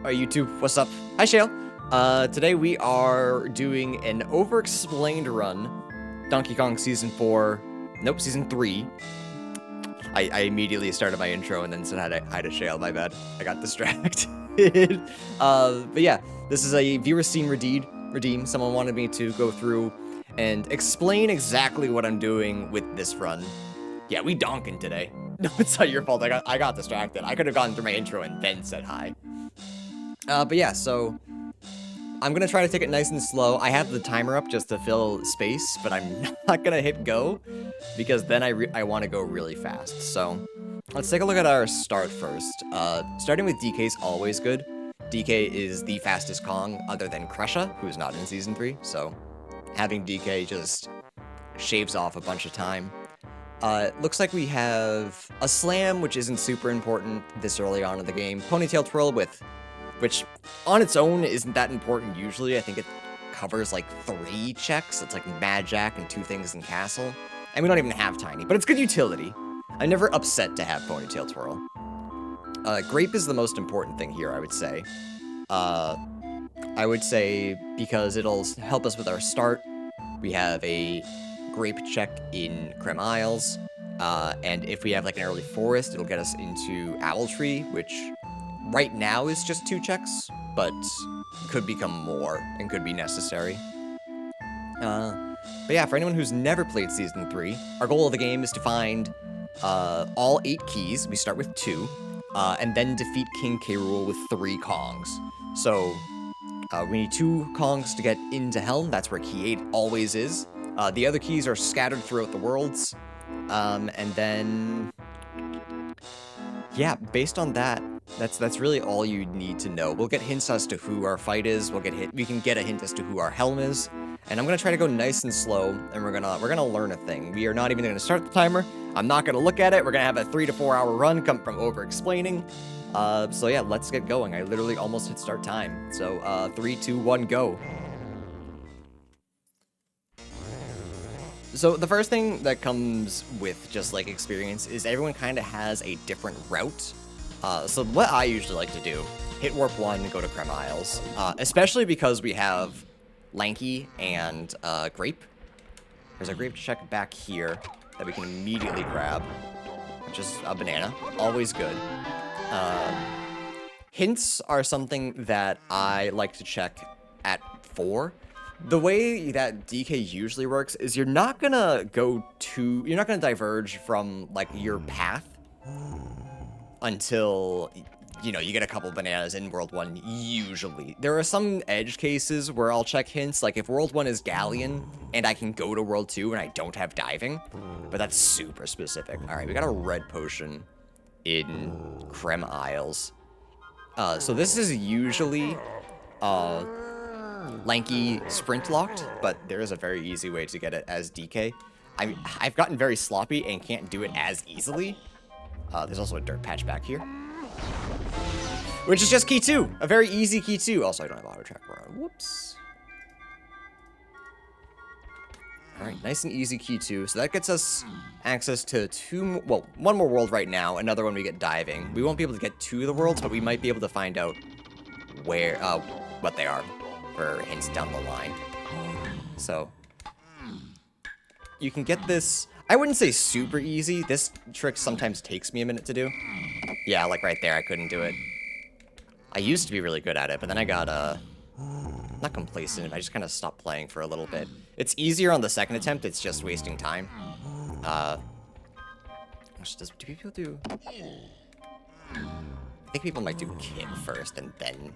Alright, YouTube, what's up? Hi, Shale. Today we are doing an over-explained run. Donkey Kong Season 4. Nope, Season 3. I immediately started my intro and then said hi to Shale, my bad. I got distracted. But yeah, this is a viewer Steam redeem. Someone wanted me to go through and explain exactly what I'm doing with this run. Yeah, we donkin' today. No, it's not your fault. I got distracted. I could have gone through my intro and then said hi. But yeah, so I'm gonna try to take it nice and slow. I have the timer up just to fill space, but I'm not gonna hit go because then I want to go really fast. So let's take a look at our start first. Starting with DK is always good. DK is the fastest Kong other than Kresha, who's not in Season 3, so having DK just shaves off a bunch of time. Looks like we have a slam, which isn't super important this early on in the game. Ponytail twirl which on its own isn't that important usually. I think it covers like 3 checks. It's like Mad Jack and 2 things in Castle. And we don't even have Tiny, but it's good utility. I'm never upset to have Ponytail twirl. Grape is the most important thing here, I would say. Because it'll help us with our start. We have a Grape check in Creme Isles. And if we have like an early forest, it'll get us into Owl Tree, which right now is just 2 checks, but could become more and could be necessary. But yeah, for anyone who's never played Season 3, our goal of the game is to find all 8 keys. We start with 2, and then defeat King K. Rool with 3 Kongs. So we need 2 Kongs to get into Helm. That's where key 8 always is. The other keys are scattered throughout the worlds. And then, yeah, based on that, that's really all you need to know. We'll get hints as to who our fight is. We can get a hint as to who our helm is. And I'm gonna try to go nice and slow, and we're gonna learn a thing. We are not even gonna start the timer. I'm not gonna look at it. We're gonna have a 3 to 4 hour run come from over-explaining. So yeah, let's get going. I literally almost hit start time. So 3, 2, 1, go. So the first thing that comes with just like experience is everyone kind of has a different route. So what I usually like to do, hit warp 1, go to Creme Isles, especially because we have Lanky and Grape. There's a Grape check back here that we can immediately grab, which is a banana, always good. Hints are something that I like to check at 4. The way that DK usually works is you're not gonna diverge from like your path until, you know, you get a couple bananas in World 1, usually. There are some edge cases where I'll check hints, like if World 1 is Galleon, and I can go to World 2 and I don't have diving, but that's super specific. Alright, we got a red potion in Creme Isles. So this is usually, Lanky sprint locked, but there is a very easy way to get it as DK. I've gotten very sloppy and can't do it as easily. There's also a dirt patch back here, which is just key 2, a very easy key 2. Also, I don't have auto track around. Whoops. All right, nice and easy key 2. So that gets us access to 1 more world right now. Another one we get diving. We won't be able to get to the worlds, but we might be able to find out where what they are for hints down the line. So you can get this. I wouldn't say super easy. This trick sometimes takes me a minute to do. Yeah, like right there, I couldn't do it. I used to be really good at it, but then I got not complacent. I just kind of stopped playing for a little bit. It's easier on the second attempt. It's just wasting time. Do people do? I think people might do kick first and then.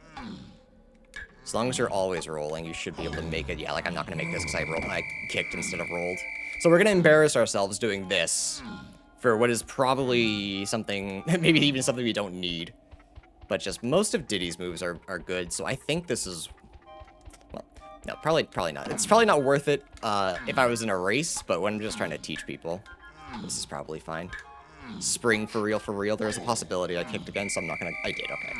As long as you're always rolling, you should be able to make it. Yeah, like I'm not gonna make this because I kicked instead of rolled. So we're gonna embarrass ourselves doing this for what is probably something, maybe even something we don't need. But just most of Diddy's moves are good, so I think this is, well, no, probably not. It's probably not worth it if I was in a race, but when I'm just trying to teach people, this is probably fine. Spring for real. There's a possibility I kicked again, so I'm not gonna, I did, okay.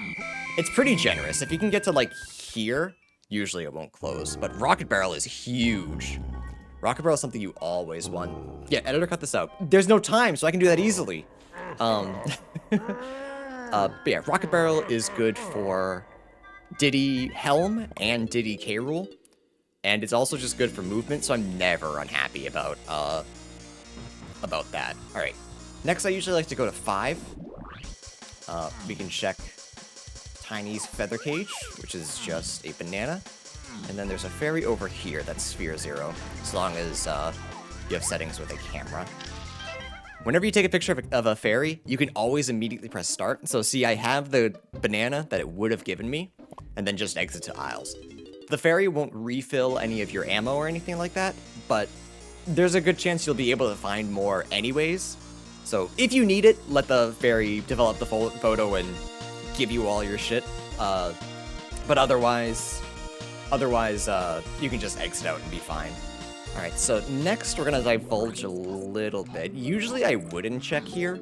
It's pretty generous. If you can get to like here, usually it won't close, but Rocket Barrel is huge. Rocket Barrel is something you always want. Yeah, editor, cut this out. There's no time, so I can do that easily. But yeah, Rocket Barrel is good for Diddy Helm and Diddy K Rool. And it's also just good for movement, so I'm never unhappy about that. All right. Next, I usually like to go to 5. We can check Tiny's Feather Cage, which is just a banana. And then there's a fairy over here that's Sphere 0, as long as you have settings with a camera. Whenever you take a picture of a fairy, you can always immediately press start. So see, I have the banana that it would have given me, and then just exit to aisles. The fairy won't refill any of your ammo or anything like that, but there's a good chance you'll be able to find more anyways. So if you need it, let the fairy develop the photo and give you all your shit. But otherwise, you can just exit out and be fine. Alright, so next we're gonna divulge a little bit. Usually I wouldn't check here,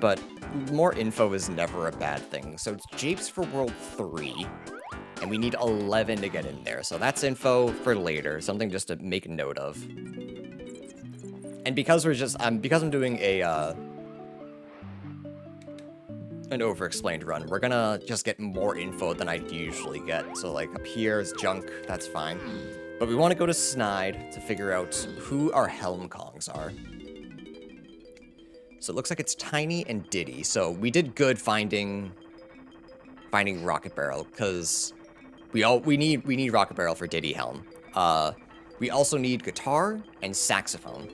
but more info is never a bad thing. So it's Japes for World 3, and we need 11 to get in there. So that's info for later, something just to make a note of. And because I'm doing an over-explained run, we're gonna just get more info than I usually get. So like up here is junk, that's fine. But we want to go to Snide to figure out who our Helm Kongs are. So it looks like it's Tiny and Diddy. So we did good finding Rocket Barrel, because we need Rocket Barrel for Diddy Helm. We also need guitar and saxophone.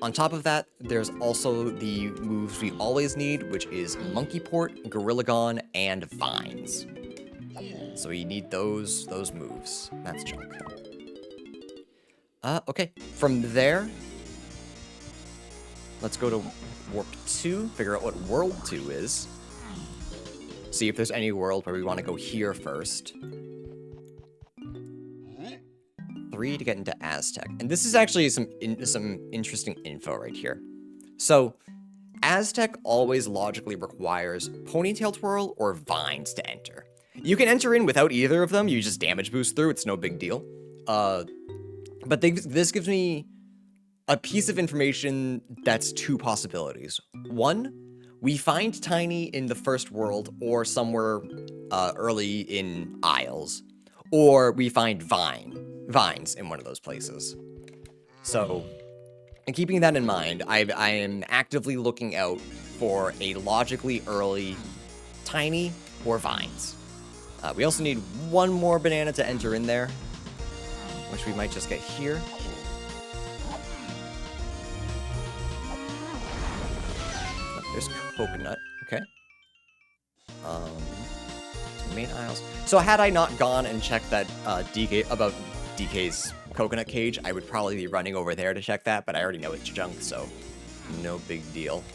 On top of that, there's also the moves we always need, which is Monkey Port, Gorilla Gon, and Vines. So we need those moves. That's junk. Okay. From there, let's go to Warp 2, figure out what World 2 is. See if there's any world where we want to go here first. 3 to get into Aztec. And this is actually some interesting info right here. So, Aztec always logically requires Ponytail Twirl or Vines to enter. You can enter in without either of them, you just damage boost through, it's no big deal. But this gives me a piece of information that's 2 possibilities. 1, we find Tiny in the first world or somewhere early in Isles, or we find Vines in one of those places. So, and keeping that in mind, I am actively looking out for a logically early Tiny or Vines. We also need 1 more banana to enter in there, which we might just get here. Oh, there's coconut. Okay. Main aisles. So had I not gone and checked that about DK's coconut cage, I would probably be running over there to check that, but I already know it's junk, so no big deal.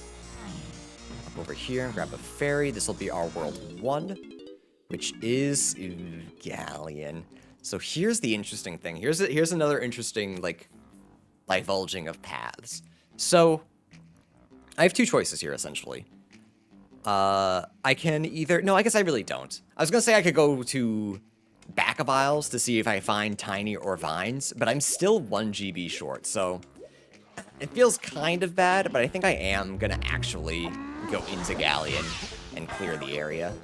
Up over here, grab a fairy. This will be our world 1, which is Galleon. So here's the interesting thing. Here's another interesting, like, divulging of paths. So I have 2 choices here, essentially. I can either... No, I guess I really don't. I was gonna say I could go to back of aisles to see if I find Tiny or Vines, but I'm still 1 GB short, so it feels kind of bad, but I think I am gonna actually go into Galleon and clear the area.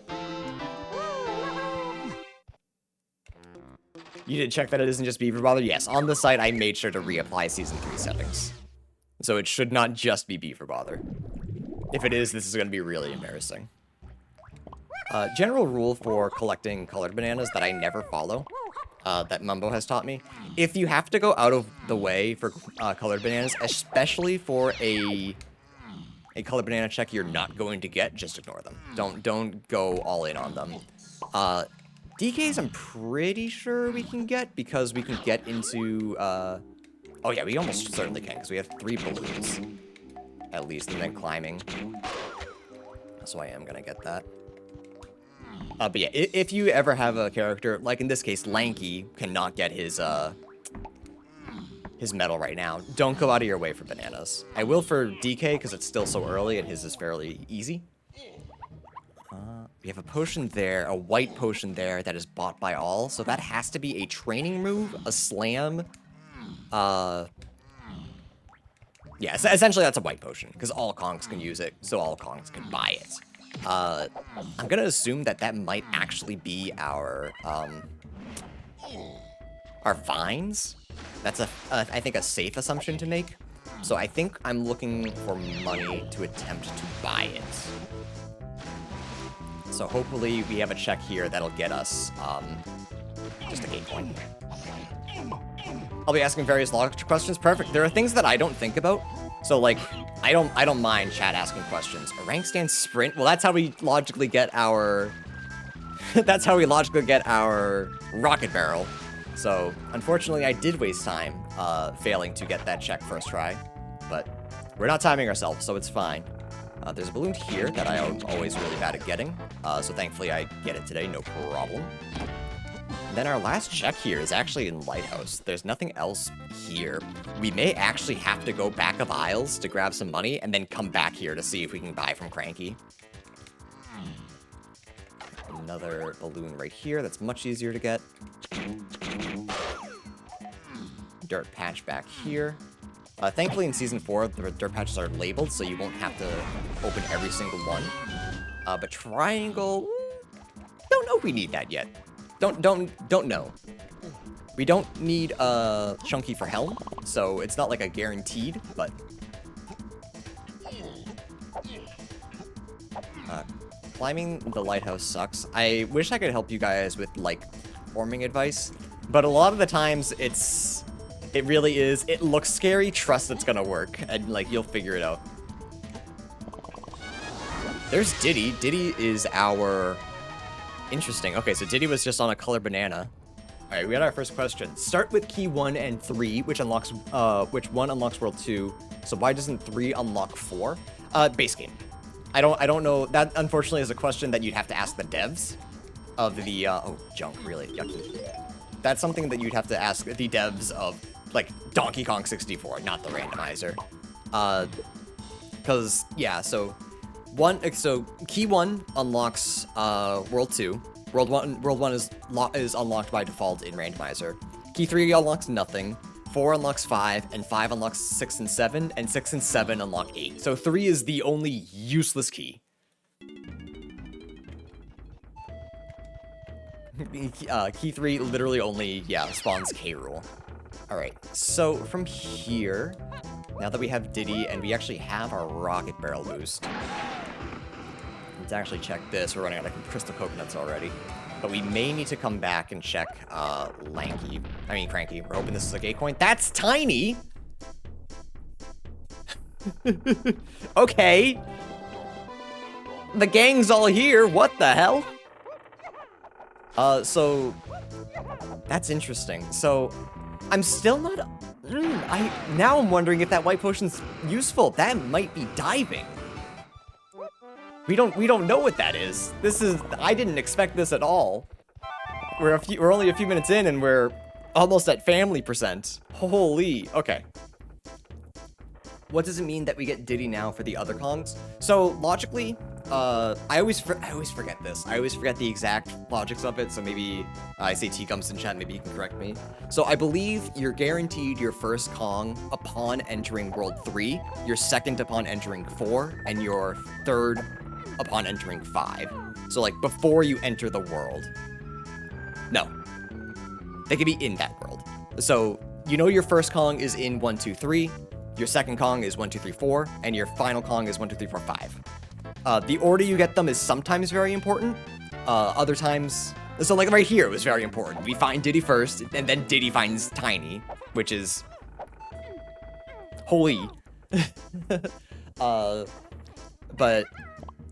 You did check that it isn't just Beaver Bother? Yes, on the site I made sure to reapply Season 3 settings. So it should not just be Beaver Bother. If it is, this is going to be really embarrassing. General rule for collecting colored bananas that I never follow, that Mumbo has taught me. If you have to go out of the way for colored bananas, especially for a colored banana check you're not going to get, just ignore them. Don't go all in on them. DKs I'm pretty sure we can get, because we can get into, oh yeah, we almost certainly can, because we have 3 balloons, at least, and then climbing. So I am gonna get that. But yeah, if you ever have a character, like in this case, Lanky cannot get his medal right now, don't go out of your way for bananas. I will for DK, because it's still so early, and his is fairly easy. We have a potion there, a white potion there that is bought by all, so that has to be a training move, a slam. Yeah, essentially that's a white potion, because all Kongs can use it, so all Kongs can buy it. I'm gonna assume that that might actually be our vines. That's I think a safe assumption to make. So I think I'm looking for money to attempt to buy it. So hopefully we have a check here that'll get us just a gate coin. I'll be asking various logic questions. Perfect. There are things that I don't think about. So like I don't mind chat asking questions. A rank stand sprint. Well, that's how we logically get our that's how we logically get our rocket barrel. So unfortunately I did waste time failing to get that check first try, but we're not timing ourselves, so it's fine. There's a balloon here that I'm always really bad at getting, so thankfully I get it today, no problem. And then our last check here is actually in Lighthouse. There's nothing else here. We may actually have to go back of aisles to grab some money and then come back here to see if we can buy from Cranky. Another balloon right here that's much easier to get. Dirt patch back here. Thankfully in Season 4, the dirt patches are labeled, so you won't have to open every single one. But triangle, don't know if we need that yet. Don't know. We don't need Chunky for Helm, so it's not like a guaranteed, but... climbing the lighthouse sucks. I wish I could help you guys with, like, forming advice, but a lot of the times it really is, it looks scary, trust it's gonna work, and, like, you'll figure it out. There's Diddy. Diddy is our... Interesting. Okay, so Diddy was just on a color banana. Alright, we got our first question. Start with key 1 and 3, which unlocks, which 1 unlocks world 2, so why doesn't 3 unlock 4? Base game. I don't know, that unfortunately is a question that you'd have to ask the devs of the, oh, junk, really, yucky. That's something that you'd have to ask the devs of, like, Donkey Kong 64, not the randomizer. Cause, yeah, so key 1 unlocks, world 2. World 1 is unlocked by default in randomizer. Key 3 unlocks nothing. 4 unlocks 5, and 5 unlocks 6 and 7, and 6 and 7 unlock 8. So 3 is the only useless key. Key 3 literally only, yeah, spawns K. Rool. Alright, so from here, now that we have Diddy, and we actually have our rocket barrel boost, let's actually check this. We're running out of crystal coconuts already. But we may need to come back and check Cranky. We're hoping this is a gate coin. That's tiny! Okay. The gang's all here. What the hell? So that's interesting. So I'm still not... now I'm wondering if that white potion's useful. That might be diving. We don't know what that is. I didn't expect this at all. We're only a few minutes in and we're almost at family %. Holy, okay. What does it mean that we get Diddy now for the other Kongs? So logically, I always forget this. I always forget the exact logics of it. So maybe I say T comes in chat. Maybe you can correct me. So I believe you're guaranteed your first Kong upon entering World 3, your second upon entering 4, and your third upon entering 5. So like before you enter the world. No. They could be in that world. So you know your first Kong is in 1, 2, 3. Your second Kong is 1, 2, 3, 4. And your final Kong is 1, 2, 3, 4, 5. The order you get them is sometimes very important. Other times... So like right here it was very important. We find Diddy first, and then Diddy finds Tiny, which is... holy. But...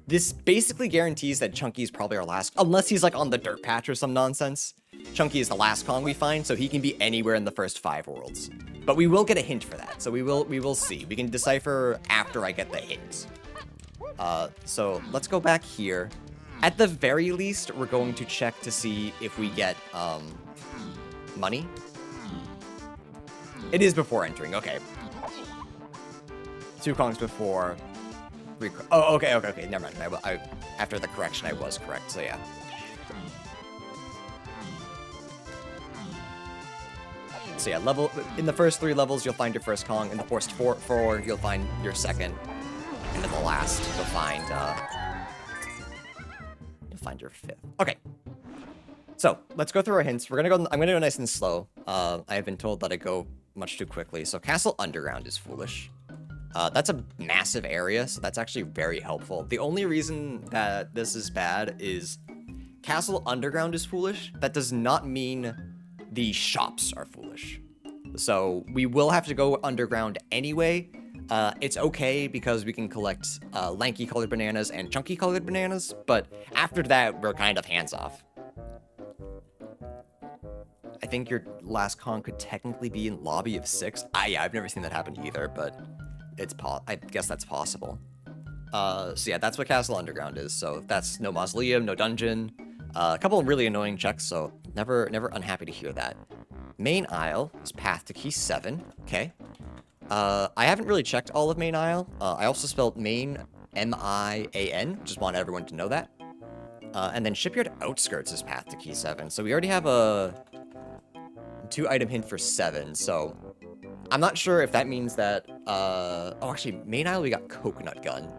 this basically guarantees that Chunky is probably our last, unless he's like on the dirt patch or some nonsense. Chunky is the last Kong we find, so he can be anywhere in the first 5 worlds. But we will get a hint for that, so we will see. We can decipher after I get the hint. So let's go back here. At the very least, we're going to check to see if we get money. It is before entering, okay. 2 Kongs before. Oh, okay, never mind. After the correction, I was correct, so yeah. So yeah, in the first 3 levels, you'll find your first Kong. In the first 4, you'll find your second. And in the last, you'll find find your 5th. Okay. So, let's go through our hints. I'm gonna go nice and slow. I have been told that I go much too quickly. So, Castle Underground is foolish. That's a massive area, so that's actually very helpful. The only reason that this is bad is Castle Underground is foolish. That does not mean the shops are foolish. So we will have to go underground anyway. It's okay because we can collect lanky colored bananas and chunky colored bananas, but after that, we're kind of hands off. I think your last con could technically be in lobby of 6. Yeah, I've never seen that happen either, but I guess that's possible. So yeah, that's what Castle Underground is. So that's no mausoleum, no dungeon. A couple of really annoying checks, so never unhappy to hear that. Main Isle is path to key 7. Okay. I haven't really checked all of Main Isle. I also spelled Main M-I-A-N. Just want everyone to know that. And then Shipyard Outskirts is path to key 7. So we already have a 2-item hint for 7. So I'm not sure if that means that. Oh, actually, Main Isle we got Coconut Gun.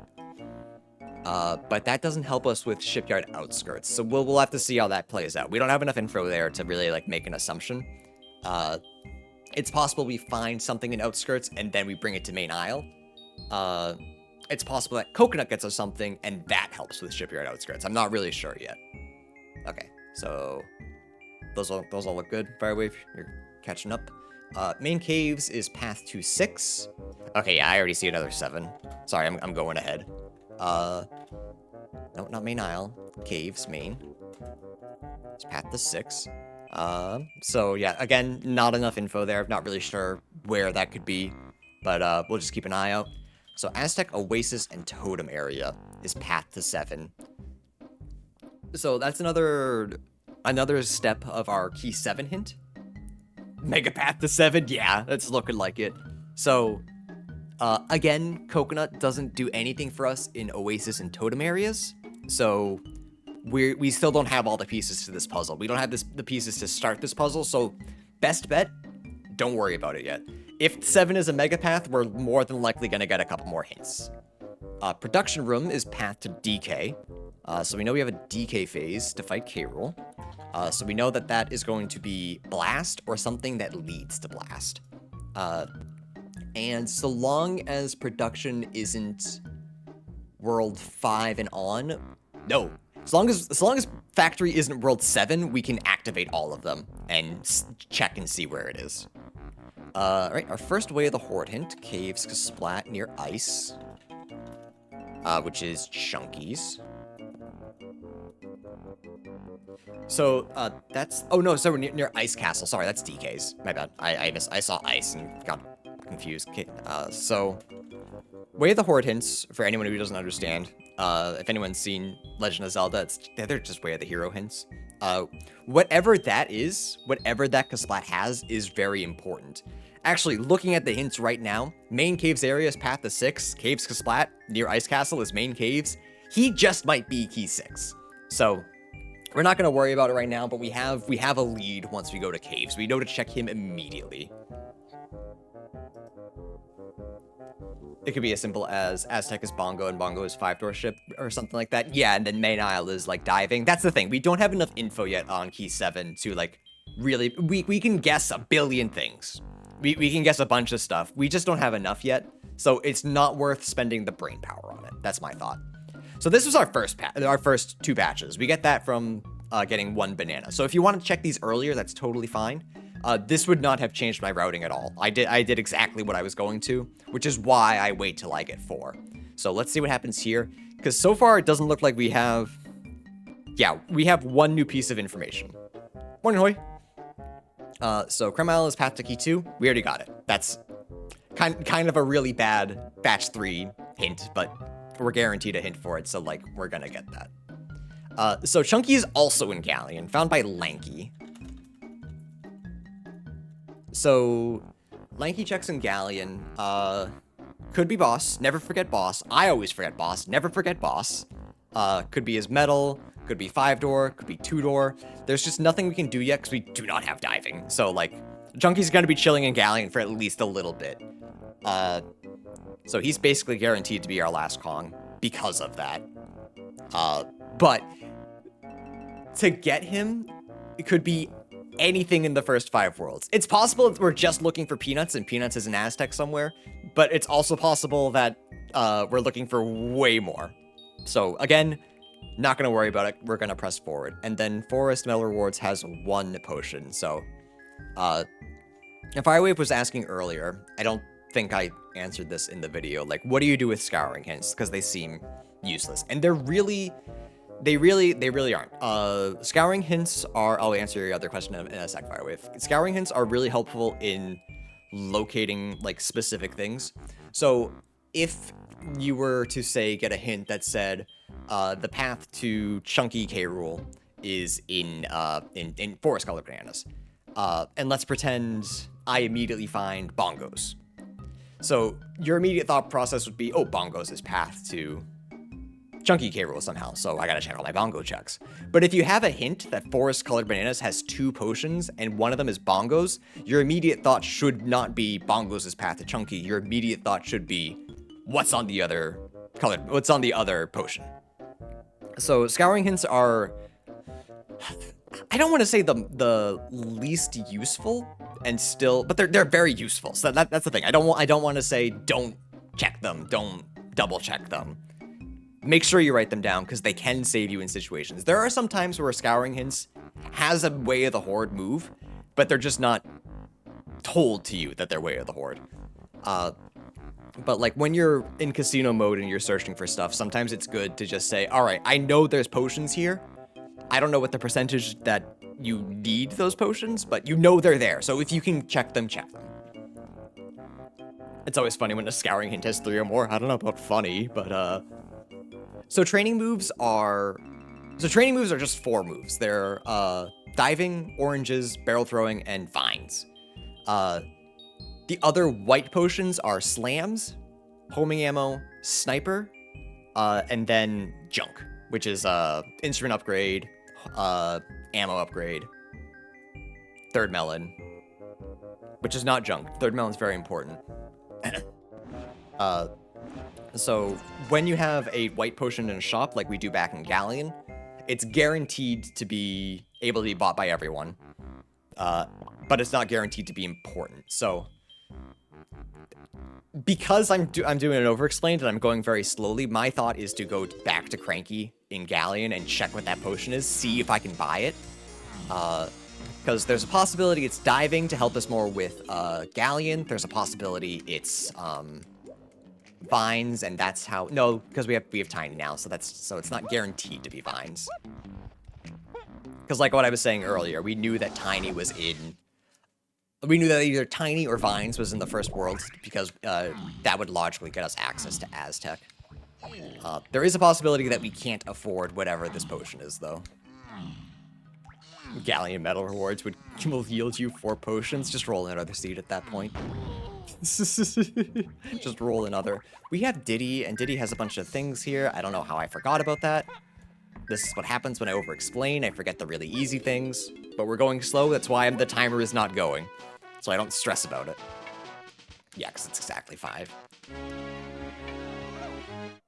But that doesn't help us with Shipyard Outskirts, so we'll have to see how that plays out. We don't have enough info there to really, like, make an assumption. It's possible we find something in Outskirts, and then we bring it to Main Isle. It's possible that Coconut gets us something, and that helps with Shipyard Outskirts. I'm not really sure yet. Okay, so those all look good. Firewave, you're catching up. Main Caves is path to 6. Okay, yeah, I already see another 7. Sorry, I'm going ahead. No, not Main Isle. Caves, main. It's path to 6. So yeah, again, not enough info there. I'm not really sure where that could be, but we'll just keep an eye out. So Aztec Oasis and Totem area is path to 7. So that's another step of our key 7 hint. Mega path to 7, yeah, that's looking like it. So again, Coconut doesn't do anything for us in Oasis and Totem areas, so we still don't have all the pieces to this puzzle. We don't have the pieces to start this puzzle, so best bet, don't worry about it yet. If 7 is a mega path, we're more than likely going to get a couple more hints. Production Room is path to DK, so we know we have a DK phase to fight K-Rool. So we know that that is going to be Blast or something that leads to Blast. And so long as production isn't World 5 and on, no. As long as Factory isn't World 7, we can activate all of them and check and see where it is. Alright, our first Way of the Horde hint, Caves Splat near Ice, which is Chunkies. So, that's, oh no, so near Ice Castle, sorry, that's DK's, my bad. I saw Ice and got confused. Okay, so Way of the Horde hints, for anyone who doesn't understand, if anyone's seen Legend of Zelda, they're just Way of the Hero hints. Whatever that is, whatever that Kasplat has, is very important. Actually, looking at the hints right now, Main Caves area is path to 6, Caves Kasplat near Ice Castle is Main Caves. He just might be key 6. So we're not going to worry about it right now, but we have a lead once we go to Caves. We know to check him immediately. It could be as simple as Aztec is Bongo and Bongo is 5-door ship or something like that. Yeah, and then Main Isle is like diving. That's the thing. We don't have enough info yet on key 7 to like really, we can guess a billion things. We can guess a bunch of stuff. We just don't have enough yet. So it's not worth spending the brain power on it. That's my thought. So this was our first 2 batches. We get that from getting 1 banana. So if you want to check these earlier, that's totally fine. This would not have changed my routing at all. I did exactly what I was going to, which is why I wait till I get 4. So let's see what happens here, because so far it doesn't look like we have... Yeah, we have 1 new piece of information. Morning, Hoy. So Creme Isle is path to key 2. We already got it. That's kind of a really bad batch 3 hint, but we're guaranteed a hint for it, so like we're gonna get that. So Chunky is also in Galleon, found by Lanky. So, Lanky checks in Galleon, could be boss, never forget boss. I always forget boss, never forget boss. Could be his metal, could be 5-door, could be 2-door. There's just nothing we can do yet because we do not have diving. So, like, Chunky's gonna be chilling in Galleon for at least a little bit. So he's basically guaranteed to be our last Kong because of that. But to get him, it could be anything in the first 5 worlds. It's possible that we're just looking for Peanuts and Peanuts is an Aztec somewhere, but it's also possible that we're looking for way more. So again, not gonna worry about it. We're gonna press forward. And then Forest Metal Rewards has 1 potion. So if Firewave was asking earlier, I don't think I answered this in the video. Like, what do you do with Scouring Hints? Because they seem useless. And they really aren't. Scouring Hints are, I'll answer your other question in a sec, Firewave. Scouring Hints are really helpful in locating, like, specific things. So if you were to, say, get a hint that said, the path to Chunky K. Rool is in forest-colored bananas. And let's pretend I immediately find bongos. So your immediate thought process would be, oh, bongos is path to Chunky K. Rool somehow, so I gotta check all my bongo checks. But if you have a hint that forest-colored bananas has 2 potions and one of them is bongos, your immediate thought should not be bongos is path to Chunky. Your immediate thought should be, what's on the other potion? So Scouring Hints are, I don't want to say the least useful, and still, but they're very useful. So that's the thing. I don't want to say don't check them, don't double check them. Make sure you write them down because they can save you in situations. There are some times where Scouring Hints has a Way of the Horde move, but they're just not told to you that they're Way of the Horde. But like when you're in casino mode and you're searching for stuff, sometimes it's good to just say, all right, I know there's potions here. I don't know what the percentage that you need those potions, but you know they're there. So if you can check them, check them. It's always funny when a Scouring Hint has 3 or more. I don't know about funny, but So training moves are just 4 moves. They're diving, oranges, barrel throwing, and vines. The other white potions are slams, homing ammo, sniper, and then junk, which is instrument upgrade, ammo upgrade, third melon, which is not junk. Third melon's very important. So when you have a white potion in a shop like we do back in Galleon, it's guaranteed to be able to be bought by everyone, but it's not guaranteed to be important. So because I'm doing an overexplained and I'm going very slowly, my thought is to go back to Cranky in Galleon and check what that potion is, see if I can buy it. Because there's a possibility it's diving to help us more with Galleon. There's a possibility it's vines, and that's how because we have tiny now, so it's not guaranteed to be vines. Because like what I was saying earlier, we knew that either tiny or vines was in the first world because that would logically get us access to Aztec. There is a possibility that we can't afford whatever this potion is, though. Galleon Metal Rewards will yield you 4 potions. Just roll another seed at that point. Just roll another. We have Diddy, and Diddy has a bunch of things here. I don't know how I forgot about that. This is what happens when I overexplain. I forget the really easy things. But we're going slow. That's why the timer is not going. So I don't stress about it. Yeah, because it's exactly 5.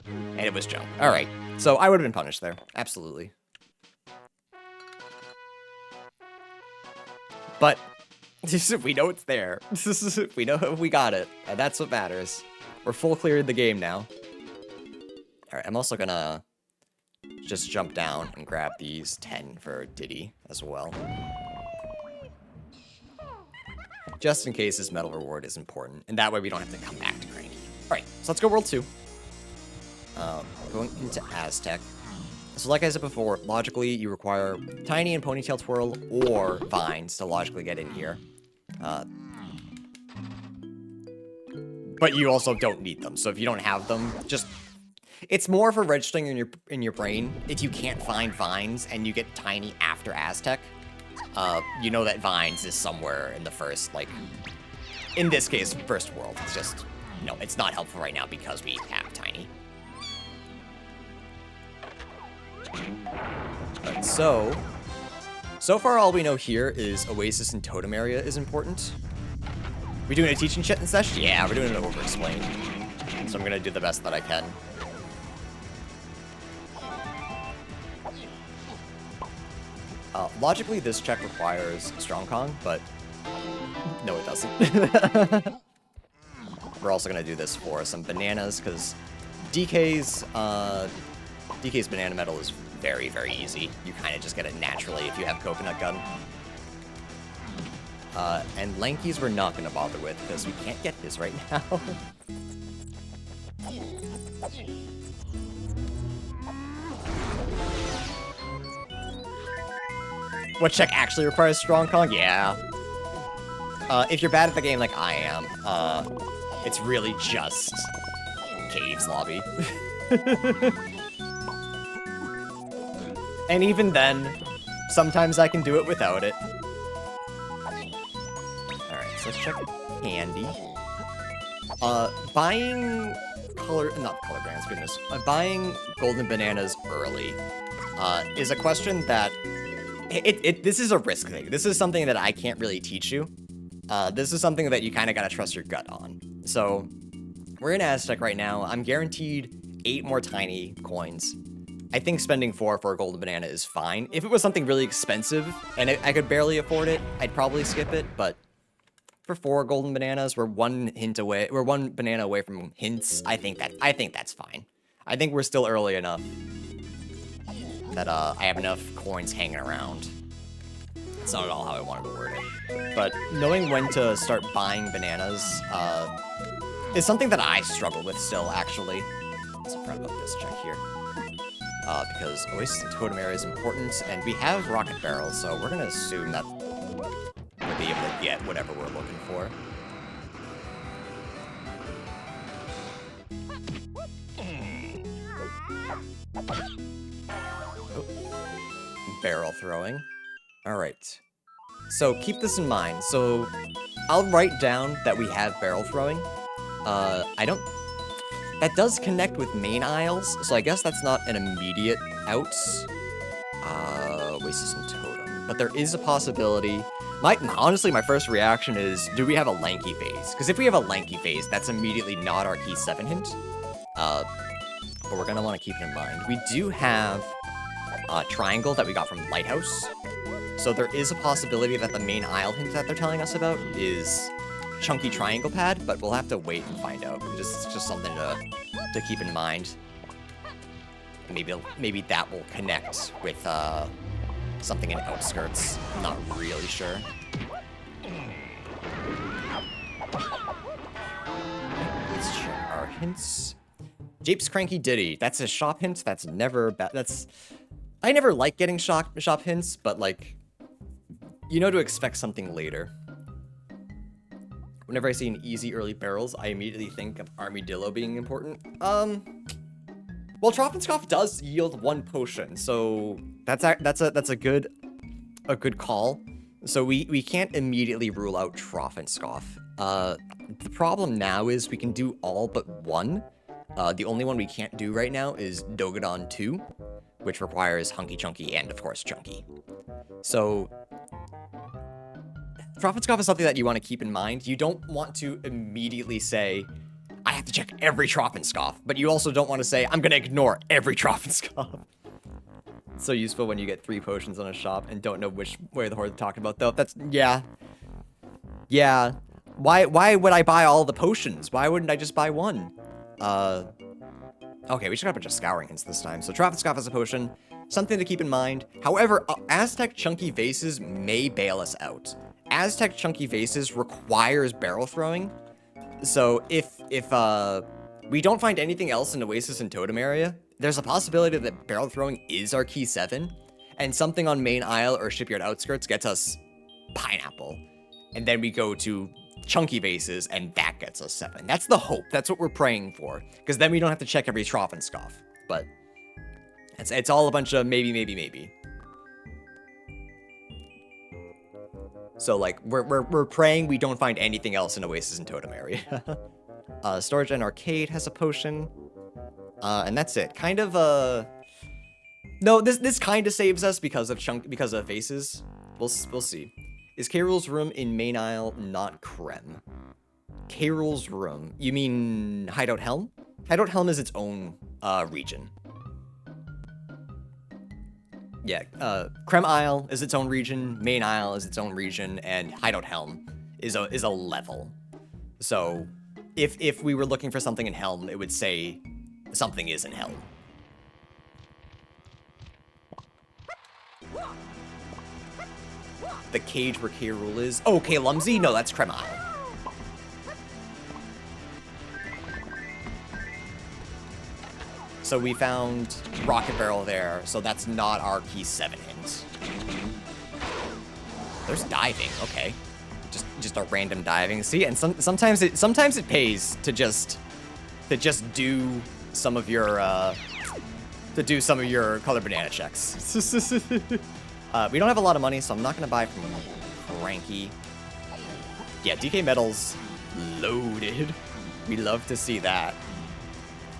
And it was junk. Alright. So I would have been punished there. Absolutely. But we know it's there. We know we got it. And that's what matters. We're full cleared the game now. Alright, I'm also gonna just jump down and grab these 10 for Diddy as well. Just in case this metal reward is important. And that way we don't have to come back to Cranky. Alright, so let's go World 2. Going into Aztec. So like I said before, logically you require Tiny and Ponytail Twirl or Vines to logically get in here. But you also don't need them, so if you don't have them, just... It's more for registering in your brain. If you can't find Vines and you get Tiny after Aztec, you know that Vines is somewhere in the first, like... In this case, first world. It's just... No, it's not helpful right now because we have Tiny. But so far all we know here is Oasis and Totem Area is important. We doing a teaching shit and such? Yeah, we're doing an overexplain. So I'm gonna do the best that I can. Logically, this check requires Strong Kong, but no, it doesn't. We're also gonna do this for some bananas, because DK's banana medal is very, very easy. You kind of just get it naturally if you have Coconut Gun. And Lanky's we're not gonna bother with, because we can't get his right now. What check actually requires Strong Kong? Yeah. If you're bad at the game like I am, it's really just Caves Lobby. And even then, sometimes I can do it without it. Alright, so let's check Candy. Buying not color brands, goodness. Buying golden bananas early is a question that this is a risk thing. This is something that I can't really teach you. This is something that you kind of gotta trust your gut on. So, we're in Aztec right now. I'm guaranteed 8 more tiny coins. I think spending 4 for a golden banana is fine. If it was something really expensive and I could barely afford it, I'd probably skip it. But for 4 golden bananas, we're one banana away from hints. I think that's fine. I think we're still early enough that I have enough coins hanging around. It's not at all how I wanted to word it. But knowing when to start buying bananas is something that I struggle with still, actually. Let's front up this check here. Because Oasis and Totem Area is important, and we have Rocket Barrels, so we're gonna assume that we'll be able to get whatever we're looking for. Oh. Barrel throwing. Alright. So keep this in mind. So I'll write down that we have barrel throwing. That does connect with main aisles, so I guess that's not an immediate out. Oasis and Totem. But there is a possibility. Honestly, my first reaction is, do we have a lanky phase? Because if we have a lanky phase, that's immediately not our key 7 hint. But we're going to want to keep it in mind. We do have a triangle that we got from Lighthouse. So there is a possibility that the main aisle hint that they're telling us about is chunky triangle pad, but we'll have to wait and find out. It's just something to keep in mind. Maybe that will connect with something in Outskirts. I'm not really sure. Let's check our hints. Jape's Cranky Diddy. That's a shop hint. That's never bad. I never like getting shop hints, but like, you know to expect something later. Whenever I see an easy early barrels, I immediately think of Armadillo being important. Well, Troffenscoff does yield 1 potion, so that's a good call. So we can't immediately rule out Troffenscoff. The problem now is we can do all but 1. The only one we can't do right now is Dogadon 2, which requires Hunky Chunky and of course Chunky. So Troffenscoff is something that you want to keep in mind. You don't want to immediately say, I have to check every Troffenscoff, but you also don't want to say, I'm going to ignore every Troffenscoff. It's so useful when you get 3 potions on a shop and don't know which way the horde talking about, though. Yeah. Why would I buy all the potions? Why wouldn't I just buy 1? Okay, we just got a bunch of scouring hints this time. So Troffenscoff has a potion. Something to keep in mind. However, Aztec Chunky Vases may bail us out. Aztec Chunky Vases requires barrel throwing. So if we don't find anything else in Oasis and Totem Area, there's a possibility that barrel throwing is our key 7, and something on main aisle or shipyard outskirts gets us pineapple. And then we go to Chunky Vases, and that gets us 7. That's the hope. That's what we're praying for. Because then we don't have to check every Troffenscoff. But it's all a bunch of maybe. So, like, we're praying we don't find anything else in Oasis and Totem Area. Storage and Arcade has a potion. And that's it. Kind of, no, this kind of saves us because of Vases. We'll see. Is K-Rool's room in main aisle not Creme? K-Rool's room. You mean Hideout Helm? Hideout Helm is its own region. Yeah, Creme Isle is its own region, Main Isle is its own region, and Hideout Helm is a level. So, if we were looking for something in Helm, it would say something is in Helm. The cage where K. Rool is. Oh, K. Lumsey? No, that's Creme Isle. So we found Rocket Barrel there, so that's not our key 7 hint. There's diving, okay. Just a random diving. See, and sometimes it pays to just do some of your colored banana checks. We don't have a lot of money, so I'm not gonna buy from Cranky. Yeah, DK medals loaded. We love to see that.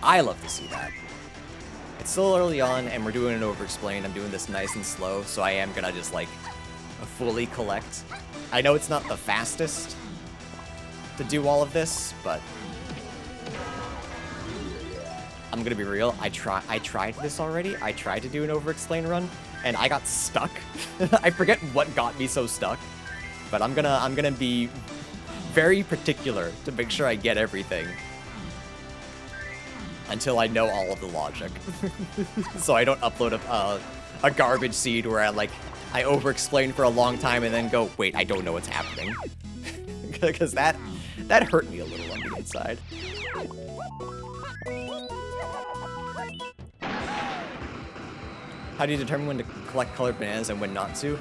I love to see that. It's still early on, and we're doing an overexplain. I'm doing this nice and slow, so I am gonna just, like, fully collect. I know it's not the fastest to do all of this, but I'm gonna be real. I tried this already. I tried to do an overexplain run, and I got stuck. I forget what got me so stuck, but I'm gonna be very particular to make sure I get everything until I know all of the logic. So I don't upload a garbage seed where I over-explain for a long time and then go, wait, I don't know what's happening. Because that hurt me a little on the inside. How do you determine when to collect colored bananas and when not to?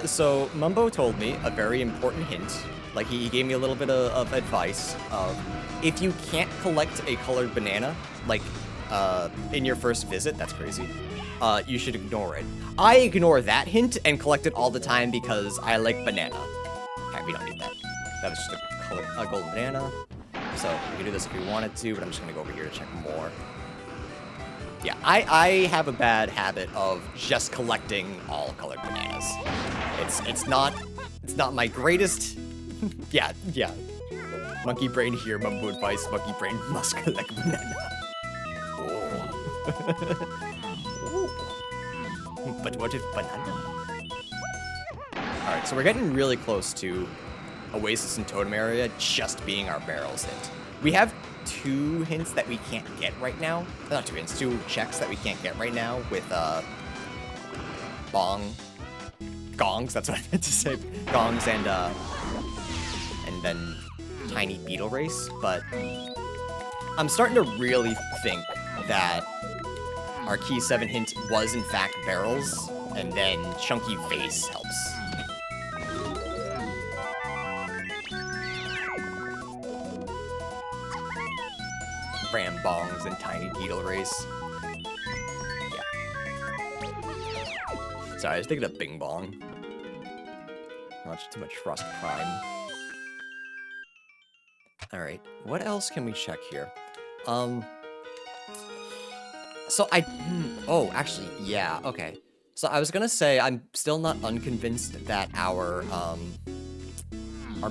So Mumbo told me a very important hint. Like, he gave me a little bit of advice of, if you can't collect a colored banana, like, in your first visit, that's crazy, you should ignore it. I ignore that hint and collect it all the time because I like banana. Okay, we don't need that. That was just a golden banana. So, we can do this if we wanted to, but I'm just gonna go over here to check more. Yeah, I have a bad habit of just collecting all colored bananas. It's not my greatest... Yeah. Monkey brain here, Mumbo advice, monkey brain must collect banana. Oh. But what if banana? Alright, so we're getting really close to Oasis and Totem area just being our barrels hint. We have 2 hints that we can't get right now. Not 2 hints, 2 checks that we can't get right now with, gongs, that's what I meant to say. Gongs and then Tiny Beetle Race, but I'm starting to really think that our key 7 hint was in fact barrels, and then Chunky Face helps. Ram Bongs and Tiny Beetle Race. Yeah. Sorry, I was thinking of Bing Bong. Too much Frost Prime. Alright, what else can we check here? So oh, actually, yeah, okay. So I was gonna say, I'm still not unconvinced that our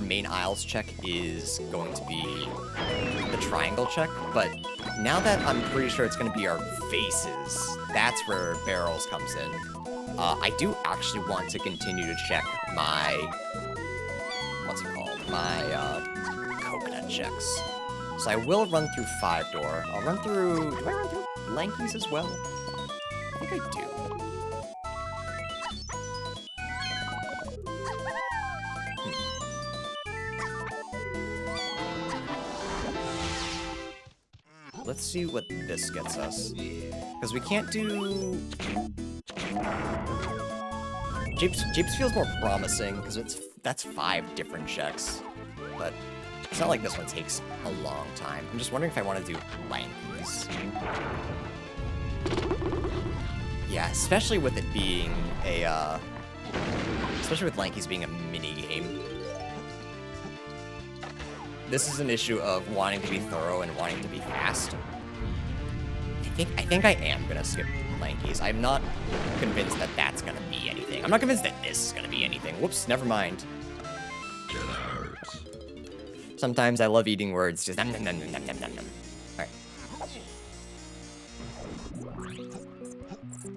main aisles check is going to be the triangle check, but now that I'm pretty sure it's gonna be our faces, that's where barrels comes in. I do actually want to continue to check my, what's it called? My, coconut checks. So I will run through 5-door. I'll run through, do I run through Lankies as well? I think I do. Let's see what this gets us. Because we can't do... Japes feels more promising, because that's 5 different checks. But it's not like this one takes a long time. I'm just wondering if I want to do Lankies. Yeah, especially with it being a, especially with Lankies being a mini-game. This is an issue of wanting to be thorough and wanting to be fast. I think I am gonna skip Lankies. I'm not convinced that that's gonna be anything. I'm not convinced that this is gonna be anything. Whoops, never mind. Sometimes I love eating words, just nom nom nom nom nom nom nom. Alright.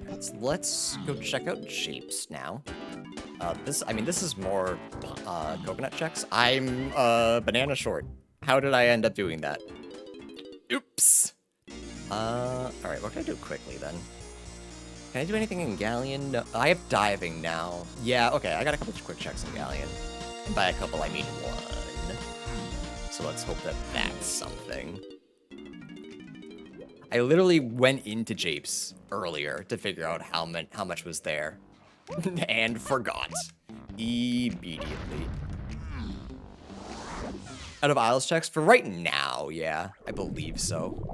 Let's let's go check out Japes now. This is more coconut checks. I'm banana short. How did I end up doing that? Oops. Alright, what can I do quickly then? Can I do anything in Galleon? No, I have diving now. Yeah, okay, I got a couple of quick checks in Galleon. And by a couple, I mean one. So let's hope that that's something. I literally went into Japes earlier to figure out how much was there. And forgot. Immediately. Out of Isles checks? For right now, yeah. I believe so.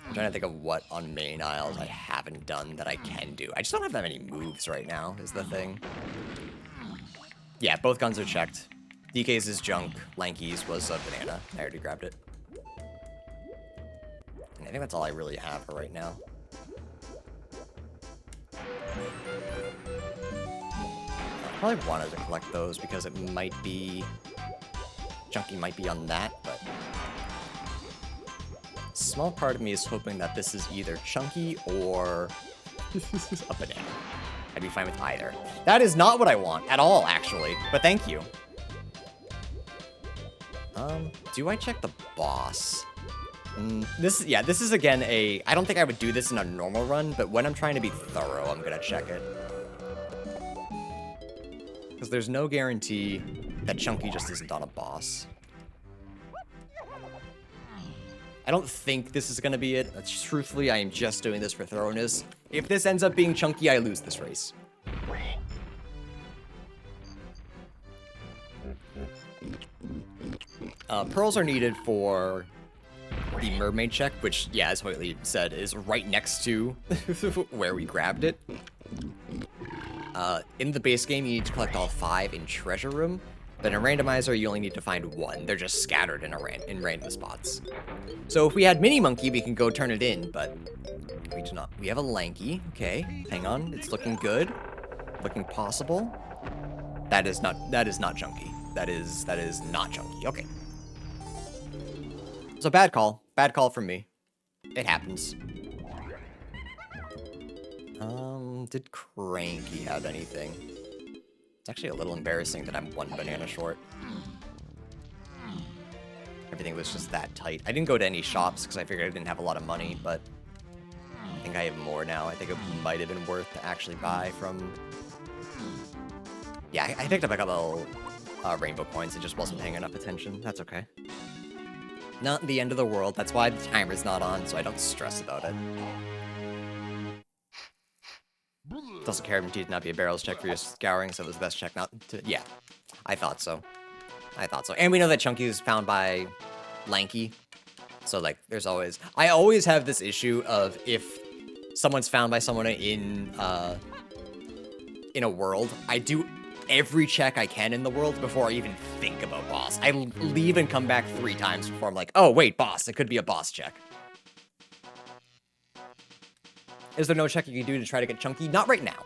I'm trying to think of what on main Isles I haven't done that I can do. I just don't have that many moves right now, is the thing. Yeah, both guns are checked. DK's is junk. Lanky's was a banana. I already grabbed it. And I think that's all I really have for right now. I probably wanted to collect those because it might be... Chunky might be on that, but... Small part of me is hoping that this is either Chunky or a banana. I'd be fine with either. That is not what I want at all, actually, but thank you. Do I check the boss? This is again a... I don't think I would do this in a normal run, but when I'm trying to be thorough, I'm gonna check it. Because there's no guarantee that Chunky just isn't on a boss. I don't think this is going to be it. Truthfully, I am just doing this for thoroughness. If this ends up being Chunky, I lose this race. Pearls are needed for the mermaid check, which, yeah, as Hoytley said, is right next to where we grabbed it. In the base game, you need to collect all 5 in Treasure Room. But in a randomizer, you only need to find 1. They're just scattered in random spots. So if we had Mini Monkey, we can go turn it in, but we do not. We have a Lanky. Okay, hang on. It's looking good. Looking possible. That is not Chunky. That is not Chunky. Okay. So bad call. Bad call from me. It happens. Did Cranky have anything? It's actually a little embarrassing that I'm 1 banana short. Everything was just that tight. I didn't go to any shops because I figured I didn't have a lot of money, but I think I have more now. I think it might have been worth to actually buy from... Yeah, I picked up a couple rainbow coins and just wasn't paying enough attention. That's okay. Not the end of the world. That's why the timer's not on, so I don't stress about it. Doesn't guarantee to not be a barrels check for your scouring, so it was the best check not to... Yeah, I thought so. I thought so. And we know that Chunky is found by Lanky. So, like, there's always... I always have this issue of if someone's found by someone in a world, I do every check I can in the world before I even think about boss. I leave and come back 3 times before I'm like, oh, wait, boss. It could be a boss check. Is there no check you can do to try to get Chunky? Not right now.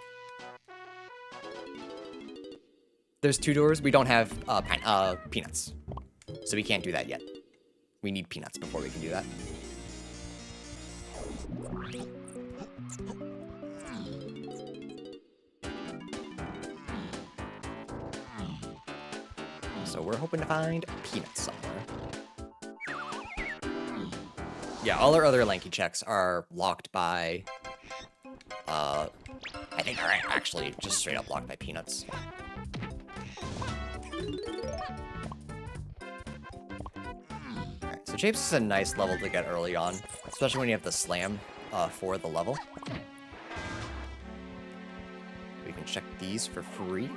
There's 2 doors. We don't have peanuts. So we can't do that yet. We need peanuts before we can do that. So we're hoping to find peanuts somewhere. Yeah, all our other Lanky checks are locked by... I think are actually just straight up locked by peanuts. Alright, so Japes is a nice level to get early on, especially when you have the slam for the level. We can check these for free.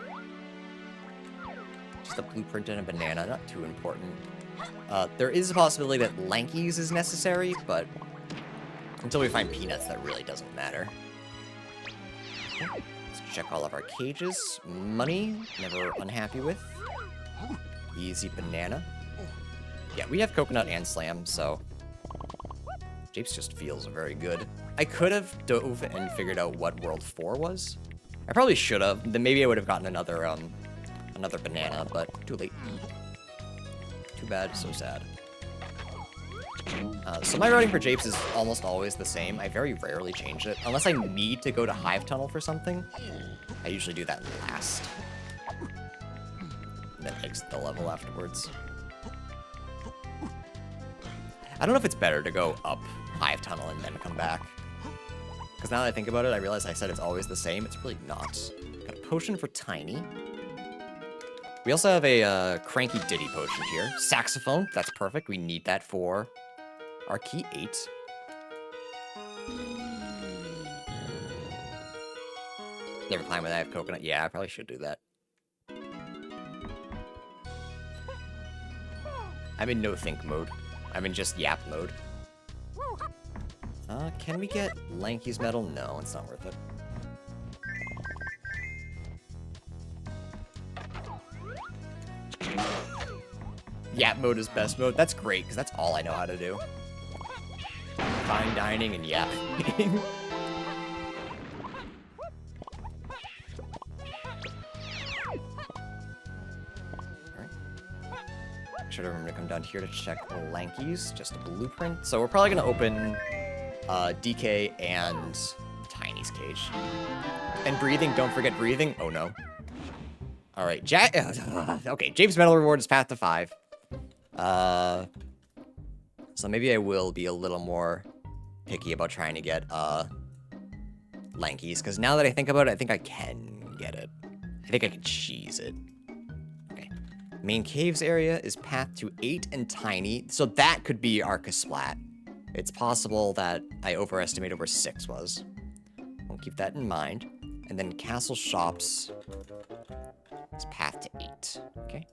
Just a blueprint and a banana, not too important. There is a possibility that Lanky's is necessary, but until we find peanuts, that really doesn't matter. Let's check all of our cages. Money, never unhappy with. Easy banana. Yeah, we have coconut and slam, so Japes just feels very good. I could have dove and figured out what World 4 was. I probably should have. Then maybe I would have gotten another banana, but too late. Too bad, so sad. So my routing for Japes is almost always the same. I very rarely change it. Unless I need to go to Hive Tunnel for something, I usually do that last. And then exit the level afterwards. I don't know if it's better to go up Hive Tunnel and then come back. Because now that I think about it, I realize I said it's always the same. It's really not. Got a potion for Tiny. We also have a Cranky Diddy potion here. Saxophone, that's perfect. We need that for our key 8. Never climb with I have coconut. Yeah, I probably should do that. I'm in no think mode. I'm in just yap mode. Can we get Lanky's medal? No, it's not worth it. Yap mode is best mode. That's great, because that's all I know how to do. Fine dining and yapping. Alright. Should remember to come down here to check Lanky's. Just a blueprint. So we're probably going to open DK and Tiny's cage. And breathing, don't forget breathing. Oh no. Alright, okay, James medal reward is path to 5. So maybe I will be a little more picky about trying to get, Lanky's, because now that I think about it, I think I can get it. I think I can cheese it. Okay. Main caves area is path to 8 and Tiny, so that could be Arca-Splat. It's possible that I overestimated where 6 was. We'll keep that in mind. And then Castle Shops is path to 8. Okay.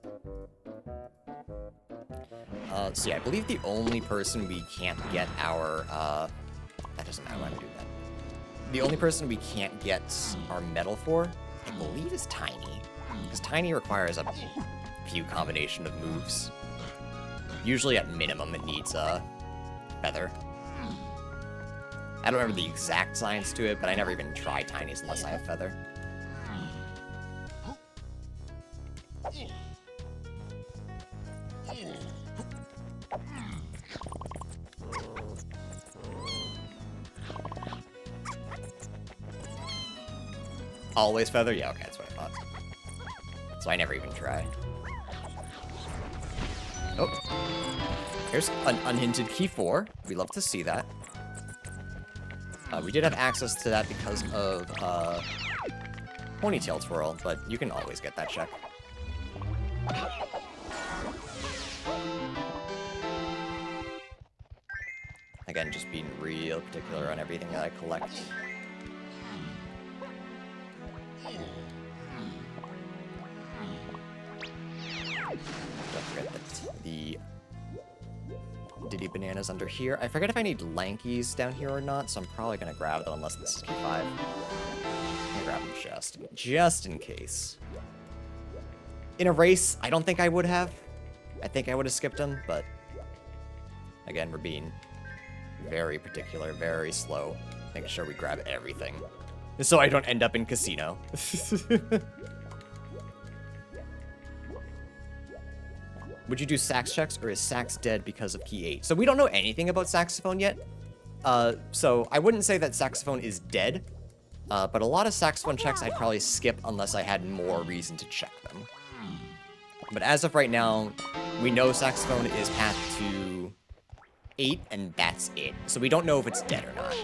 So yeah, I believe the only person we can't get our, that doesn't matter, I'm gonna do that. The only person we can't get our medal for, I believe, is Tiny. Because Tiny requires a few combination of moves. Usually at minimum it needs a feather. I don't remember the exact science to it, but I never even try Tiny's unless I have feather. Always feather? Yeah, okay, that's what I thought. So I never even try. Oh. Here's an unhinted key 4. We love to see that. We did have access to that because of Ponytail Twirl, but you can always get that check. Again, just being real particular on everything that I collect. Don't forget that the Diddy Bananas under here. I forget if I need Lankies down here or not, so I'm probably gonna grab them unless this is key 5. I'm gonna grab them just in case. In a race, I don't think I would have. I think I would have skipped them, but again, we're being very particular, very slow, making sure we grab everything, so I don't end up in casino. Would you do sax checks, or is sax dead because of key 8? So we don't know anything about saxophone yet. So I wouldn't say that saxophone is dead, but a lot of saxophone checks I'd probably skip unless I had more reason to check them. But as of right now, we know saxophone is path to 8, and that's it. So we don't know if it's dead or not.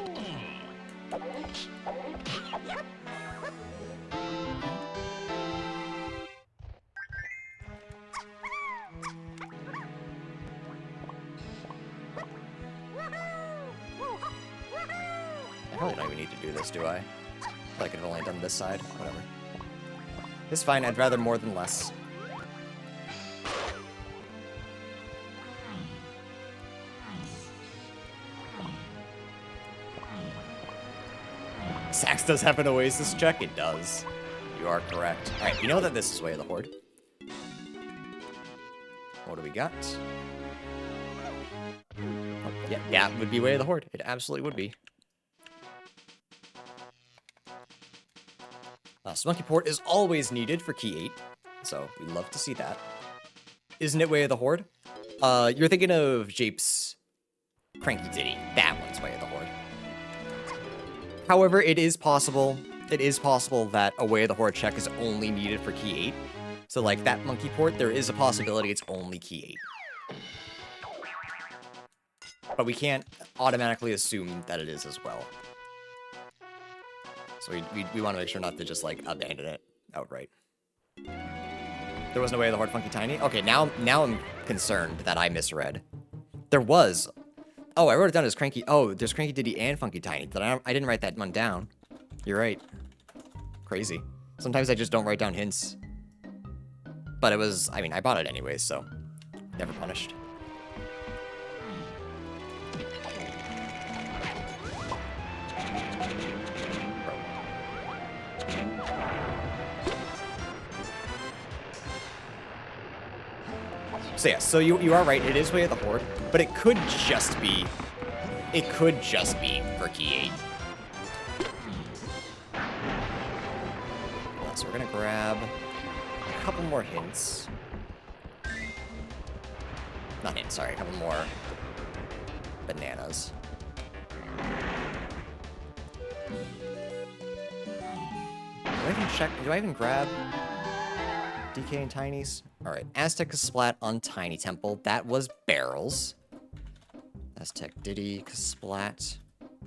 I probably don't even need to do this, do I? I feel like I've only done this side. Whatever. It's fine. I'd rather more than less. Sax does have an Oasis check? It does. You are correct. Alright, we know that this is Way of the Horde. What do we got? Oh, yeah, it would be Way of the Horde. It absolutely would be. Spunky Port is always needed for key 8, so we love to see that. Isn't it Way of the Horde? You're thinking of Jape's Cranky Diddy. That one's Way of the Horde. However, it is possible that a Way of the Horde check is only needed for key 8. So, like, that monkey port, there is a possibility it's only key 8. But we can't automatically assume that it is as well. So we want to make sure not to just, like, abandon it outright. There was no Way of the Horde Funky Tiny? Okay, now I'm concerned that I misread. There was. Oh, I wrote it down as Cranky. Oh, there's Cranky Diddy and Funky Tiny. I didn't write that one down. You're right. Crazy. Sometimes I just don't write down hints. But it was, I mean, I bought it anyways, so never punished. So yeah, so you are right, it is Way of the Horde, but it could just be for key 8. Well, so we're gonna grab a couple more hints. Not hints, sorry, a couple more bananas. Do I even grab DK and Tinies? Alright, Aztec Kasplat on Tiny Temple. That was barrels. Aztec Diddy Kasplat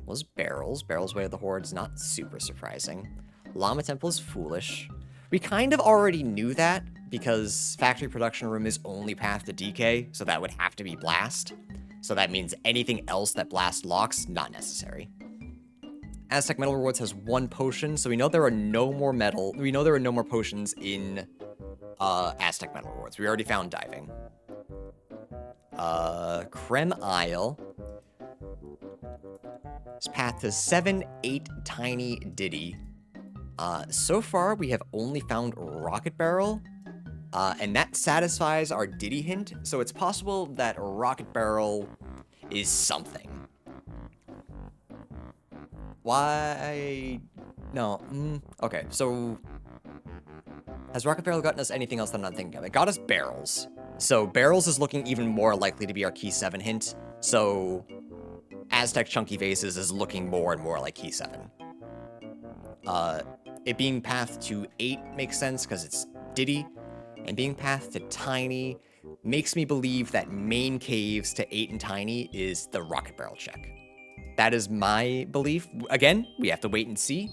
was barrels. Barrels Way of the Horde's not super surprising. Llama Temple is foolish. We kind of already knew that because Factory Production Room is only path to DK, so that would have to be Blast. So that means anything else that Blast locks, not necessary. Aztec Metal Rewards has 1 potion, so we know there are no more metal. We know there are no more potions in Aztec Metal Rewards. We already found diving. Creme Isle. It's path to 7, 8 Tiny Diddy. So far, we have only found Rocket Barrel, and that satisfies our Diddy hint, so it's possible that Rocket Barrel is something. Why? No. Okay, so has Rocket Barrel gotten us anything else that I'm not thinking of? It got us barrels. So barrels is looking even more likely to be our key 7 hint. So Aztec Chunky Vases is looking more and more like key 7. It being path to 8 makes sense because it's Diddy. And being path to Tiny makes me believe that main caves to 8 and Tiny is the Rocket Barrel check. That is my belief. Again, we have to wait and see.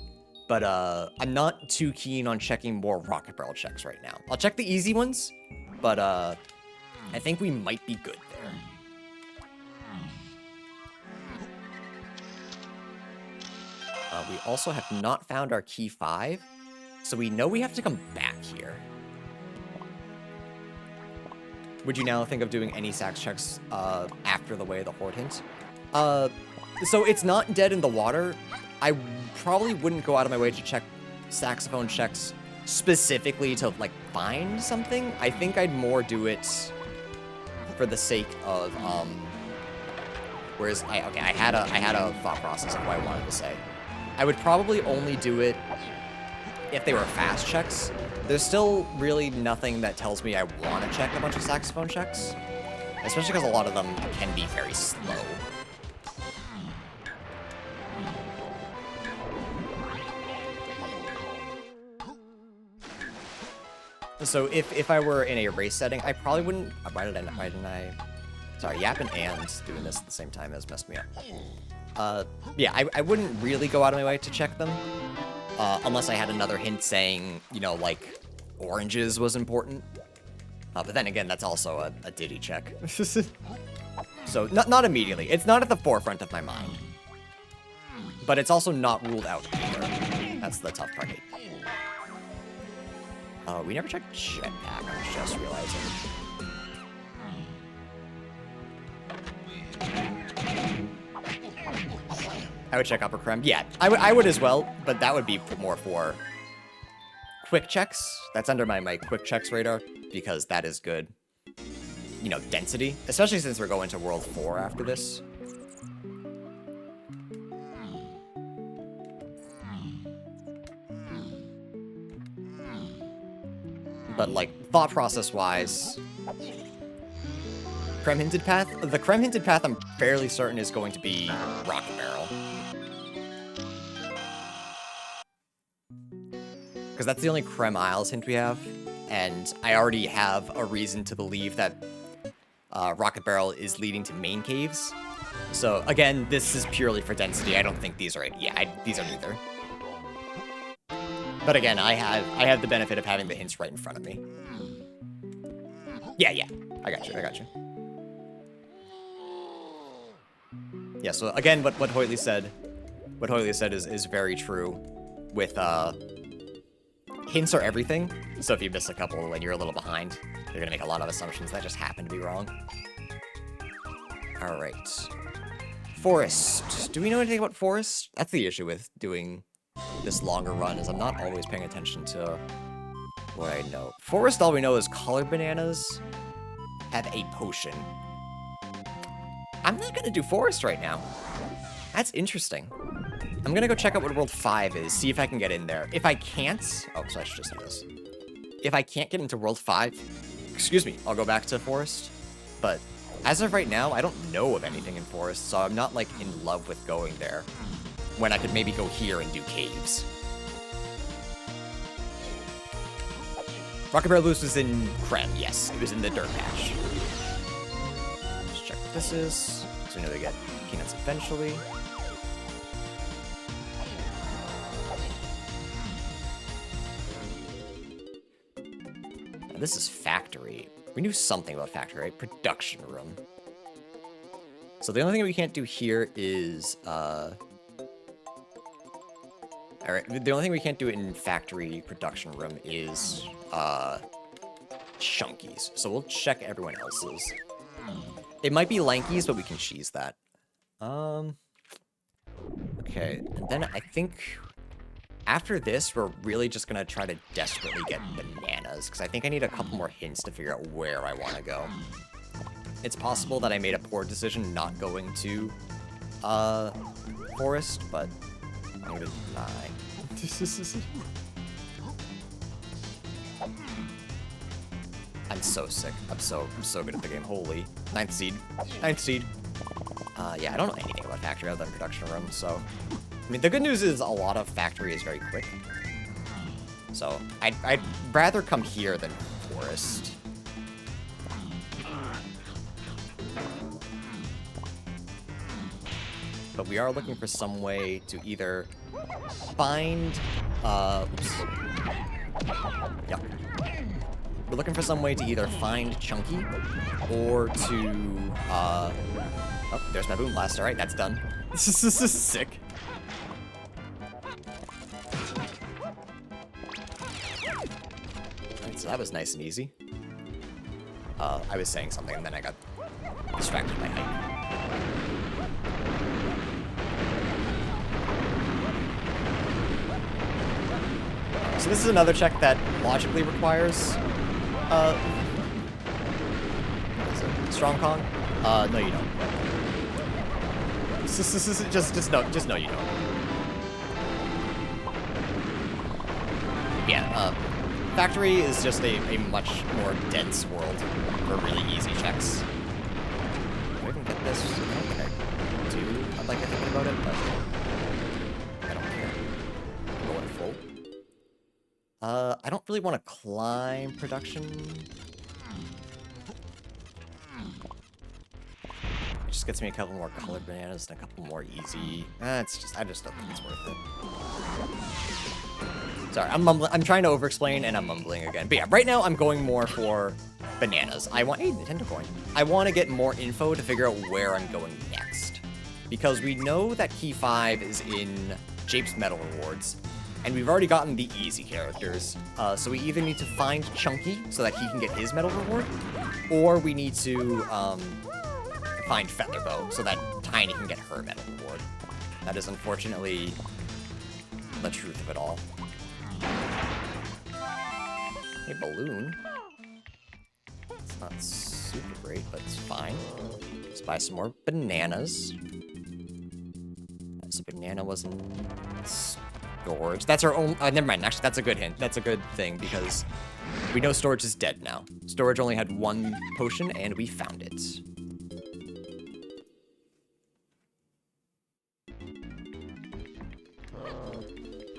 But I'm not too keen on checking more Rocket Barrel checks right now. I'll check the easy ones, but I think we might be good there. We also have not found our key 5, so we know we have to come back here. Would you now think of doing any sax checks after the Way of the Horde hint? So it's not dead in the water. I probably wouldn't go out of my way to check saxophone checks specifically to, like, find something. I think I'd more do it for the sake of, whereas, I had a thought process of what I wanted to say. I would probably only do it if they were fast checks. There's still really nothing that tells me I want to check a bunch of saxophone checks, especially because a lot of them can be very slow. So if I were in a race setting, I probably wouldn't. Why didn't I? Sorry, Yap and An's doing this at the same time has messed me up. Yeah, I wouldn't really go out of my way to check them, unless I had another hint saying, you know, like oranges was important. But then again, that's also a Diddy check. So not immediately. It's not at the forefront of my mind, but it's also not ruled out either. That's the tough part. We never checked jetpack, I'm just realizing. I would check upper creme. Yeah, I would as well, but that would be more for quick checks. That's under my quick checks radar, because that is good. You know, density, especially since we're going to World 4 after this. But, like, thought process-wise, Creme Hinted Path? The Creme Hinted Path I'm fairly certain is going to be Rocket Barrel. Because that's the only Creme Isles hint we have, and I already have a reason to believe that Rocket Barrel is leading to main caves. So again, this is purely for density. I don't think these are it. Yeah, these are neither. But again, I have the benefit of having the hints right in front of me. Yeah, I got you. Yeah, so again, what Hoytley said is very true. With hints are everything. So if you miss a couple and you're a little behind, you're gonna make a lot of assumptions that just happen to be wrong. All right, Forest. Do we know anything about Forest? That's the issue with doing this longer run, is I'm not always paying attention to what I know. Forest, all we know is colored bananas have a potion. I'm not gonna do Forest right now. That's interesting. I'm gonna go check out what World 5 is, see if I can get in there. If I can't, oh, so I should just know this. If I can't get into World 5, excuse me, I'll go back to Forest. But as of right now, I don't know of anything in Forest, so I'm not like in love with going there, when I could maybe go here and do caves. Rocket Barrel Boost was in Creme, yes. It was in the dirt patch. Let's check what this is. So we know they get peanuts eventually. Now this is Factory. We knew something about Factory, right? Production Room. So the only thing we can't do here is, alright, the only thing we can't do in Factory Production Room is, Chunkies. So we'll check everyone else's. It might be Lankies, but we can cheese that. Okay, and then I think after this, we're really just gonna try to desperately get bananas, because I think I need a couple more hints to figure out where I want to go. It's possible that I made a poor decision not going to, Forest, but I'm gonna deny. I'm so sick. I'm so good at the game. Holy. 9th seed. 9th seed. Yeah, I don't know anything about Factory other than Production Room, so... I mean, the good news is a lot of Factory is very quick. So, I'd rather come here than Forest. But we are looking for some way to either find... oops. Yep. We're looking for some way to either find Chunky, or to, oh, there's my Boom Blast. Alright, that's done. This is sick. Alright, so that was nice and easy. I was saying something and then I got distracted by hype. So this is another check that logically requires, what is it? Strong Kong? No you don't. Just know you don't. Yeah, Factory is just a much more dense world for really easy checks. If I can get this, I don't think I do. I'd like to think about it, but I don't care. I'm going full. I don't really want to climb Production. It just gets me a couple more colored bananas and a couple more easy. I just don't think it's worth it. Sorry, I'm mumbling. I'm trying to over-explain and I'm mumbling again. But yeah, right now I'm going more for bananas. I want a Nintendo coin. I want to get more info to figure out where I'm going next. Because we know that Key 5 is in Jape's Medal Rewards. And we've already gotten the easy characters, so we either need to find Chunky so that he can get his medal reward, or we need to find Featherbow so that Tiny can get her medal reward. That is unfortunately the truth of it all. A balloon. It's not super great, but it's fine. Let's buy some more bananas. So banana was in storage. That's our own. Never mind. Actually, that's a good hint. That's a good thing because we know storage is dead now. Storage only had one potion, and we found it.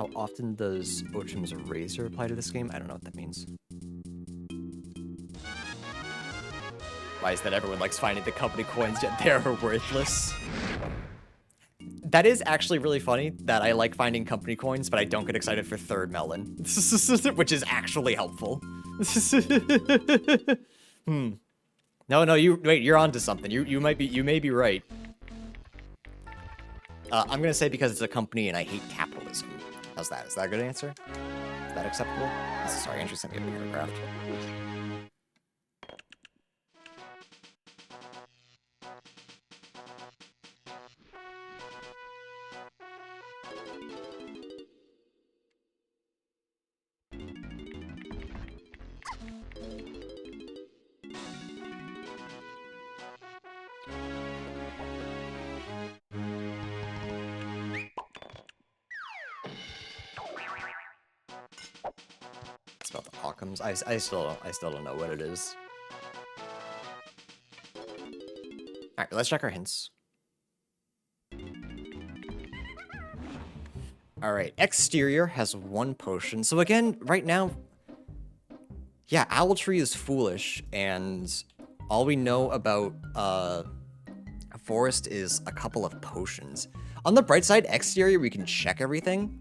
How often does Ochim's razor apply to this game? I don't know what that means. Why is that everyone likes finding the company coins, yet they're worthless? That is actually really funny that I like finding company coins, but I don't get excited for third melon. Which is actually helpful. No, you're onto something. You may be right. I'm gonna say because it's a company and I hate capitalism. How's that? Is that a good answer? Is that acceptable? Sorry, Andrew sent me a paragraph. It's about the Occams. I still don't know what it is. Alright, let's check our hints. Alright, exterior has 1 potion. So again, right now, yeah, Owltree is foolish, and all we know about Forest is a couple of potions. On the bright side, exterior, we can check everything.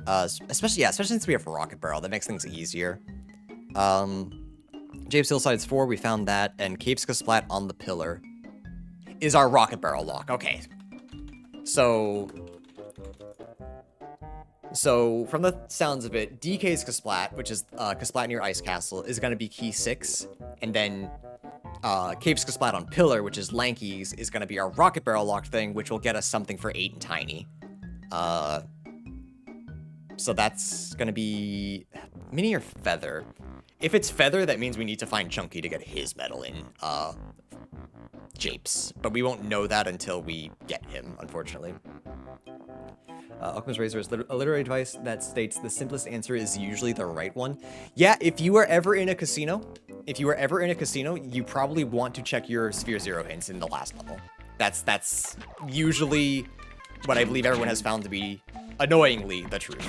Especially since we have Rocket Barrel, that makes things easier. James Hillside's 4, we found that, and Capeska Splat on the pillar is our Rocket Barrel lock. Okay. So from the sounds of it, DK's Kasplat, which is Kasplat near Ice Castle, is going to be key 6, and then Cape's Kasplat on pillar, which is Lanky's, is going to be our Rocket Barrel lock thing, which will get us something for 8 and Tiny. So that's going to be Mini or Feather. If it's Feather, that means we need to find Chunky to get his medal in Japes. But we won't know that until we get him, unfortunately. Occam's Razor is a literary device that states the simplest answer is usually the right one. Yeah, if you were ever in a casino, you probably want to check your Sphere Zero hints in the last level. That's usually what I believe everyone has found to be annoyingly the truth.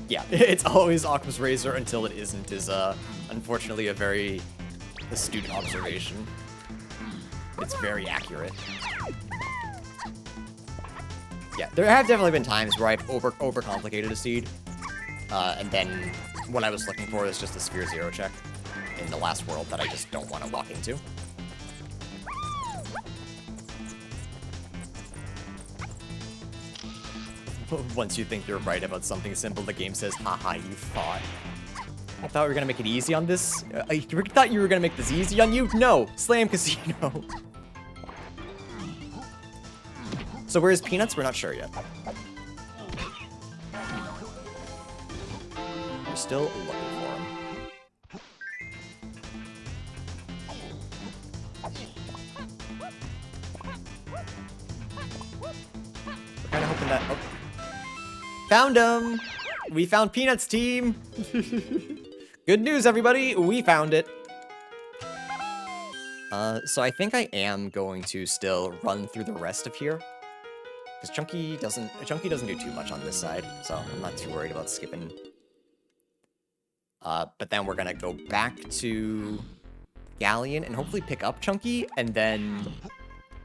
Yeah, it's always Occam's Razor until it isn't, is unfortunately a very astute observation. It's very accurate. Yeah, there have definitely been times where I've overcomplicated a seed, and then what I was looking for is just a Sphere Zero check in the last world that I just don't want to walk into. Once you think you're right about something simple, the game says, haha, you thought. I thought we were gonna make it easy on this. You thought you were gonna make this easy on you? No! Slam Casino! So where's Peanuts? We're not sure yet. We're still looking for him. We're kind of hoping that... Oh. Found him! We found Peanuts, team! Good news, everybody! We found it! So I think I am going to still run through the rest of here. Because Chunky doesn't do too much on this side, so I'm not too worried about skipping. But then we're gonna go back to Galleon and hopefully pick up Chunky, and then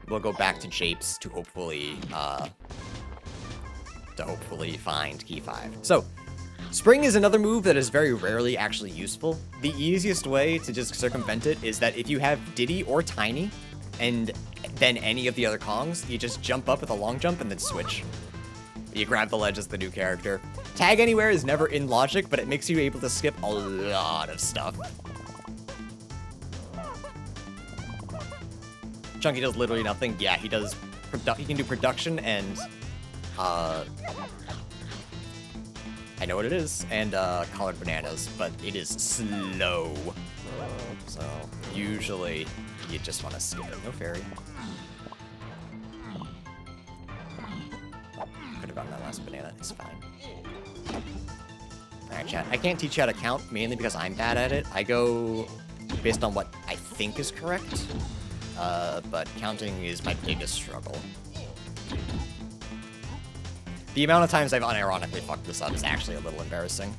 we'll go back to Japes to hopefully find Key 5. So, Spring is another move that is very rarely actually useful. The easiest way to just circumvent it is that if you have Diddy or Tiny, and then any of the other Kongs, you just jump up with a long jump and then switch. You grab the ledge as the new character. Tag Anywhere is never in logic, but it makes you able to skip a lot of stuff. Chunky does literally nothing. Yeah, he does. He can do production and I know what it is, and colored bananas, but it is slow. So usually you just want to skip it. No fairy. Could have gotten that last banana. It's fine. Alright, chat. I can't teach you how to count, mainly because I'm bad at it. I go based on what I think is correct, but counting is my biggest struggle. The amount of times I've unironically fucked this up is actually a little embarrassing.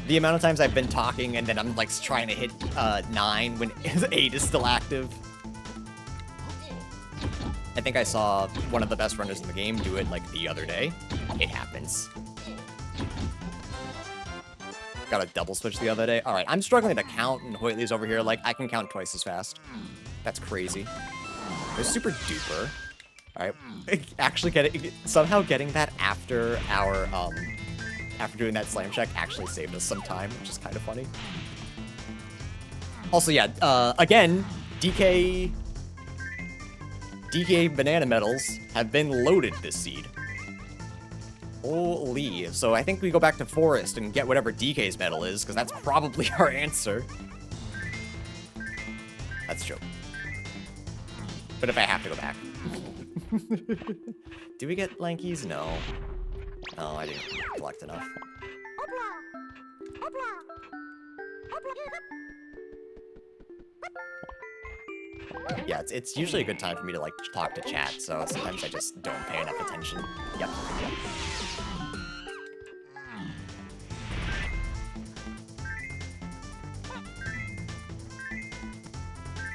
The amount of times I've been talking and then I'm like trying to hit 9 when 8 is still active. I think I saw one of the best runners in the game do it like the other day. It happens. Got a double switch the other day. All right, I'm struggling to count, and Hoytley's over here like I can count twice as fast. That's crazy. There's super duper. All right, actually somehow getting that after our after doing that slam check actually saved us some time, which is kind of funny. Also, yeah, again, DK banana medals have been loaded this seed. Holy. So I think we go back to Forest and get whatever DK's medal is, because that's probably our answer. That's true. But if I have to go back. Do we get Lankies? No. No, I didn't collect enough. Yeah, it's usually a good time for me to like talk to chat, so sometimes I just don't pay enough attention. Yep.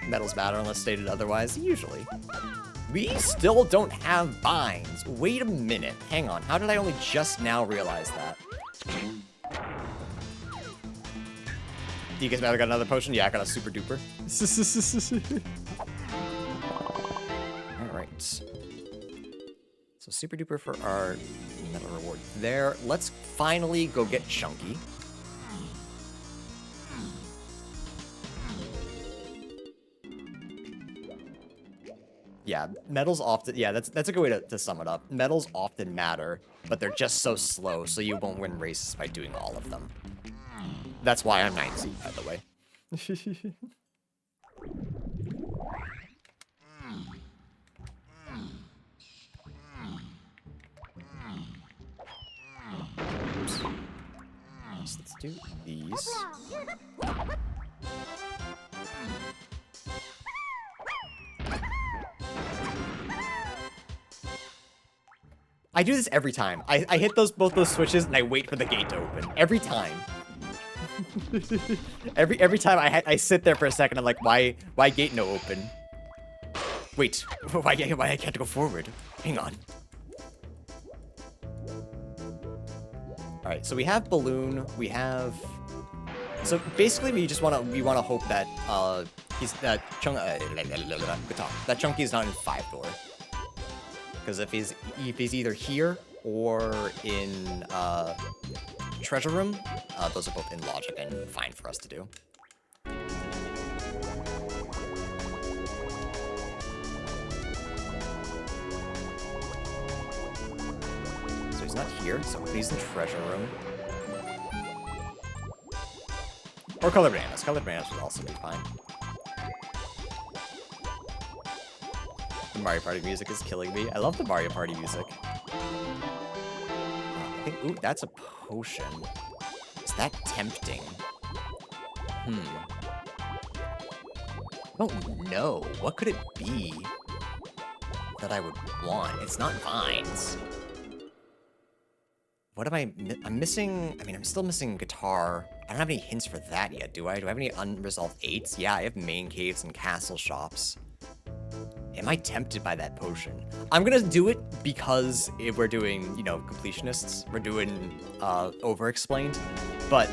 Medals matter unless stated otherwise, usually. We still don't have binds. Wait a minute. Hang on. How did I only just now realize that? DK's Matter got another potion? Yeah, I got a super duper. Alright. So super duper for our medal reward there. Let's finally go get Chunky. Yeah, medals often, yeah, that's a good way to sum it up. Medals often matter, but they're just so slow, so you won't win races by doing all of them. That's why I'm 9th seed, by the way. Oops. Let's do these. I do this every time. I hit both those switches and I wait for the gate to open. Every time. every time I sit there for a second, I'm like, why gate no open? Wait, why I can't go forward? Hang on. All right, so we have Balloon. We have. So basically, we wanna hope that that Chunky's not in 5-door. Because if he's either here or in Treasure Room, those are both in logic and fine for us to do. So he's not here, so he's in Treasure Room. Or Colored Bananas. Colored Bananas would also be fine. The Mario Party music is killing me. I love the Mario Party music. I think, ooh, that's a potion. Is that tempting? Oh no, what could it be that I would want? It's not vines. What am I'm missing, I mean, I'm still missing guitar. I don't have any hints for that yet, do I? Do I have any unresolved 8s? Yeah, I have main caves and castle shops. Am I tempted by that potion? I'm gonna do it because if we're doing, you know, completionists, we're doing overexplained, but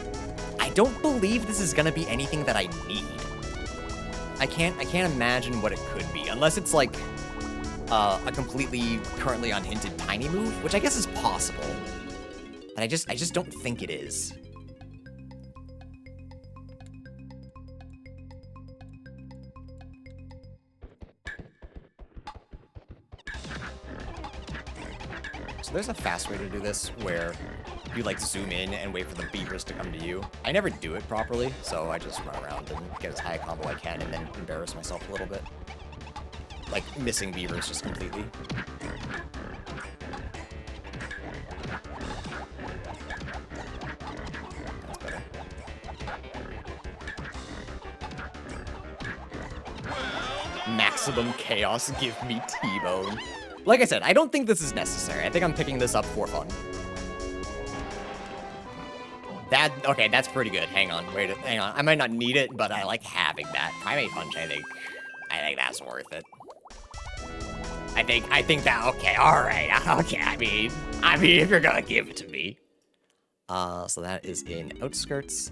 I don't believe this is gonna be anything that I need. I can't imagine what it could be, unless it's like a completely currently unhinted tiny move, which I guess is possible. But I just don't think it is. So there's a fast way to do this where you like zoom in and wait for the beavers to come to you. I never do it properly, so I just run around and get as high a combo I can and then embarrass myself a little bit. Like missing beavers just completely. That's better. Maximum chaos, give me T-bone. Like I said, I don't think this is necessary. I think I'm picking this up for fun. Okay, that's pretty good. Hang on, hang on. I might not need it, but I like having that. Primate Punch, I think that's worth it. I think that, okay, alright, okay, I mean, if you're gonna give it to me. So that is in Outskirts.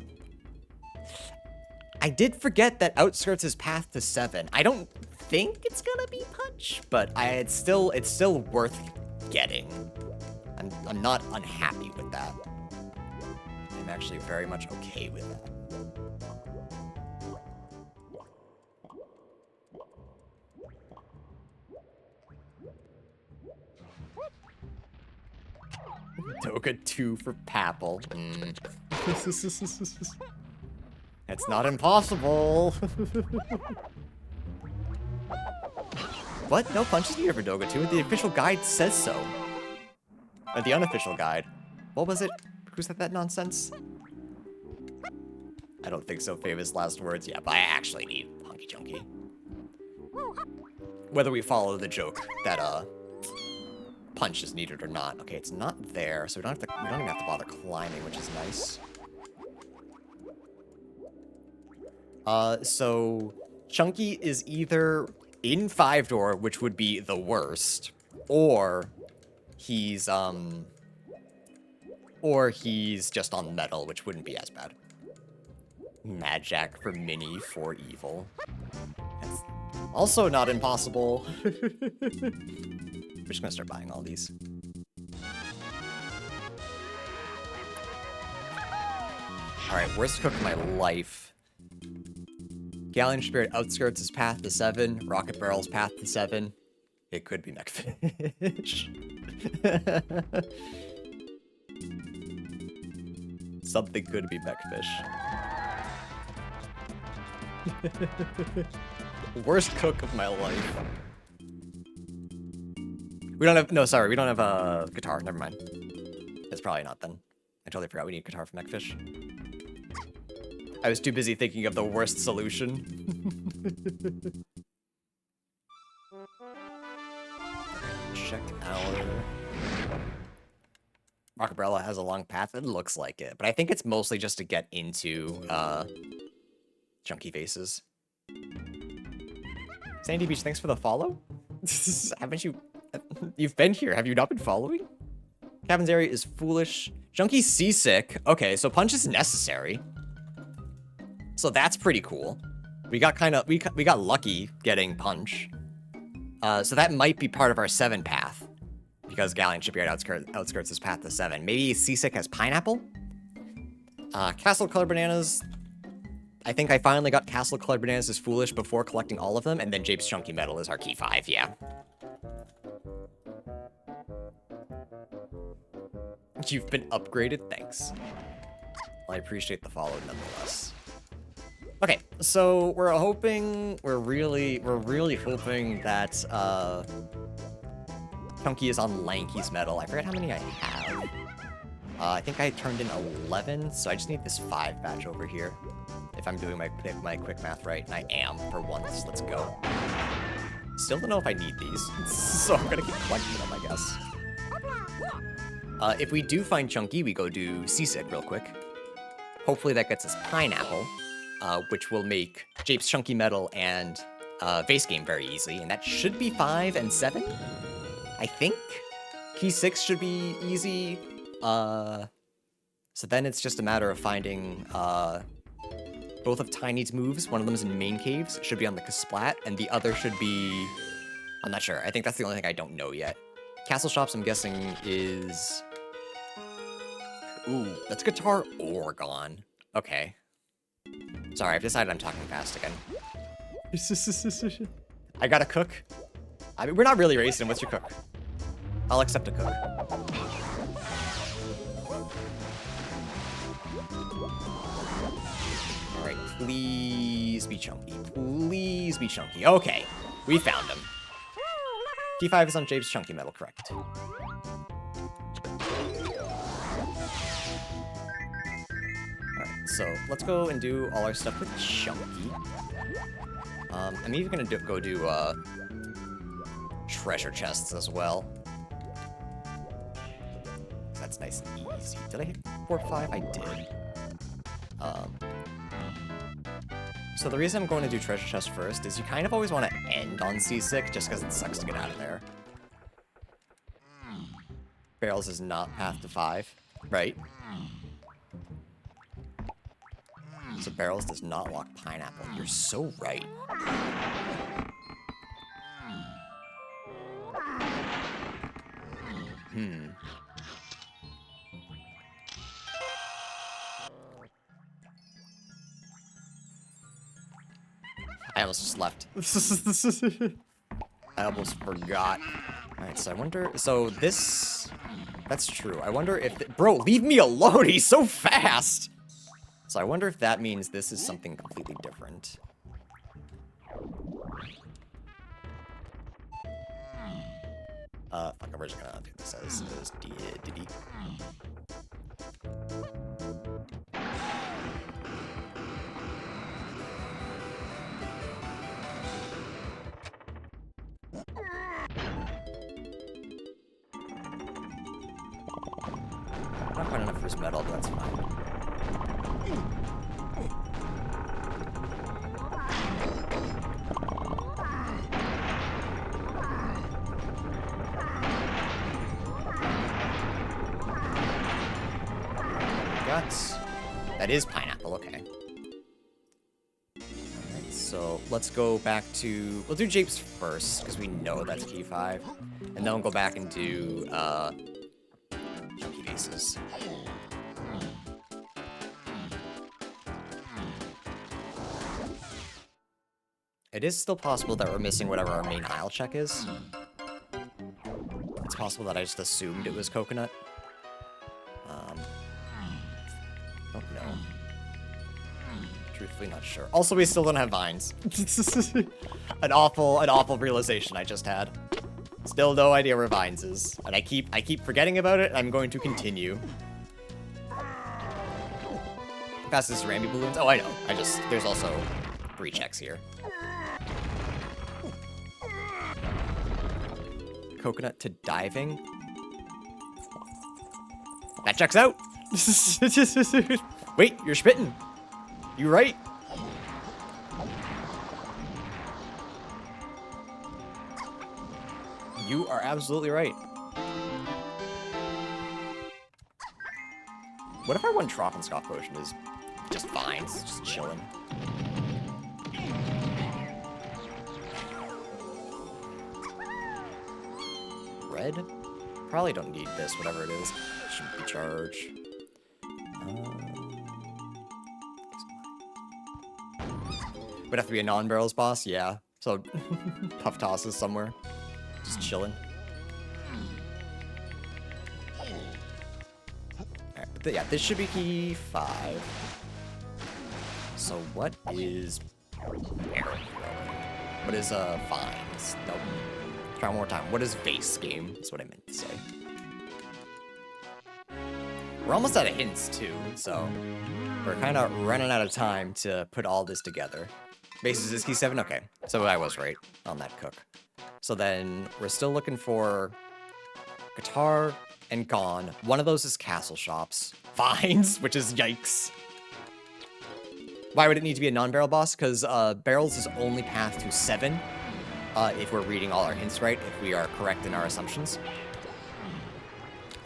I did forget that Outskirts is path to 7. I don't think it's gonna be Punch, but it's still worth getting. I'm not unhappy with that. I'm actually very much okay with that. Toga 2 for Papple. It's not impossible. What? No punches needed for Doga 2. The official guide says so. Or the unofficial guide. What was it? Who said that nonsense? I don't think so. Famous last words. Yeah, but I actually need Punky Chunky. Whether we follow the joke that punch is needed or not. Okay, it's not there, so we don't even have to bother climbing, which is nice. So Chunky is either in 5-door, which would be the worst, or he's just on metal, which wouldn't be as bad. Mad Jack for Mini for evil. That's also not impossible. We're just gonna start buying all these. Alright, worst cook of my life. Galleon Spirit Outskirts is path to 7. Rocket Barrel's path to 7. It could be Mechfish. Something could be Mechfish. Worst cook of my life. We don't have, no, sorry, we don't have a guitar, never mind. It's probably not then. I totally forgot we need guitar for Mechfish. I was too busy thinking of the worst solution. Check our... Rockabrella has a long path, it looks like it, but I think it's mostly just to get into, Chunky Faces. Sandy Beach, thanks for the follow. Haven't you... You've been here, have you not been following? Cabin's area is foolish. Junky's seasick. Okay, so punch is necessary. So that's pretty cool. We got we got lucky getting punch. So that might be part of our 7 path. Because Galleon Shipyard Outskirts is path to 7. Maybe seasick has pineapple? Castle Colored Bananas. I think I finally got Castle Colored Bananas is foolish before collecting all of them, and then Jape's Chunky Metal is our key 5, yeah. You've been upgraded, thanks. Well, I appreciate the follow nonetheless. Okay, so we're really hoping that Chunky is on Lanky's Metal. I forget how many I have. I think I turned in 11, so I just need this 5 batch over here. If I'm doing my quick math right, and I am for once. Let's go. Still don't know if I need these, so I'm gonna keep collecting them, I guess. If we do find Chunky, we go do Seasick real quick. Hopefully that gets us Pineapple, which will make Jape's Chunky Metal and Vase Game very easy, and that should be 5 and 7, I think. Key 6 should be easy. So then it's just a matter of finding both of Tiny's moves. One of them is in Main Caves, should be on the Kasplat, and the other should be... I'm not sure. I think that's the only thing I don't know yet. Castle Shops, I'm guessing, is... Ooh, that's Guitar Oregon. Okay. Sorry, I've decided I'm talking fast again. I gotta cook. I mean, we're not really racing. What's your cook? I'll accept a cook. Alright, please be chunky. Please be chunky. Okay, we found him. T5 is on Jape's Chunky Metal, correct. Alright, so let's go and do all our stuff with Chunky. I'm even gonna go do treasure chests as well. That's nice and easy. Did I hit 4 or 5? I did. So the reason I'm going to do treasure chest first is you kind of always want to end on seasick just because it sucks to get out of there. Barrels is not path to 5, right? So barrels does not lock pineapple. You're so right. I almost just left. I almost forgot. Alright, so I wonder... So this... That's true. I wonder if... Bro, leave me alone! He's so fast! So I wonder if that means this is something completely different. Fuck, we're just gonna do this as DD. Not quite enough for his metal, but that's fine. Guts. That is pineapple, okay. Alright, so let's go back to... We'll do Japes first, because we know that's key 5. And then we'll go back and do, Chunky Vases. It is still possible that we're missing whatever our main aisle check is. It's possible that I just assumed it was coconut. Don't know. Truthfully not sure. Also, we still don't have vines. An awful realization I just had. Still no idea where vines is. And I keep forgetting about it, and I'm going to continue. Fastest Ramby balloons? Oh, I know. There's also 3 checks here. Coconut to diving. That checks out. Wait, you're spitting. You right? You are absolutely right. What if our one Tropenscoff potion is just fine? It's just chilling. Red? Probably don't need this, whatever it is. Shouldn't be charged. Would have to be a non-barrels boss? Yeah. So, Puff Toss is somewhere. Just chilling. Alright, but yeah, this should be key 5. So what is barrel throwing? What is vines? Nope. Try one more time. What is vase game? That's what I meant to say. We're almost out of hints too, so we're kind of running out of time to put all this together. Bases is key 7? Okay, so I was right on that cook. So then we're still looking for guitar and gone. One of those is castle shops. Vines, which is yikes. Why would it need to be a non-barrel boss? Because barrels is only path to 7. If we're reading all our hints right, if we are correct in our assumptions.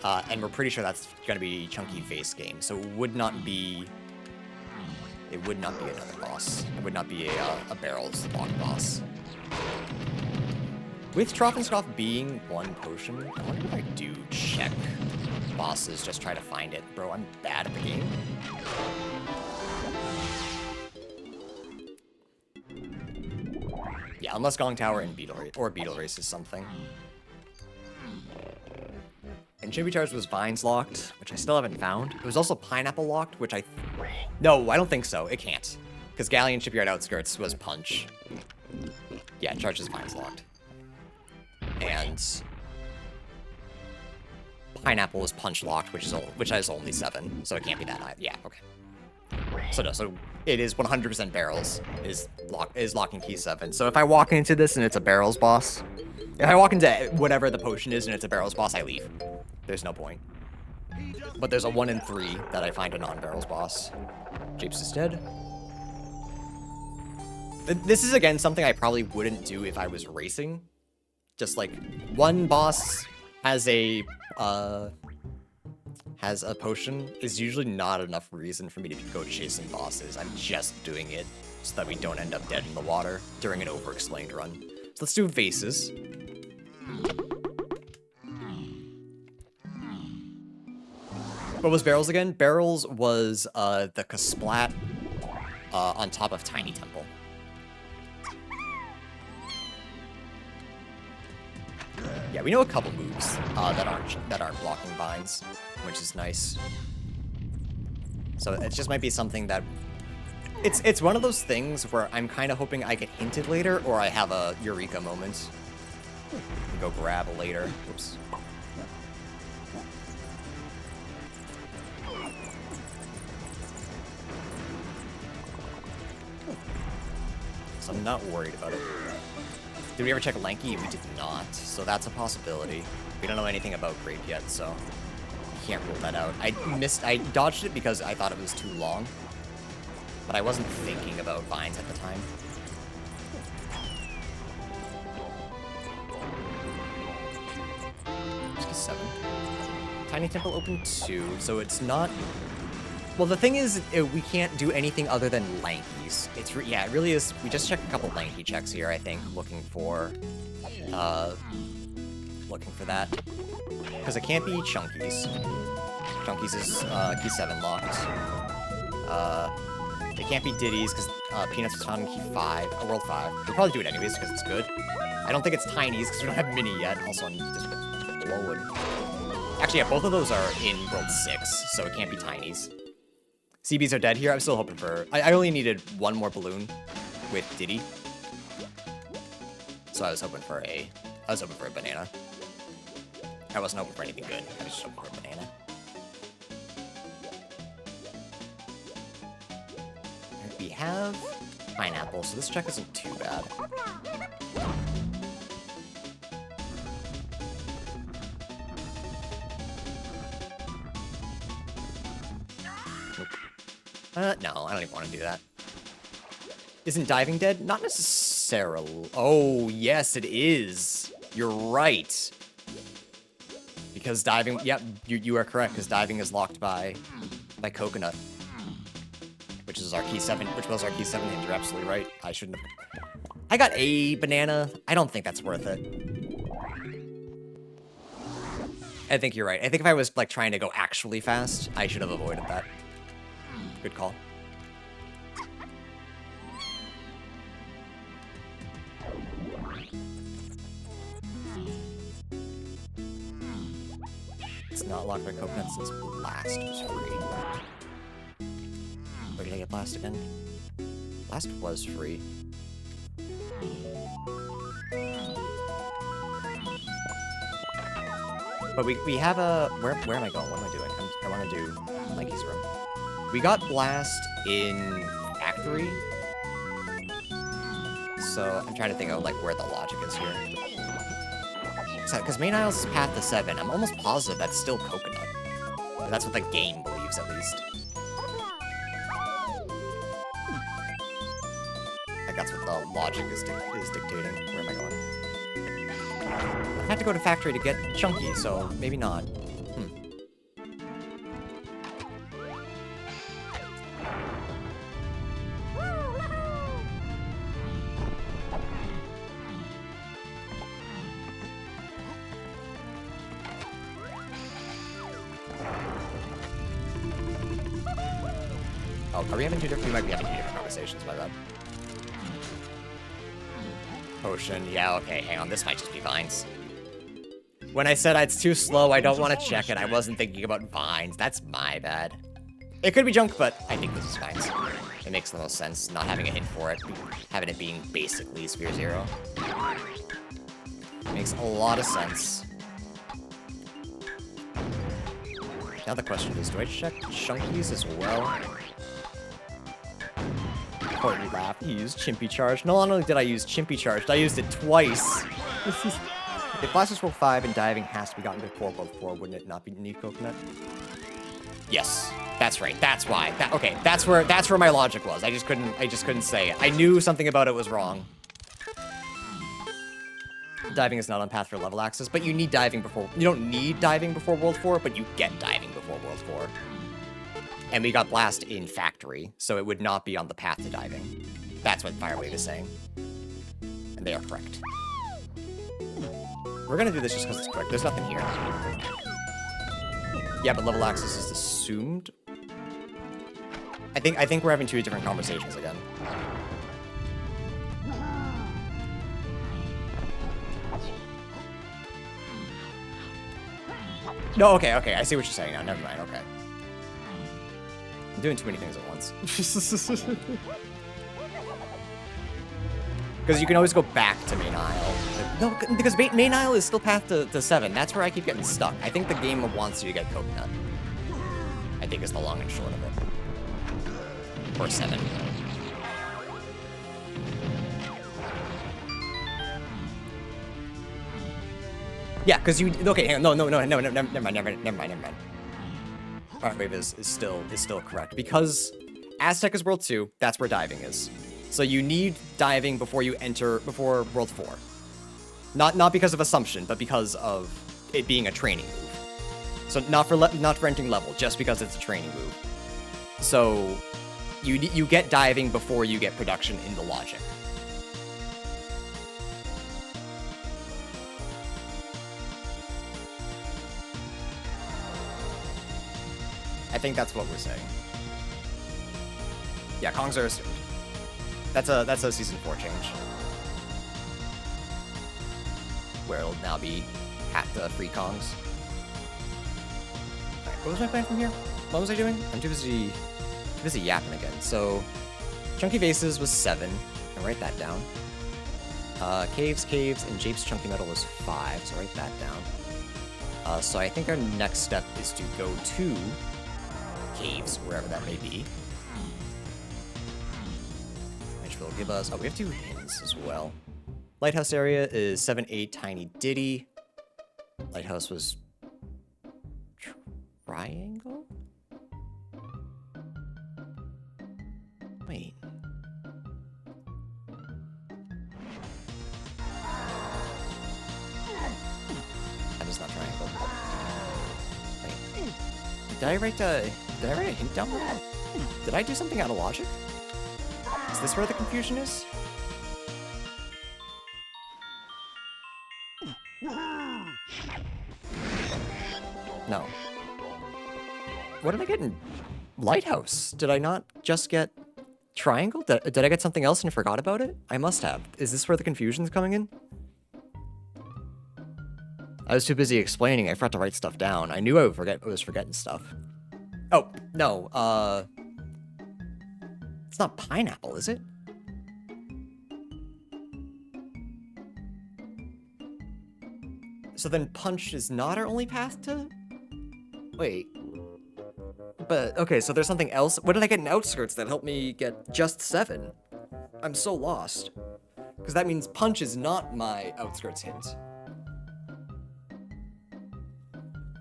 And we're pretty sure that's going to be Chunky Vase game, so it would not be another boss. It would not be a barrels lock boss. With Tropenscoff being 1 potion, I wonder if I do check bosses, just try to find it. Bro, I'm bad at the game. Yeah, unless Gong Tower and Beetle Race is something. And Chibi Charge was Vines locked, which I still haven't found. It was also Pineapple locked, which No, I don't think so. It can't. Because Galleon Shipyard Outskirts was Punch. Yeah, Charge is Vines locked. And Pineapple was Punch locked, which is only 7, so it can't be that high. Yeah, okay. So no, so it is 100% barrels is locking key 7. So if I walk into this and it's a barrels boss, if I walk into whatever the potion is and it's a barrels boss, I leave. There's no point. But there's a 1 in 3 that I find a non-barrels boss. Japes is dead. This is, again, something I probably wouldn't do if I was racing. Just, like, one boss has a potion is usually not enough reason for me to go chasing bosses. I'm just doing it so that we don't end up dead in the water during an overexplained run. So let's do vases. What was barrels again? Barrels was the Kasplat on top of Tiny Temple. Yeah, we know a couple moves that aren't blocking vines, which is nice. So it just might be something that it's one of those things where I'm kind of hoping I get hinted later, or I have a eureka moment. Go grab later. Oops. So I'm not worried about it. Did we ever check Lanky? We did not, so that's a possibility. We don't know anything about Grape yet, so I can't rule that out. I dodged it because I thought it was too long, but I wasn't thinking about vines at the time. Key 7. Tiny Temple open 2, so it's not... Well, the thing is, we can't do anything other than Lankies. Yeah, it really is. We just checked a couple Lanky checks here, I think, looking for that. Because it can't be Chunkies. Chunkies is key 7 locked. It can't be Diddy's, because Peanuts was found in key 5, or World 5. We'll probably do it anyways, because it's good. I don't think it's Tiny's, because we don't have Mini yet. Also, I'm just blowing. Actually, yeah, both of those are in World 6, so it can't be Tiny's. CBs are dead here. I'm still hoping for... I only needed one more balloon with Diddy. So I was hoping for a banana. I wasn't hoping for anything good. I was just hoping for a banana. Right, we have pineapple, so this check isn't too bad. No, I don't even want to do that. Isn't diving dead? Not necessarily. Oh, yes, it is. You're right. Because diving... Yep, you are correct, because diving is locked by Coconut. Which is our key 7, which was our key 7 hint. You're absolutely right. I shouldn't have... I got a banana. I don't think that's worth it. I think you're right. I think if I was, like, trying to go actually fast, I should have avoided that. Good call. It's not locked by Coconut since Blast was free. Where did I get Blast again? Blast was free. But we have a... Where am I going? What am I doing? I want to do Lanky's room. We got Blast in Factory. So I'm trying to think of like where the logic is here. Because Main Isles is path to 7. I'm almost positive that's still Coconut. But that's what the game believes, at least. Like that's what the logic is dictating. Where am I going? I had to go to Factory to get Chunky, so maybe not. Oh, are we having two different... We might be having two different conversations, my bad. Potion, yeah, okay, hang on, this might just be vines. When I said it's too slow, I don't want to check it, I wasn't thinking about vines, that's my bad. It could be junk, but I think this is vines. It makes the most sense, not having a hint for it, having it being basically Sphere 0. Makes a lot of sense. Now the question is, do I check Chunkies as well? Horton laughed. He used Chimpy Charge. Not only did I use Chimpy Charge, I used it twice. If Blasters World 5 and diving has to be gotten before World 4, wouldn't it not be Need Coconut? Yes, that's right. That's why. Okay, that's where my logic was. I just couldn't say it. I knew something about it was wrong. Diving is not on path for level access, but you need diving before. You don't need diving before World 4, but you get diving before World 4. And we got Blast in Factory, so it would not be on the path to diving. That's what Firewave is saying. And they are correct. We're gonna do this just because it's correct. There's nothing here. Yeah, but level access is assumed. I think we're having two different conversations again. No, okay, I see what you're saying now. Never mind, okay. I'm doing too many things at once. Because you can always go back to Main Isle. No, because Main Isle is still path to 7. That's where I keep getting stuck. I think the game wants you to get Coconut. I think is the long and short of it. Or 7. Yeah, because you... Okay, hang on. No, never mind. Firewave is still correct. Because Aztec is World 2, that's where diving is. So you need diving before you enter... Before World 4. Not because of assumption, but because of it being a training move. So not for entering level, just because it's a training move. So you get diving before you get production in the logic. I think that's what we're saying. Yeah, Kongs are assumed. That's a Season 4 change. Where it'll now be at the free Kongs. Alright, what was my plan from here? What was I doing? I'm too busy yapping again. So, Chunky Vases was 7. I'll write that down. Caves, and Jape's Chunky Metal was 5, so write that down. So I think our next step is to go to Caves, wherever that may be. Which will give us... Oh, we have 2 hints as well. Lighthouse area is 7-8 Tiny Diddy. Lighthouse was... Triangle? Wait. That is not triangle. Wait. Did I write a hint down there? Did I do something out of logic? Is this where the confusion is? No. What did I get in Lighthouse? Did I not just get Triangle? Did I get something else and forgot about it? I must have. Is this where the confusion's coming in? I was too busy explaining, I forgot to write stuff down. I knew I was forgetting stuff. Oh, no, it's not pineapple, is it? So then punch is not our only path to... Wait. But, okay, so there's something else. What did I get in Outskirts that helped me get just 7? I'm so lost. Because that means punch is not my Outskirts hint.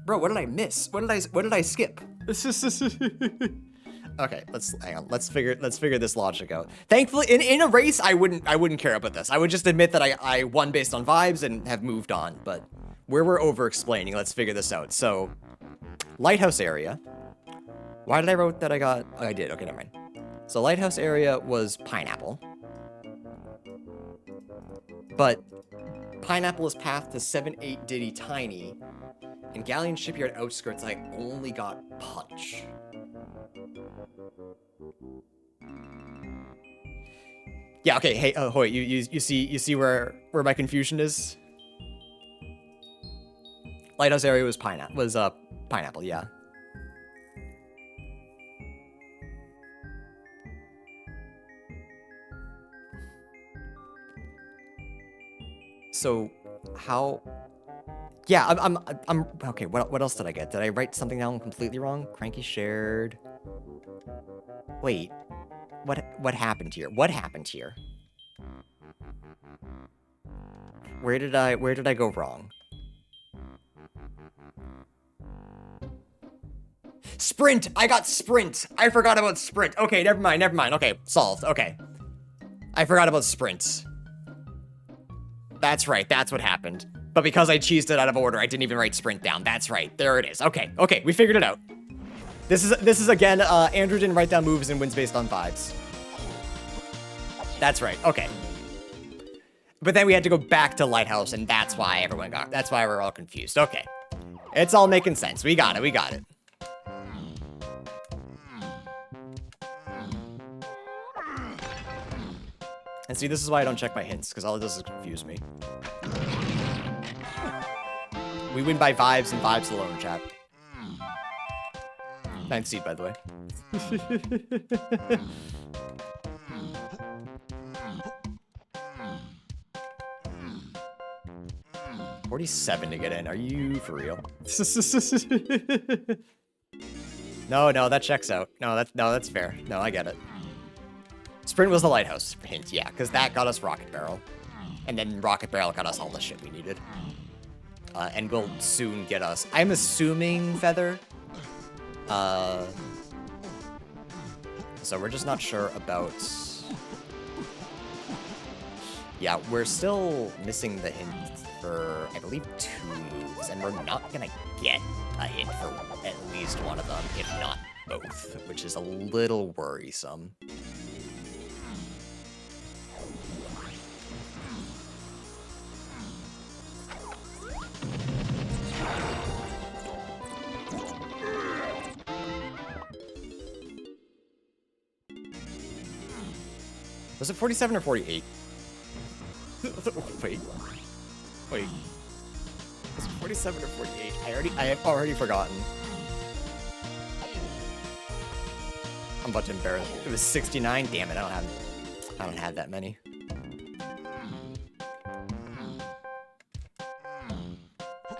Bro, what did I miss? What did I skip? Okay, hang on. Let's figure this logic out. Thankfully, in a race, I wouldn't care about this. I would just admit that I won based on vibes and have moved on. But where we're over-explaining, let's figure this out. So, Lighthouse area. Why did I wrote that I got... Oh, I did. Okay, never mind. So, Lighthouse area was pineapple. But pineapple is path to 7-8 Diddy Tiny. In Galleon Shipyard Outskirts, I only got punch. Yeah, okay, hey, Hoy, you see where my confusion is? Lighthouse area was pineapple, yeah. So, how... Yeah, I'm okay, what else did I get? Did I write something down completely wrong? Cranky shared... Wait. What happened here? What happened here? Where did I go wrong? Sprint! I got sprint! I forgot about sprint. Okay, never mind. Okay, solved. Okay. I forgot about sprint. That's right, that's what happened. But because I cheesed it out of order, I didn't even write sprint down. That's right, there it is. Okay, we figured it out. This is again, Andrew didn't write down moves and wins based on vibes. That's right, okay. But then we had to go back to Lighthouse, and that's why we're all confused. Okay. It's all making sense. We got it. And see, this is why I don't check my hints, because all it does is confuse me. We win by vibes and vibes alone, chat. 9th seed, by the way. 47 to get in. Are you for real? No, that checks out. No, that's fair. No, I get it. Sprint was the lighthouse hint, yeah, because that got us Rocket Barrel. And then Rocket Barrel got us all the shit we needed. And will soon get us, I'm assuming, Feather. So we're just not sure about... Yeah, we're still missing the hint for, I believe, 2 moves, and we're not gonna get a hint for at least one of them, if not both, which is a little worrisome. Was it 47 or 48? Wait. Was it 47 or 48? I have already forgotten. I'm about to embarrass you. It was 69. Damn it! I don't have that many.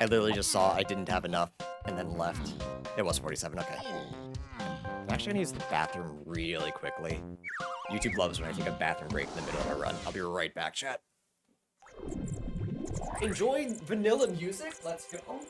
I literally just saw I didn't have enough and then left. It was 47. Okay. I'm actually gonna use the bathroom really quickly. YouTube loves when I take a bathroom break in the middle of a run. I'll be right back, chat. Enjoy vanilla music? Let's go.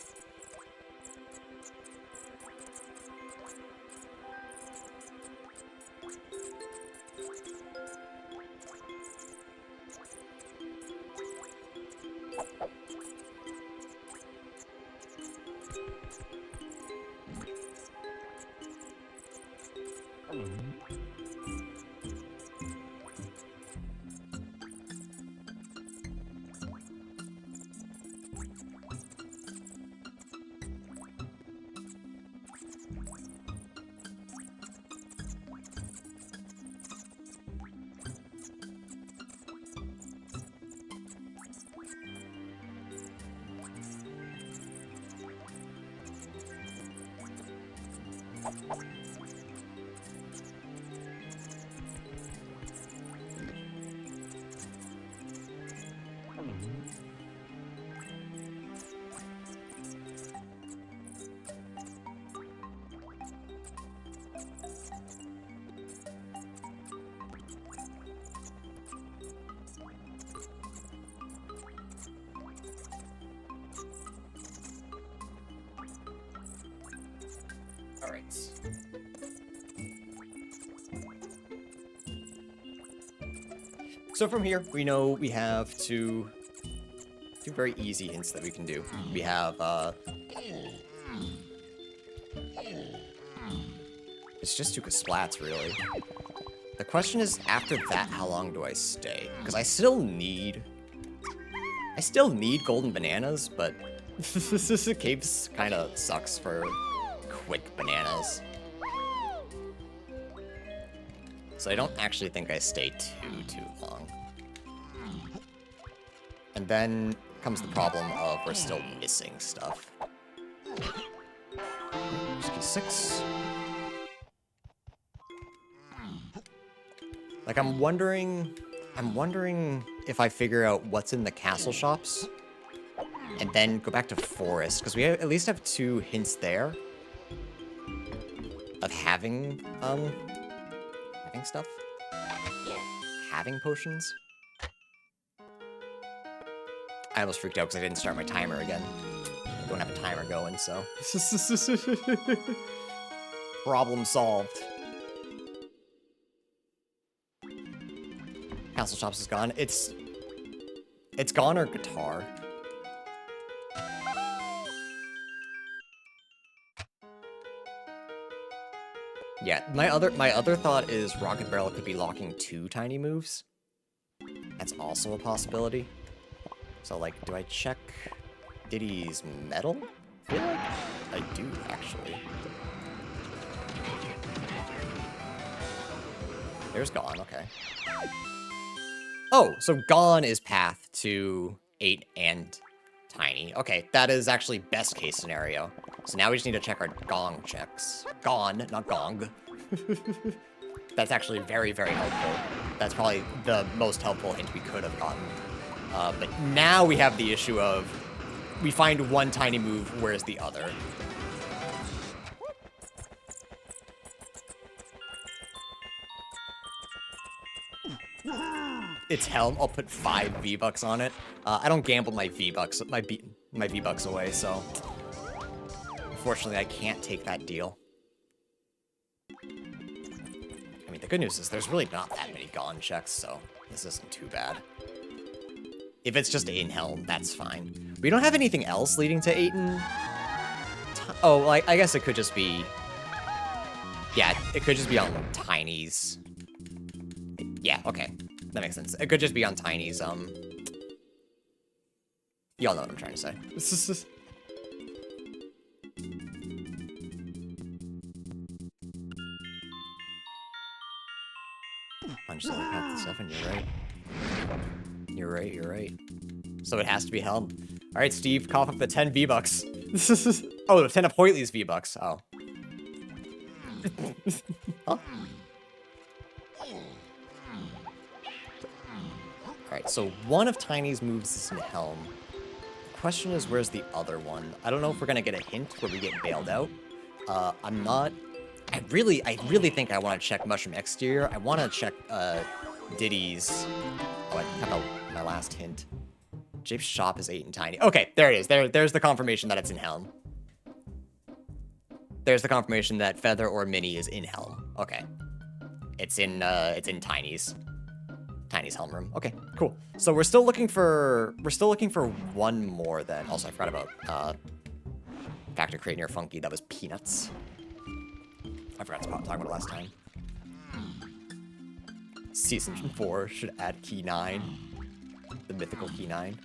So from here, we know we have two very easy hints that we can do. We have, it's just 2 splats, really. The question is, after that, how long do I stay? Because I still need golden bananas, but caves kind of sucks for quick bananas. So I don't actually think I stay too long. And then comes the problem of we're still missing stuff. Key 6. Like, I'm wondering if I figure out what's in the castle shops and then go back to forest, because we at least have 2 hints there of having stuff. having potions. I almost freaked out because I didn't start my timer again. I don't have a timer going, so... Problem solved. Castle Shops is gone. It's gone or guitar. Yeah, my other thought is Rocket Barrel could be locking 2 tiny moves. That's also a possibility. So, like, do I check Diddy's metal? I feel like I do, actually. There's Gone, okay. Oh, so Gone is path to 8 and Tiny. Okay, that is actually best case scenario. So now we just need to check our gong checks. Gone, not gong. That's actually very, very helpful. That's probably the most helpful hint we could have gotten. But now we have the issue of we find one tiny move, where's the other? It's Helm. I'll put 5 V-Bucks on it. I don't gamble my V-Bucks, my V-Bucks away, so unfortunately I can't take that deal. I mean, the good news is there's really not that many Gone checks, so this isn't too bad. If it's just in Helm, that's fine. We don't have anything else leading to 8 and... Oh, like, I guess it could just be... Yeah, it could just be on Tiny's. Yeah, okay. That makes sense. It could just be on Tiny's, Y'all know what I'm trying to say. Punch the path to 7, you're right. You're right, you're right. So it has to be Helm. Alright, Steve, cough up the 10 V-Bucks. Oh, the 10 of Hoytley's V-Bucks. Oh. Huh? Alright, so one of Tiny's moves is in Helm. The question is, where's the other one? I don't know if we're gonna get a hint where we get bailed out. I'm not... I really think I want to check Mushroom Exterior. I want to check, Diddy's... Oh, I have my last hint. Jape's shop is 8 and Tiny. Okay, there it is. There's the confirmation that it's in Helm. There's the confirmation that Feather or Minnie is in Helm. Okay. It's in Tiny's Helm room. Okay, cool. So we're still looking for one more then. Also, I forgot about Factor Crate near Funky. That was Peanuts. I forgot to talk about it last time. Season 4 should add Key 9. The mythical Key 9.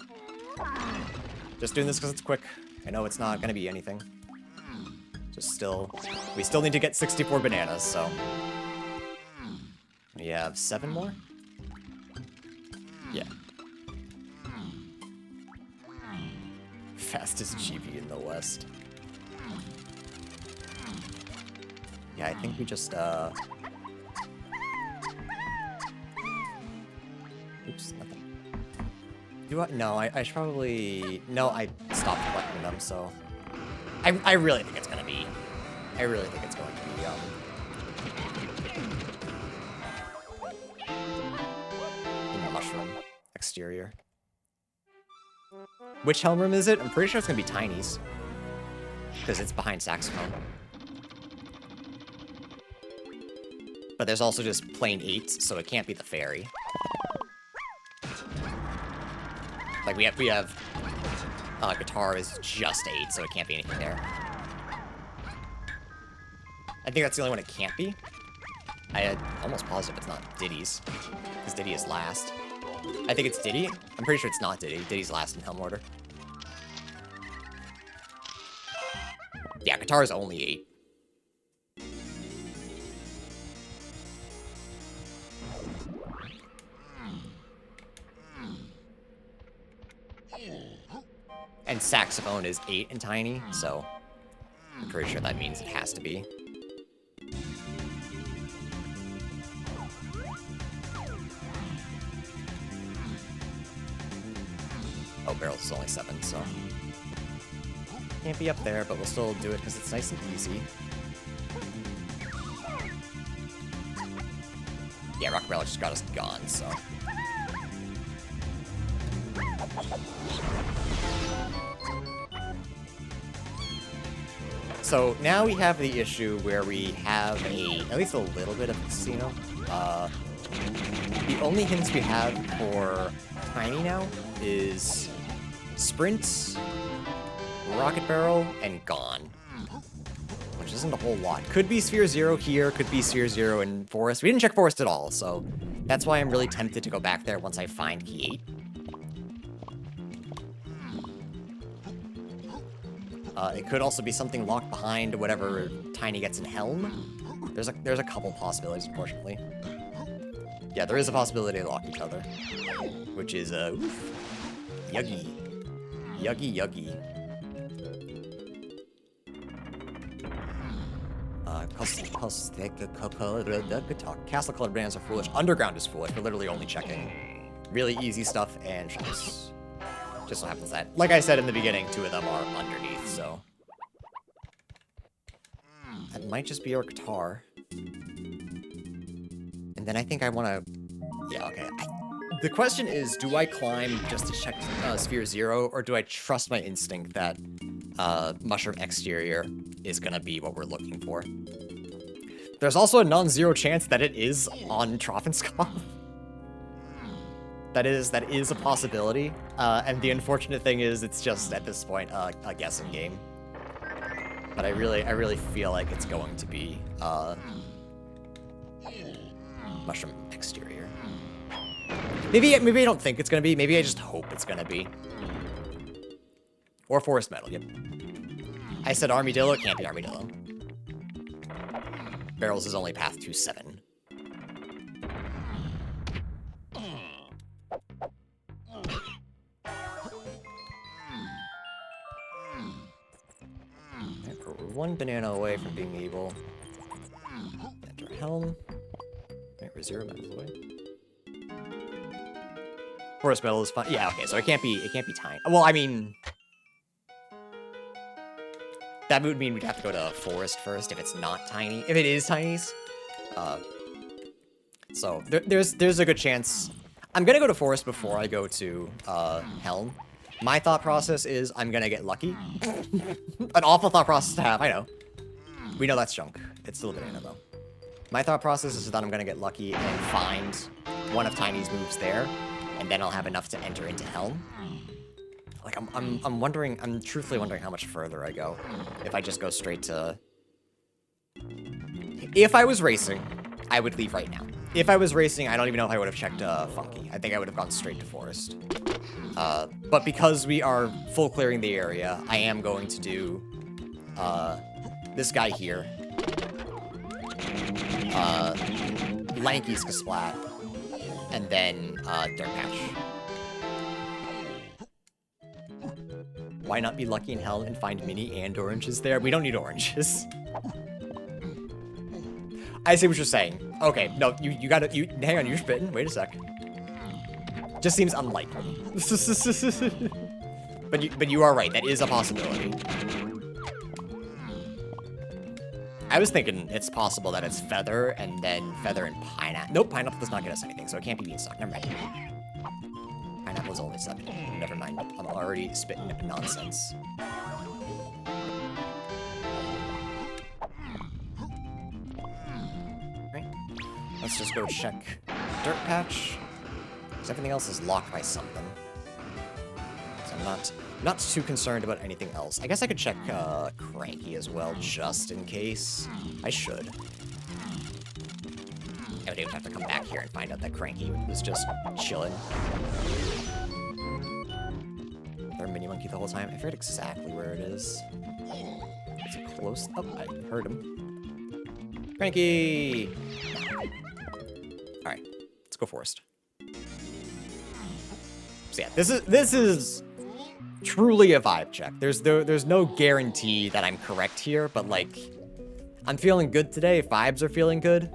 Just doing this because it's quick. I know it's not gonna be anything. We still need to get 64 bananas, so. We have 7 more? Yeah. Fastest GB in the West. Yeah, I think we just, Oops, nothing. Do I? No, I should probably... No, I stopped collecting them, so... I really think it's gonna be... I really think it's going to be, in the Mushroom Exterior. Which Helm room is it? I'm pretty sure it's gonna be Tiny's. Because it's behind Saxophone. But there's also just plain 8s, so it can't be the fairy. Like, we have guitar is just 8, so it can't be anything there. I think that's the only one it can't be. I'm almost positive it's not Diddy's, because Diddy is last. I think it's Diddy. I'm pretty sure it's not Diddy. Diddy's last in Helm order. Yeah, guitar is only 8. And Saxophone is 8 and Tiny, so I'm pretty sure that means it has to be. Oh, Barrels is only 7, so can't be up there, but we'll still do it because it's nice and easy. Yeah, Rocket Barrel just got us gone, so. So now we have the issue where we have at least a little bit of a casino. The only hints we have for Tiny now is Sprint, Rocket Barrel, and Gone. Which isn't a whole lot. Could be Sphere Zero here, could be Sphere Zero in Forest. We didn't check Forest at all, so that's why I'm really tempted to go back there once I find Key 8. It could also be something locked behind whatever Tiny gets in Helm. There's a couple possibilities, unfortunately. Yeah, there is a possibility they lock each other. Which is, oof. Yuggy. Yuggy, yuggy. Castle colored bananas are foolish. Underground is foolish. We're literally only checking really easy stuff and shops. Just so happens that, like I said in the beginning, 2 of them are underneath, so. That might just be our guitar. And then I think I want to... Yeah, okay. The question is, do I climb just to check Sphere Zero, or do I trust my instinct that Mushroom Exterior is going to be what we're looking for? There's also a non-zero chance that it is on Trophenskopf. That is a possibility, and the unfortunate thing is it's just, at this point, a guessing game. But I really feel like it's going to be, Mushroom Exterior. Maybe I don't think it's gonna be, maybe I just hope it's gonna be. Or Forest Metal, yep. I said Armadillo, it can't be Armadillo. Barrels is only path to 7. We're 1 banana away from being able to enter Helm. Right, we're 0 metals away. Forest Metal is fun. Yeah, okay, so it can't be Tiny. Well, I mean, that would mean we'd have to go to Forest first if it's not Tiny. If it is Tiny's. So there's a good chance. I'm gonna go to Forest before I go to Helm. My thought process is I'm gonna get lucky. An awful thought process to have, I know. We know that's junk. It's still a banana though. My thought process is that I'm gonna get lucky and find one of Tiny's moves there, and then I'll have enough to enter into Helm. Like I'm wondering, I'm truthfully wondering how much further I go if I just go straight to. If I was racing, I would leave right now. If I was racing, I don't even know if I would have checked Funky. I think I would have gone straight to Forest. But because we are full clearing the area, I am going to do this guy here. Lanky Splat, and then Dirt Patch. Why not be lucky in Hell and find mini and oranges there? We don't need oranges. I see what you're saying. Okay, no, you gotta, hang on, you're spitting. Wait a sec. Just seems unlikely. But you are right, that is a possibility. I was thinking it's possible that it's Feather, and then Feather and Pineapple. Nope, Pineapple does not get us anything, so it can't be Beanstalk. Never mind. Pineapple's only 7. Never mind. I'm already spitting nonsense. Right. Let's just go check Dirt Patch. Because everything else is locked by something. So I'm not too concerned about anything else. I guess I could check Cranky as well, just in case. I should. I would even have to come back here and find out that Cranky was just chilling. They're mini monkey the whole time. I forget exactly where it is. It's close. Oh, I heard him. Cranky! Alright, let's go Forest. So yeah, this is truly a vibe check. There's no guarantee that I'm correct here, but like, I'm feeling good today. Vibes are feeling good.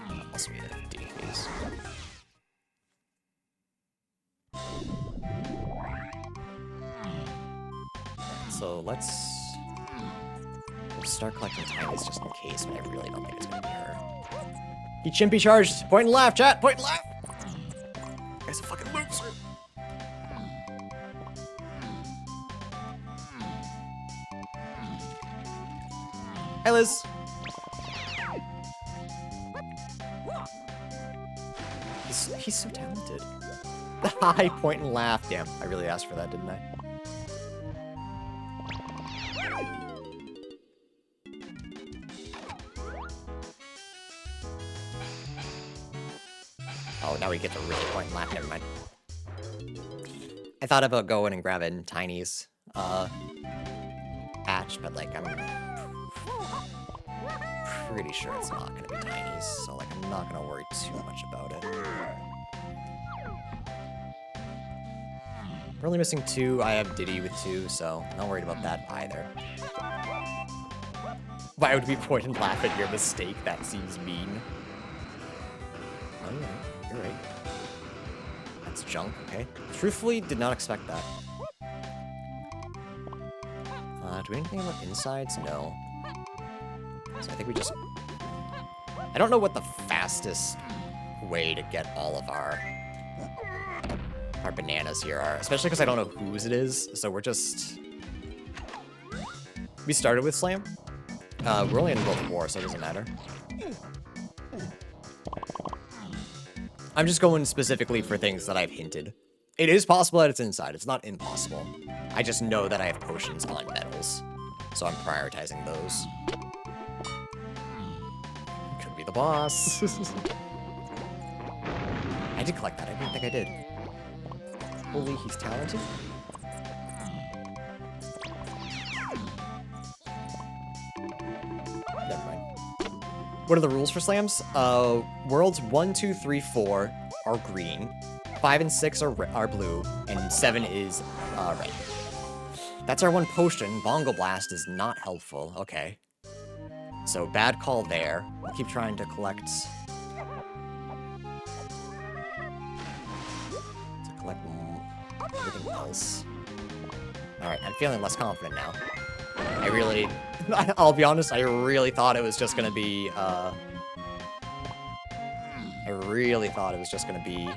That must be a DKs. So let's start collecting tinies just in case, but I really don't think it's gonna be her. He chimpy charged. Point and laugh, chat. Point and laugh. Guy's a fucking loser. Hi, Liz. He's so talented. The high point and laugh. Damn, I really asked for that, didn't I? Oh, now we get to really point and laugh. Never mind. I thought about going and grabbing Tiny's patch, but like I'm pretty sure it's not gonna be Tiny's, so like I'm not gonna worry too much about it. We're only missing 2. I have Diddy with 2, so not worried about that either. Why would we point and laugh at your mistake? That seems mean. Oh, yeah, you're right. That's junk, okay. Truthfully, did not expect that. Do we have anything about insides? No. So I think we just... I don't know what the fastest way to get all of our bananas here are, especially because I don't know whose it is, so we're just... We started with Slam. We're only in level 4, so it doesn't matter. I'm just going specifically for things that I've hinted. It is possible that it's inside. It's not impossible. I just know that I have potions on metals, so I'm prioritizing those. Could be the boss. I did collect that. I didn't think I did. Holy, he's talented. Never mind. What are the rules for slams? Worlds 1, 2, 3, 4 are green, 5 and 6 are blue, and 7 is red. That's our one potion. Bongo Blast is not helpful. Okay. So bad call there. We'll keep trying to collect... everything else. Alright, I'm feeling less confident now. I really... I'll be honest, I really thought it was just gonna be, I really thought it was just gonna be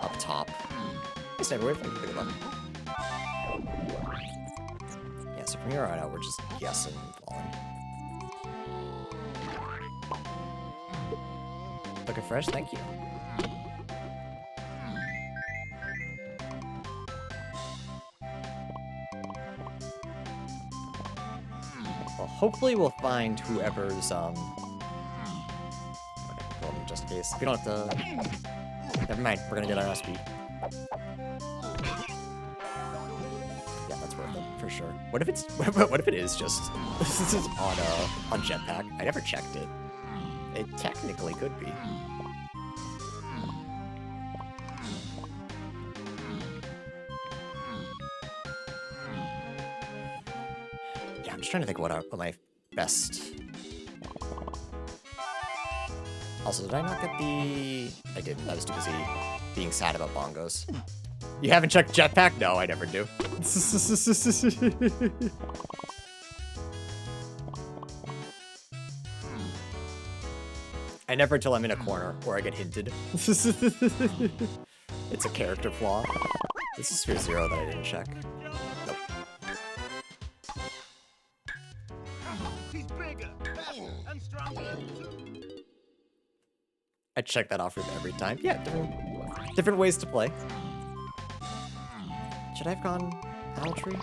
up top. It's never weird. Think about it. Yeah, so from here on out, we're just guessing and falling. Looking fresh? Thank you. Well, hopefully we'll find whoever's, okay, well, just in case. We don't have to... Never mind, we're gonna get our SP. Yeah, that's worth it, for sure. What if it's... what if it is just... this is on jetpack? I never checked it. It technically could be. Yeah, I'm just trying to think what my best... Also, did I not get the... I didn't. I was too busy being sad about bongos. You haven't checked jetpack? No, I never do. I never until I'm in a corner or I get hinted. It's a character flaw. This is Sphere 0 that I didn't check. Nope. He's bigger, faster, and stronger. I check that off every time. Yeah, different ways to play. Should I have gone Owl Tree?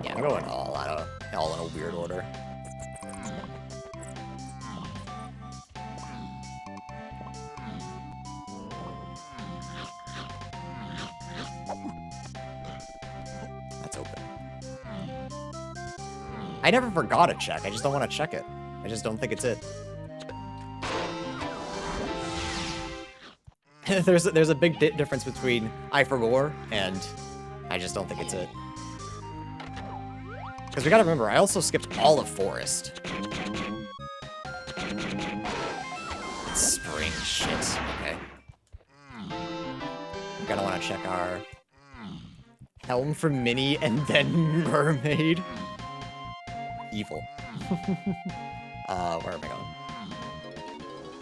Yeah, I'm going all in a weird order. That's open. I never forgot to check. I just don't want to check it. I just don't think it's it. there's a big difference between I forgot and I just don't think it's it. Because we gotta remember, I also skipped all of Forest. It's spring shit. Okay. Gonna want to check our helm for Mini and then Mermaid. Evil. Where am I going?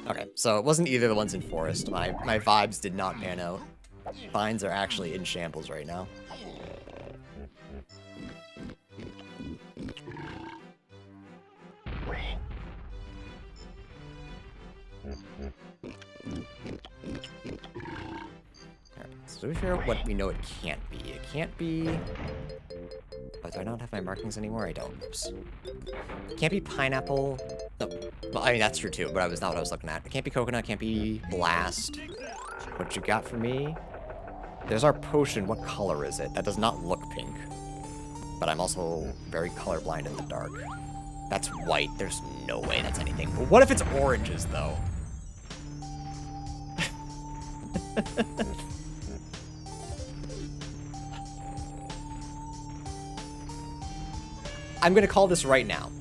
Okay, so it wasn't either of the ones in Forest. My vibes did not pan out. Vines are actually in shambles right now. So we figure out what we know it can't be. It can't be... Oh, do I not have my markings anymore? I don't. Oops. It can't be pineapple. No. Well, I mean, that's true too, but that was not what I was looking at. It can't be coconut, can't be blast. What you got for me? There's our potion. What color is it? That does not look pink. But I'm also very colorblind in the dark. That's white. There's no way that's anything. But what if it's oranges, though? I'm gonna call this right now.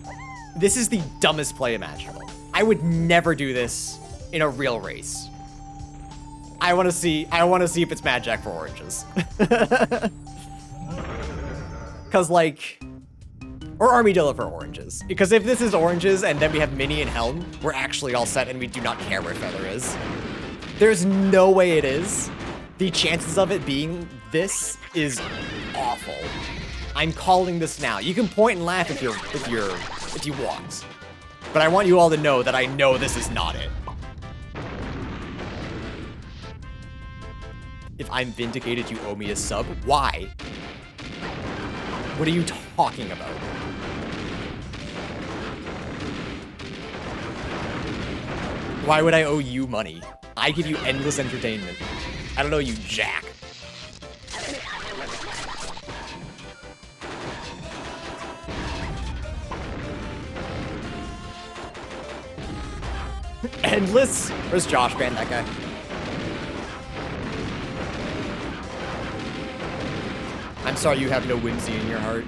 This is the dumbest play imaginable. I would never do this in a real race. I wanna see if it's Mad Jack for oranges. Cause like, or Armadillo for oranges. Because if this is oranges and then we have Mini and Helm, we're actually all set and we do not care where Feather is. There's no way it is. The chances of it being this is awful. I'm calling this now. You can point and laugh if you want. But I want you all to know that I know this is not it. If I'm vindicated, you owe me a sub. Why? What are you talking about? Why would I owe you money? I give you endless entertainment. I don't owe you jack. Endless? Where's Josh, man? That guy. I'm sorry you have no whimsy in your heart.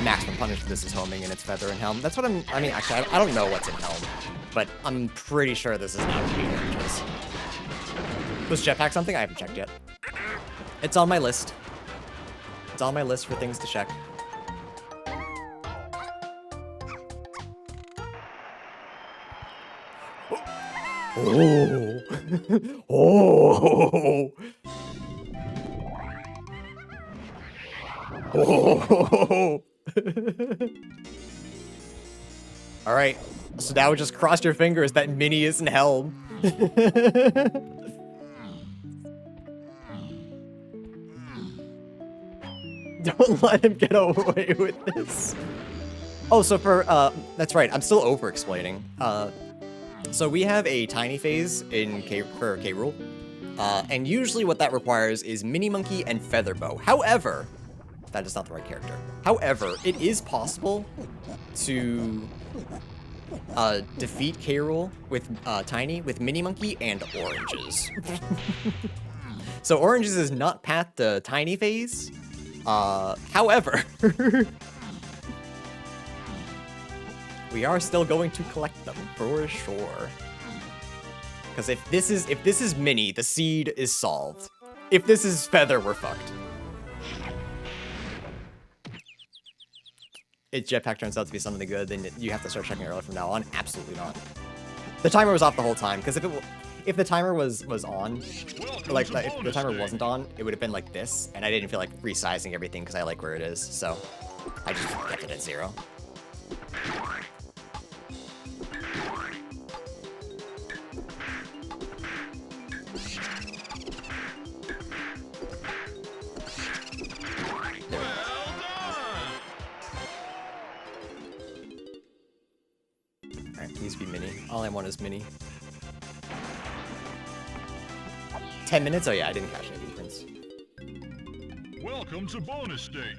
Maximum punish for this is homing and it's Feather and Helm. That's what I mean, actually, I don't know what's in Helm, but I'm pretty sure this is not going to be oranges. Was Jetpack something? I haven't checked yet. It's on my list. It's on my list for things to check. Oh. Oh. Oh. All right. So now just cross your fingers that Mini isn't Helm. Don't let him get away with this. Oh, so for, that's right. I'm still over-explaining. So we have a tiny phase in for K Rule, and usually what that requires is Mini Monkey and Feather Bow. However, that is not the right character. However, it is possible to defeat K Rule with Tiny with Mini Monkey and oranges. So oranges is not path to Tiny phase. However. We are still going to collect them, for sure. Because if this is Mini, the seed is solved. If this is Feather, we're fucked. If Jetpack turns out to be something good, then you have to start checking early from now on. Absolutely not. The timer was off the whole time, because if the timer was on, like if the timer wasn't on, it would have been like this, and I didn't feel like resizing everything because I like where it is, so I just kept it at 0. Alright, please be Mini. All I want is Mini. 10 minutes? Oh yeah, I didn't catch any difference. Welcome to bonus stage.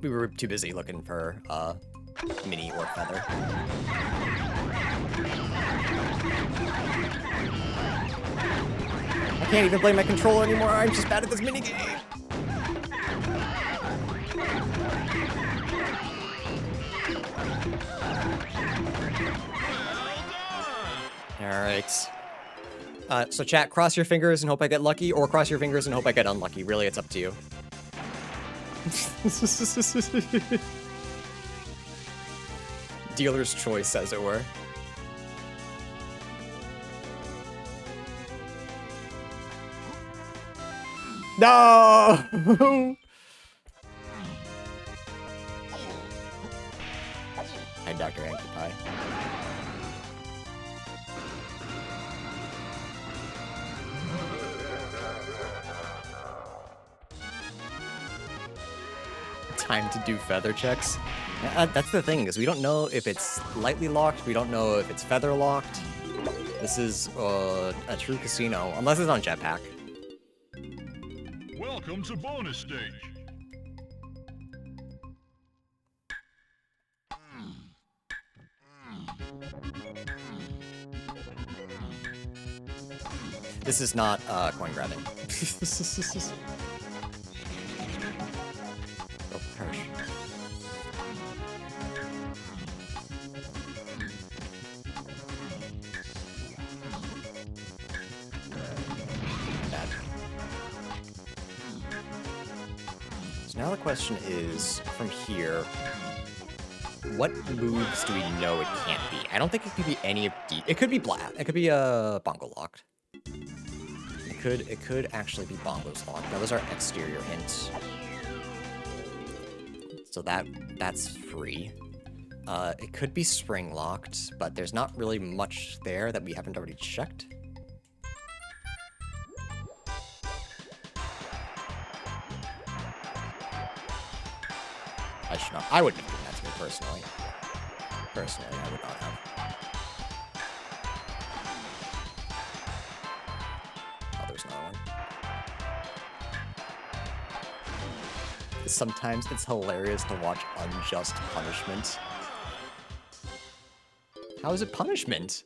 We were too busy looking for Mini or Feather. I can't even play my controller anymore. I'm just bad at this mini game. Alright. So chat, cross your fingers and hope I get lucky, or cross your fingers and hope I get unlucky. Really, it's up to you. Dealer's choice, as it were. No! Hi, Dr. Hanky Pie. Time to do feather checks. That's the thing, is we don't know if it's lightly locked, we don't know if it's feather locked. This is a true casino, unless it's on jetpack. Welcome to bonus stage. This is not coin grabbing. Oh, perish. Bad. So now the question is, from here, what moves do we know it can't be? I don't think it could be any of the... It could be black. It could be bongo locked. It could actually be bongos locked. That was our exterior hint. So that's free. It could be spring locked, but there's not really much there that we haven't already checked. I should not. I wouldn't have given that to me personally. Personally, I would not have. Oh, there's another one. Sometimes it's hilarious to watch unjust punishment. How is it punishment?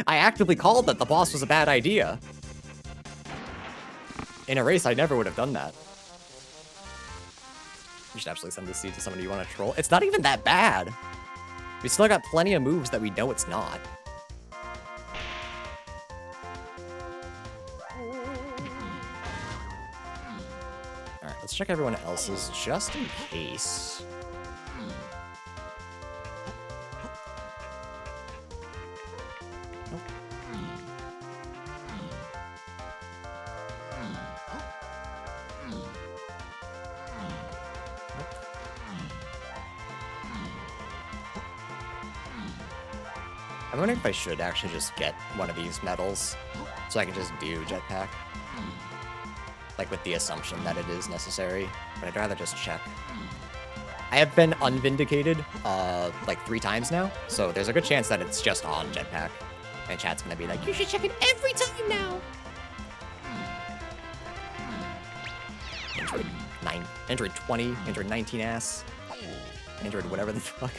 I actively called that the boss was a bad idea. In a race, I never would have done that. You should absolutely send this seed to somebody you want to troll. It's not even that bad. We still got plenty of moves that we know it's not. Alright, let's check everyone else's just in case. Nope. I'm wondering if I should actually just get one of these medals so I can just do jetpack. Like with the assumption that it is necessary, but I'd rather just check. I have been unvindicated like 3 times now, so there's a good chance that it's just on jetpack. And chat's gonna be like, you should check it every time now! Android 9, Android 20, Android 19 ass, Android whatever the fuck.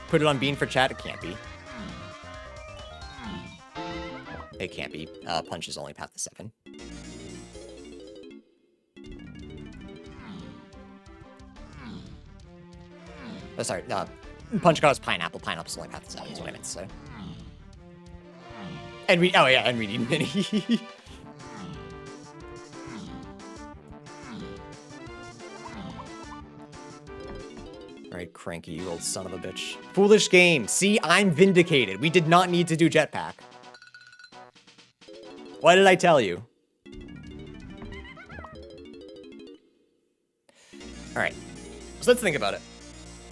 Put it on Bean for chat, it can't be. It can't be. Punch is only path to 7. Oh, sorry, Punch got us Pineapple. Pineapple's only path to 7 is what I meant to say. And we, oh yeah, and we need Mini. Alright, Cranky, you old son of a bitch. Foolish game. See, I'm vindicated. We did not need to do jetpack. What did I tell you? Alright. So let's think about it.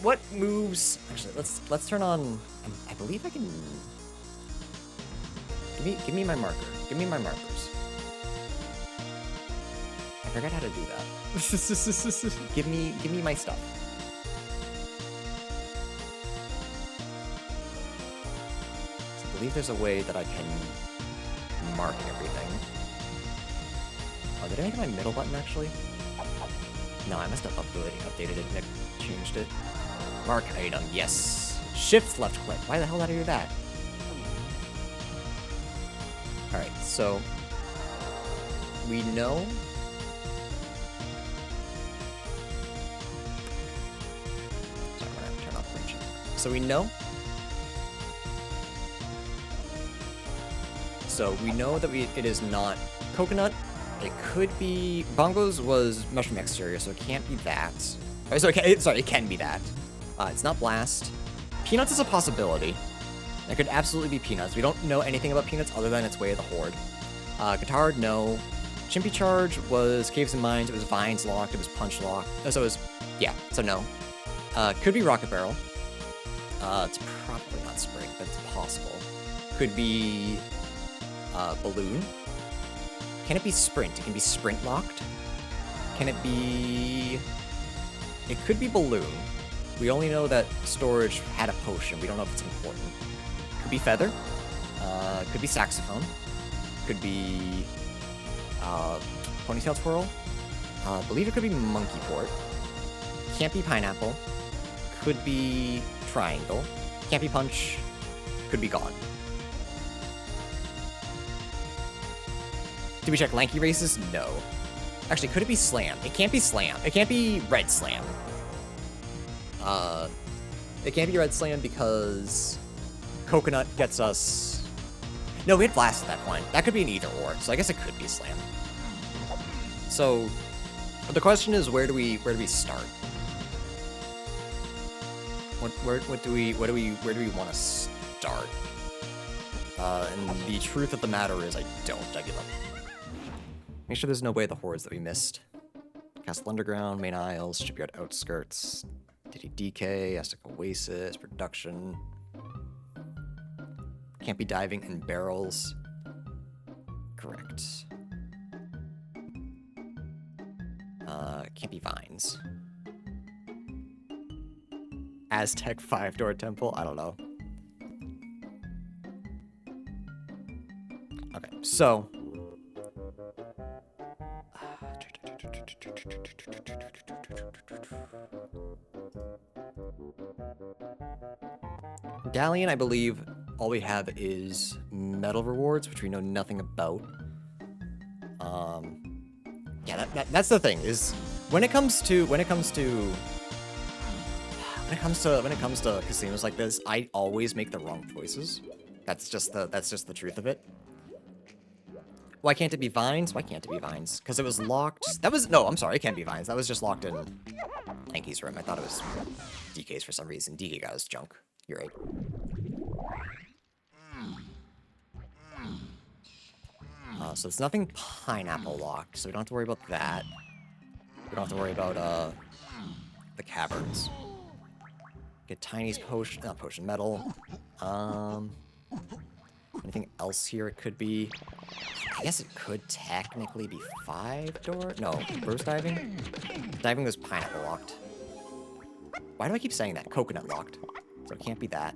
What moves... Actually, let's turn on... I believe I can... Give me my marker. Give me my markers. I forgot how to do that. Give me my stuff. So I believe there's a way that I can mark everything. Oh, did I make my middle button actually? No, I must have updated it and changed it. Mark item, yes. Shift left click. Why the hell did I do that? Alright, so we know sorry, we're gonna turn off So we know. So we know that it is not coconut. It could be... Bongos was mushroom exterior, so it can't be that. Oh, so it can be that. It's not blast. Peanuts is a possibility. It could absolutely be peanuts. We don't know anything about peanuts other than it's way of the horde. Guitar, no. Chimpy charge was caves and mines. It was vines locked. It was punch locked. So it was, yeah. So no. Could be rocket barrel. It's probably not spring, but it's possible. Could be balloon. Can it be sprint? It can be sprint locked. Can it be? It could be balloon. We only know that storage had a potion. We don't know if it's important. Could be feather. Could be saxophone. Could be ponytail twirl. I believe it could be monkey port. Can't be pineapple. Could be triangle. Can't be punch. Could be gone. Did we check lanky races? No. Actually, could it be slam? It can't be slam. It can't be red slam. It can't be red slam because coconut gets us... No, we had blast at that point. That could be an either or, so I guess it could be slam. So the question is, where do we start? Where do we want to start? And the truth of the matter is, I give up. Make sure there's no way of the hordes that we missed. Castle Underground, Main Isles, Shipyard Outskirts, DK, Aztec Oasis, Production. Can't be diving in barrels. Correct. Can't be vines. Aztec 5-door temple? I don't know. Okay, so... Galleon, I believe, all we have is medal rewards, which we know nothing about. Yeah, that's the thing, is when it comes to casinos like this, I always make the wrong choices. That's just the truth of it. Why can't it be vines? Why can't it be vines? Because it was locked. No, I'm sorry, it can't be vines. That was just locked in Hanky's room. I thought it was DK's for some reason. DK got his junk. You're right. So it's nothing pineapple locked, so we don't have to worry about that. We don't have to worry about the caverns. Get Tiny's potion, not potion, metal. Anything else here? It could be. I guess it could technically be 5-door. No, rose diving. Diving was pineapple locked. Why do I keep saying that? Coconut locked. So it can't be that.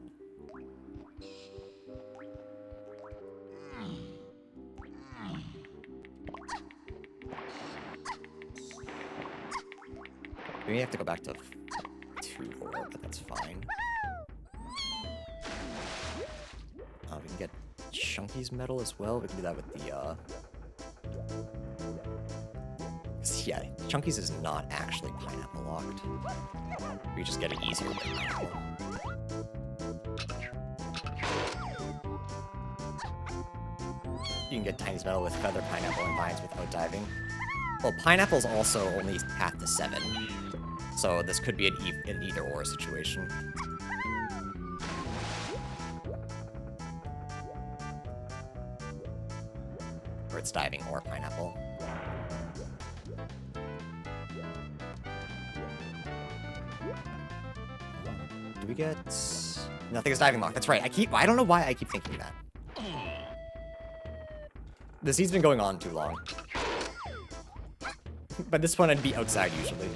We may have to go back to 2-door, but that's fine. We can get Chunky's metal as well. We can do that with the, yeah, Chunky's is not actually pineapple locked. We just get it easier with pineapple. You can get Tiny's metal with feather, pineapple, and vines without diving. Well, pineapple's also only path to 7. So this could be an either-or situation. Or it's diving or pineapple. Do we get... Nothing is diving lock. That's right. I don't know why I keep thinking that. This season's been going on too long. By this point, I'd be outside usually.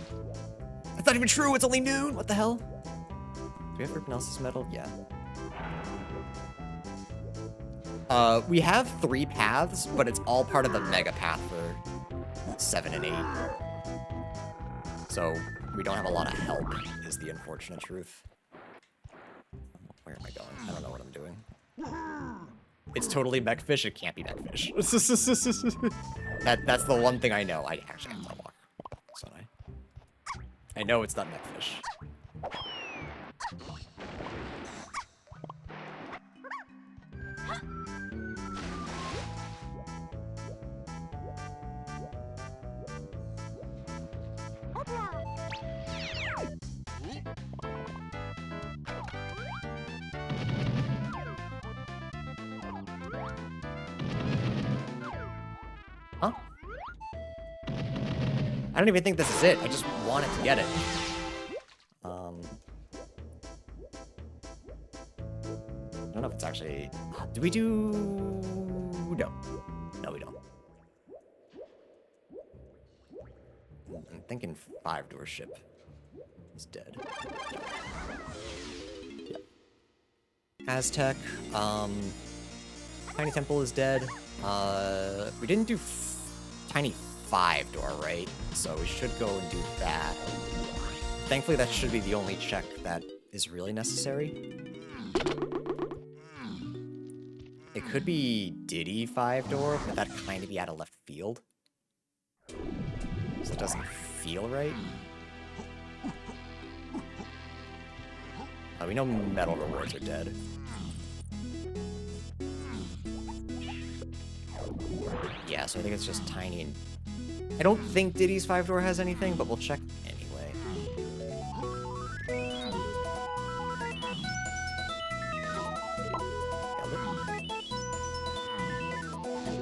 That's not even true. It's only noon. What the hell? Do we have everyone else's metal? Yeah. We have 3 paths, but it's all part of the mega path for 7 and 8. So we don't have a lot of help, is the unfortunate truth. Where am I going? I don't know what I'm doing. It's totally mechfish. It can't be mechfish. That's the one thing I know. I actually have to walk. So I know it's not mechfish. I don't even think this is it. I just wanted to get it. I don't know if it's actually... Do we do... No. No, we don't. I'm thinking 5-door ship is dead. Yep. Aztec. Tiny Temple is dead. We didn't do Tiny 5-door, right? So we should go and do that. Thankfully, that should be the only check that is really necessary. It could be Diddy 5-door, but that'd kind of be out of left field. So it doesn't feel right. We know medal rewards are dead. Yeah, so I think it's just Tiny and... I don't think Diddy's 5-door has anything, but we'll check anyway.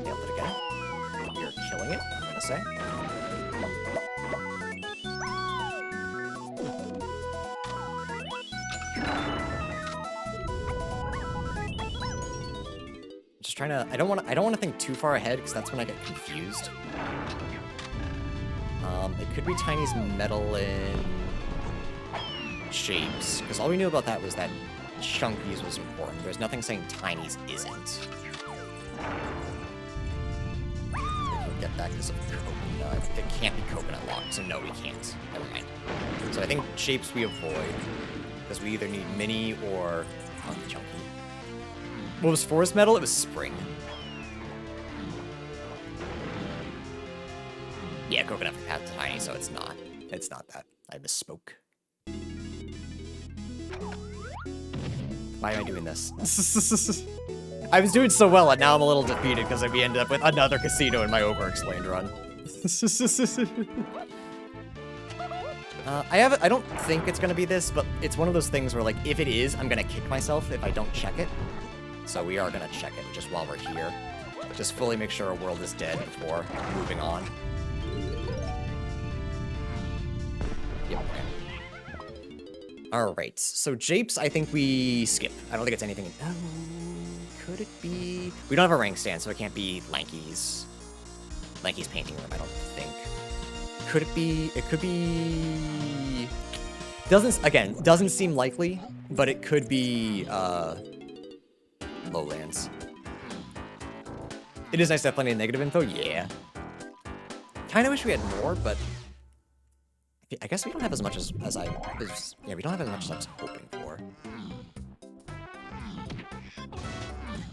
Nailed it again. You're killing it, I'm gonna say. Just trying to... I don't want to think too far ahead, because that's when I get confused. It could be Tiny's metal in shapes, because all we knew about that was that Chunky's was important. There's nothing saying Tiny's isn't. We can get that because of coconut. It can't be coconut locked, so no, we can't. Never mind. So I think shapes we avoid, because we either need mini or Chunky. What was forest metal? It was spring. Yeah, coconut for Pat Tiny, so it's not. It's not that. I misspoke. Why am I doing this? I was doing so well, and now I'm a little defeated because we ended up with another casino in my overexplained run. I don't think it's gonna be this, but it's one of those things where, like, if it is, I'm gonna kick myself if I don't check it. So we are gonna check it just while we're here. Just fully make sure our world is dead before moving on. Yep, okay. Alright, so Japes, I think we skip. I don't think it's anything... Oh, could it be... We don't have a rank stand, so it can't be Lanky's painting room, I don't think. Could it be... It could be... Doesn't seem likely, but it could be, Lowlands. It is nice to have plenty of negative info, yeah. Kinda wish we had more, but... I guess we don't have as much as I was... Yeah, we don't have as much as I was hoping for.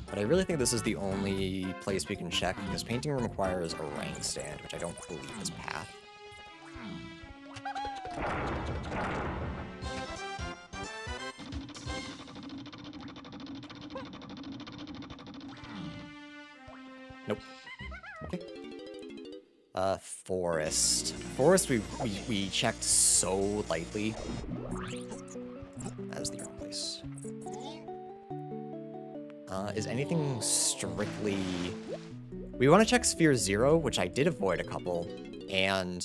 But I really think this is the only place we can check, because painting room requires a rank stand, which I don't believe is path. Nope. Okay. Forest. Forest we checked so lightly. That is the wrong place. Is anything strictly... We want to check Sphere 0, which I did avoid a couple, and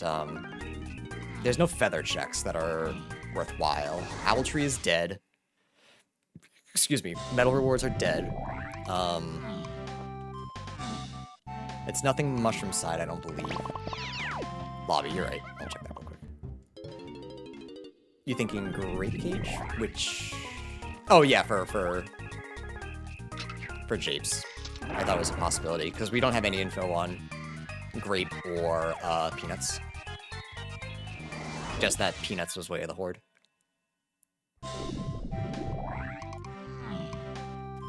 there's no feather checks that are worthwhile. Owl Tree is dead. Excuse me, metal rewards are dead. It's nothing mushroom side, I don't believe. Lobby, you're right. I'll check that real quick. You thinking Grape Cage? Which... Oh yeah, for Japes. I thought it was a possibility, because we don't have any info on Grape or Peanuts. Just that Peanuts was Way of the Horde. I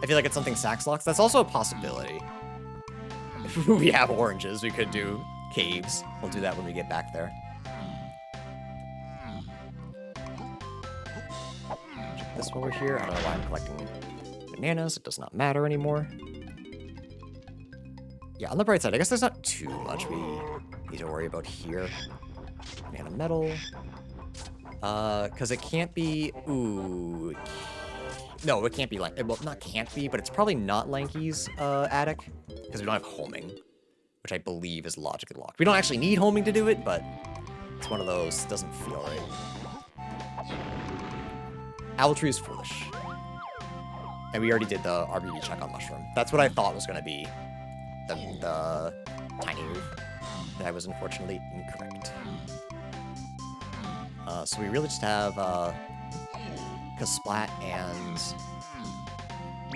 feel like it's something Sax locks. That's also a possibility. If we have oranges, we could do caves. We'll do that when we get back there. Check this while we're here. I don't know why I'm collecting bananas. It does not matter anymore. Yeah, on the bright side, I guess there's not too much we need to worry about here. Banana metal. Because it can't be... Ooh... No, it can't be like... Well, not can't be, but it's probably not Lanky's attic. Because we don't have homing. Which I believe is logically locked. We don't actually need homing to do it, but It's one of those, doesn't feel right. Owl Tree is foolish. And we already did the RBB check on Mushroom. That's what I thought was going to be the tiny move. That I was unfortunately incorrect. So we really just have Kasplat and...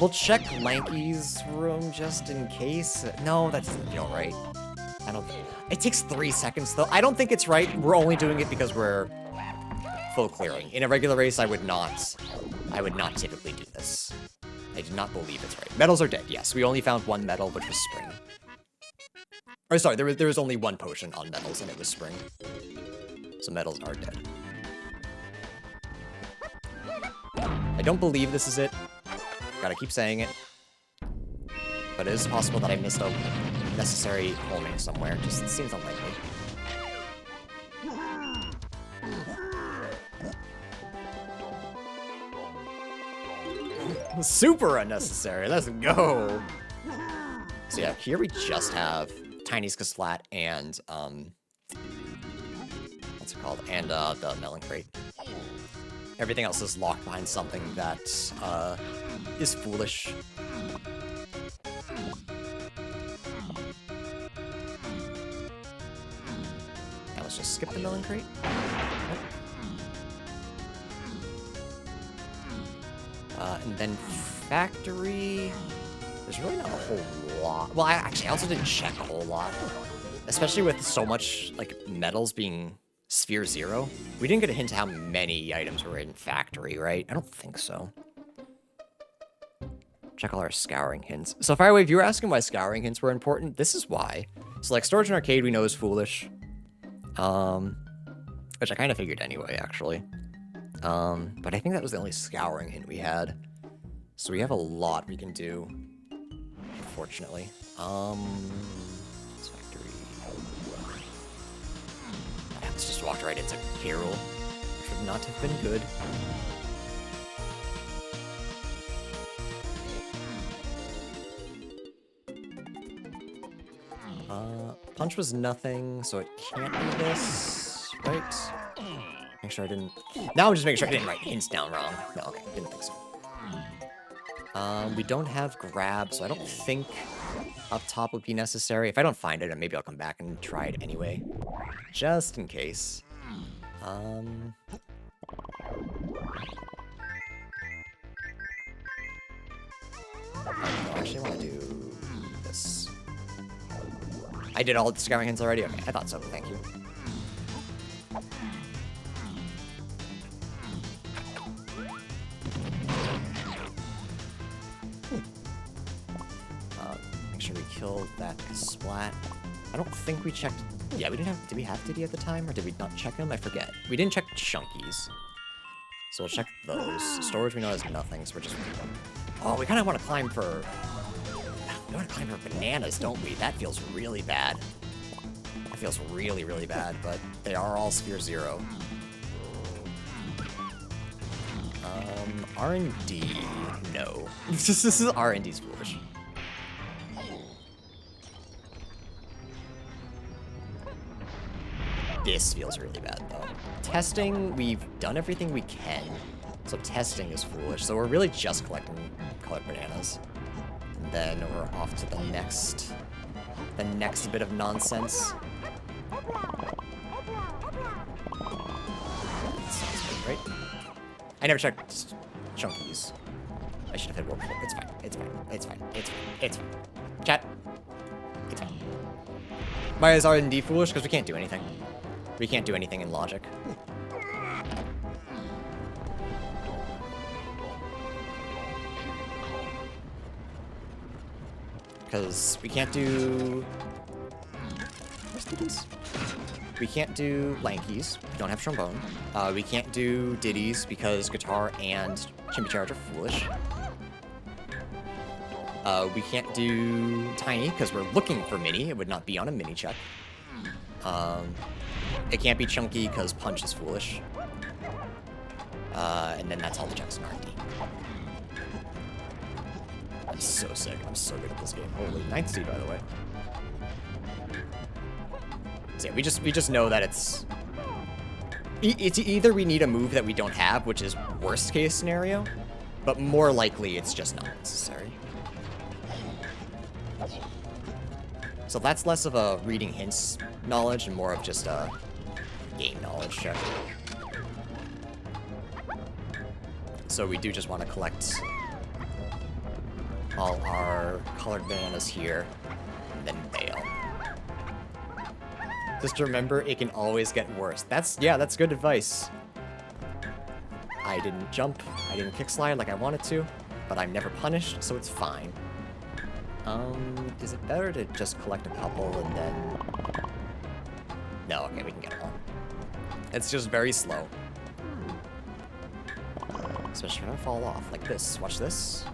We'll check Lanky's room just in case. No, that doesn't feel right. I don't... It takes 3 seconds, though. I don't think it's right. We're only doing it because we're full clearing. In a regular race, I would not typically do this. I do not believe it's right. Metals are dead, yes. We only found 1 metal, which was Spring. Or sorry, there was only 1 potion on metals, and it was Spring. So metals are dead. I don't believe this is it. Gotta keep saying it. But it is possible that I missed a necessary homing somewhere. Just it seems unlikely. Super unnecessary. Let's go. So yeah, here we just have Tiny's Kasplat and what's it called? And the melon crate. Everything else is locked behind something that is foolish. Now let's just skip the melon crate. Yep. And then factory. There's really not a whole lot. Well, I also didn't check a whole lot. Especially with so much, like, metals being Sphere 0. We didn't get a hint how many items were in factory, right? I don't think so. Check all our scouring hints. So, Firewave, if you were asking why scouring hints were important, this is why. So, like, storage and arcade we know is foolish. Which I kind of figured anyway, actually. But I think that was the only scouring hint we had. So we have a lot we can do, unfortunately. This factory. Let's just walk right into Carol. Should not have been good. Punch was nothing, so it can't be this, right? Make sure I didn't... Now I'm just making sure I didn't write hints down wrong. No, okay, didn't think so. We don't have grab, so I don't think up top would be necessary. If I don't find it, maybe I'll come back and try it anyway. Just in case. I actually want to do this. I did all the scouring hints already? Okay, I thought so. Thank you. Make sure we kill that Splat. I don't think we checked... Yeah, we didn't have... Did we have Diddy at the time, or did we not check him? I forget. We didn't check Chunkies. So we'll check those. Storage we know has nothing, so we're just... Oh, we kind of want to climb for... We want to climb for bananas, don't we? That feels really bad. That feels really, really bad, but they are all Sphere 0. R&D... No. This is R&D's foolish. This feels really bad, though. Testing, we've done everything we can. So testing is foolish. So we're really just collecting colored bananas. And then we're off to the next bit of nonsense. That sounds good, right? I never checked Chunkies. I should have hit warp before. It's fine. It's fine. It's fine. It's fine. It's fine. Chat. It's fine. Why is R&D foolish? Because we can't do anything. We can't do anything in logic. Because we can't do... Where's Diddy's? We can't do Lankies. We don't have Trombone. We can't do Diddy's because Guitar and Chimpy Charge are foolish. We can't do Tiny because we're looking for Mini. It would not be on a Mini check. It can't be Chunky because Punch is foolish. And then that's all the checks in R&D. I'm so sick. I'm so good at this game. Holy, 9th seed, by the way. So yeah, we just know that it's It's either we need a move that we don't have, which is worst case scenario, but more likely it's just not necessary. So that's less of a reading hints knowledge and more of just a game knowledge check. So we do just want to collect all our colored bananas here, and then bail. Just remember, it can always get worse. That's good advice. I didn't jump, I didn't kick slide like I wanted to, but I'm never punished, so it's fine. Is it better to just collect a couple and then... No, okay, we can get them all. It's just very slow. Especially when I fall off, like this. Watch this.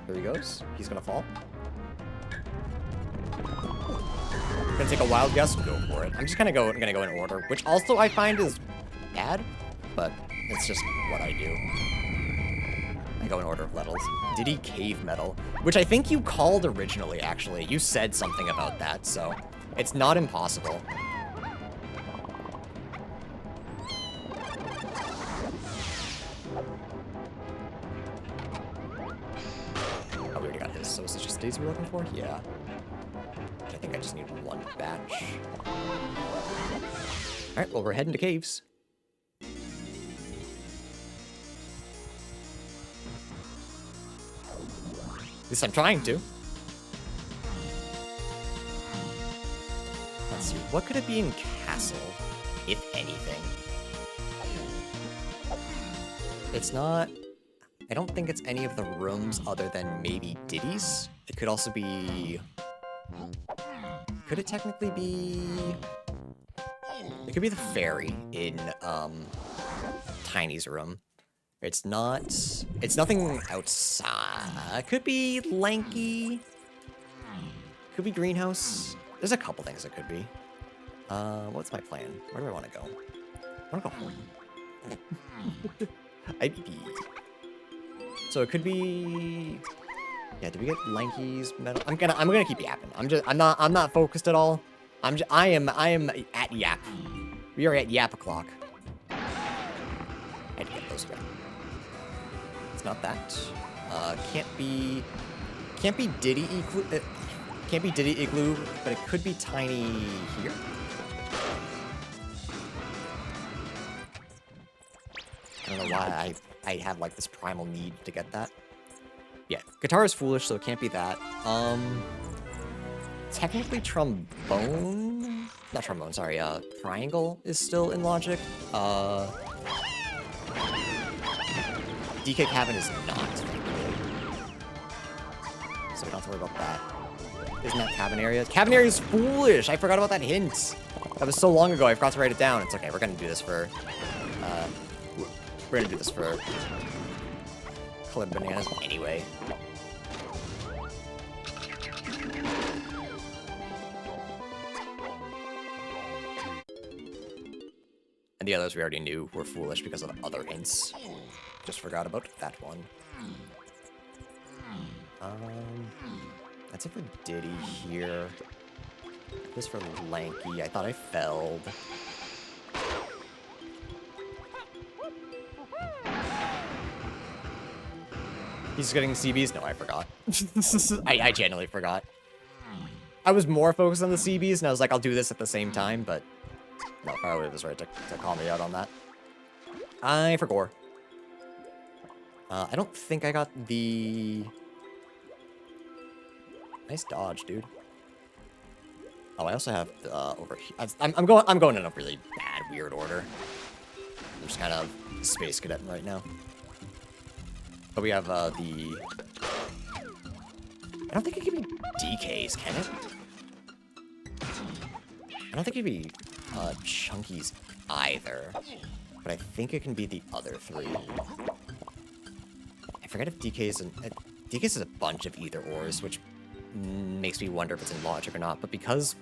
Here he goes. He's gonna fall. Gonna take a wild guess and go for it. I'm just gonna go in order, which also I find is bad, but it's just what I do. I go in order of levels. Diddy Cave Metal, which I think you called originally, actually. You said something about that, so it's not impossible. Oh, we already got his. So is it just Daisy we're looking for? Yeah. I think I just need one batch. Alright, well, we're heading to caves. At least I'm trying to. Let's see, what could it be in Castle, if anything? It's not... I don't think it's any of the rooms other than maybe Diddy's. It could also be... Could it technically be... It could be the fairy in, Tiny's room. It's not... It's nothing outside. It could be Lanky. Could be Greenhouse. There's a couple things it could be. What's my plan? Where do I want to go? I want to go home. So it could be... Yeah, did we get Lanky's metal? I'm gonna keep yapping. I'm not focused at all. I am at yap. We are at yap o'clock. I had to get those again. It's not that. Can't be Diddy Igloo. Can't be Diddy Igloo, but it could be Tiny here. I don't know why I have like this primal need to get that. Yeah, guitar is foolish, so it can't be that. Technically trombone? Not trombone, sorry, triangle is still in logic. DK cabin is not. So we don't have to worry about that. Isn't that cabin area? Cabin area is foolish! I forgot about that hint! That was so long ago, I forgot to write it down. It's okay, we're gonna do this for, colored bananas anyway. And the others we already knew were foolish because of other hints. Just forgot about that one. That's it for Diddy here. This for Lanky. I thought I failed. He's getting CBs? No, I forgot. I genuinely forgot. I was more focused on the CBs, and I was like, I'll do this at the same time, but... No, Firewave was right to call me out on that. I forgot. I don't think I got the... Nice dodge, dude. Oh, I also have over here. I'm going in a really bad, weird order. I'm just kind of space cadetting right now. But we have the... I don't think it can be DKs, can it? I don't think it can be Chunky's either. But I think it can be the other three. I forget if DK's... DK's is a bunch of either ors, which makes me wonder if it's in logic or not. But because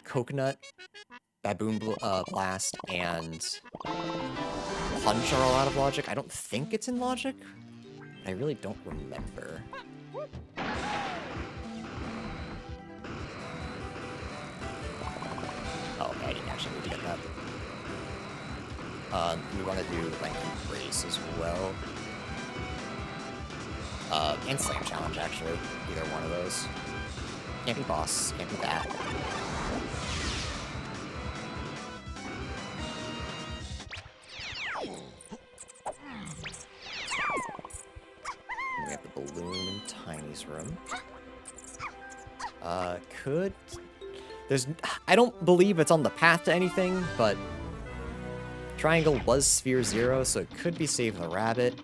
Coconut, Baboon Blast, and Punch are all out of logic, I don't think it's in logic. I really don't remember. Oh, okay, I didn't actually need to get that. We want to do Lanky Race as well. And Slam Challenge, actually. Either one of those. Can't be boss. Can't be that. We have the balloon in Tiny's room. I don't believe it's on the path to anything, but triangle was sphere 0, so it could be Save the Rabbit.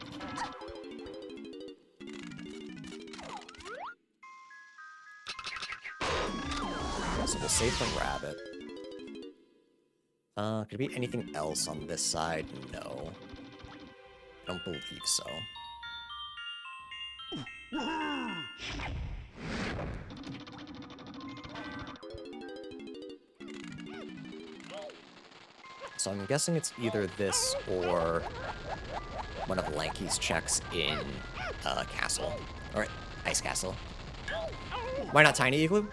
So we'll save the rabbit. Could it be anything else on this side? No. I don't believe so. So I'm guessing it's either this or one of Lanky's checks in Castle. Or Ice Castle. Why not Tiny Igloo?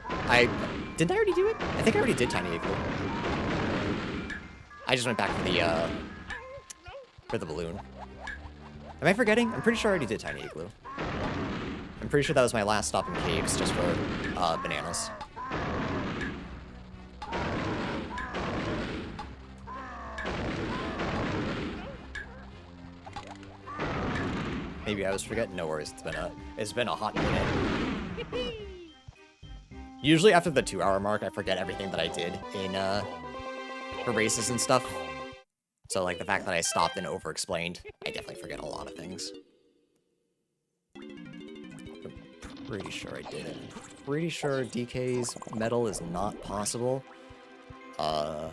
Didn't I already do it? I think I already did Tiny Igloo. I just went back for the balloon. Am I forgetting? I'm pretty sure I already did Tiny Igloo. I'm pretty sure that was my last stop in caves, just for bananas. Maybe I was forgetting. No worries. It's been a hot minute. Usually after the 2-hour mark, I forget everything that I did in for races and stuff. So like the fact that I stopped and over-explained, I definitely forget a lot of things. I'm pretty sure I did it. I'm pretty sure DK's medal is not possible. I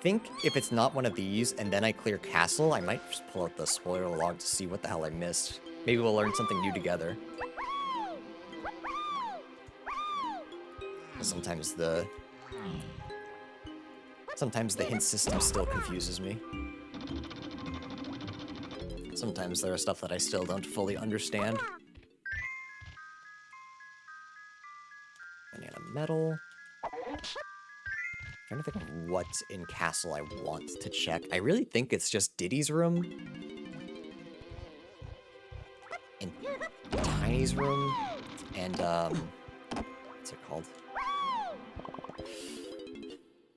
think if it's not one of these and then I clear Castle, I might just pull out the spoiler log to see what the hell I missed. Maybe we'll learn something new together. Sometimes the hint system still confuses me. Sometimes there are stuff that I still don't fully understand. Banana metal. I'm trying to think of what's in Castle I want to check. I really think it's just Diddy's room. And Tiny's room. And, what's it called?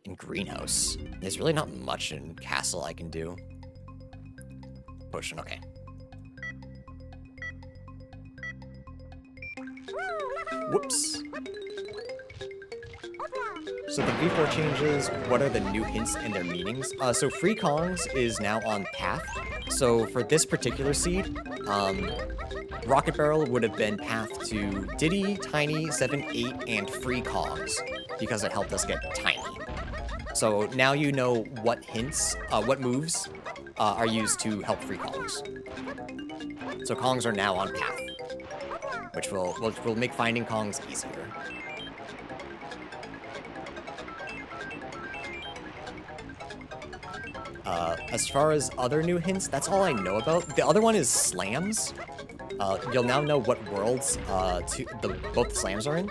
In Greenhouse. There's really not much in Castle I can do. Potion, okay. Whoops. So the V4 changes, what are the new hints and their meanings? So Free Kongs is now on path. So for this particular seed, Rocket Barrel would have been path to Diddy, Tiny, 7, 8, and Free Kongs, because it helped us get Tiny. So now you know what hints, what moves are used to help Free Kongs. So Kongs are now on path, which will make finding Kongs easier. As far as other new hints, that's all I know about. The other one is slams. You'll now know what worlds both slams are in.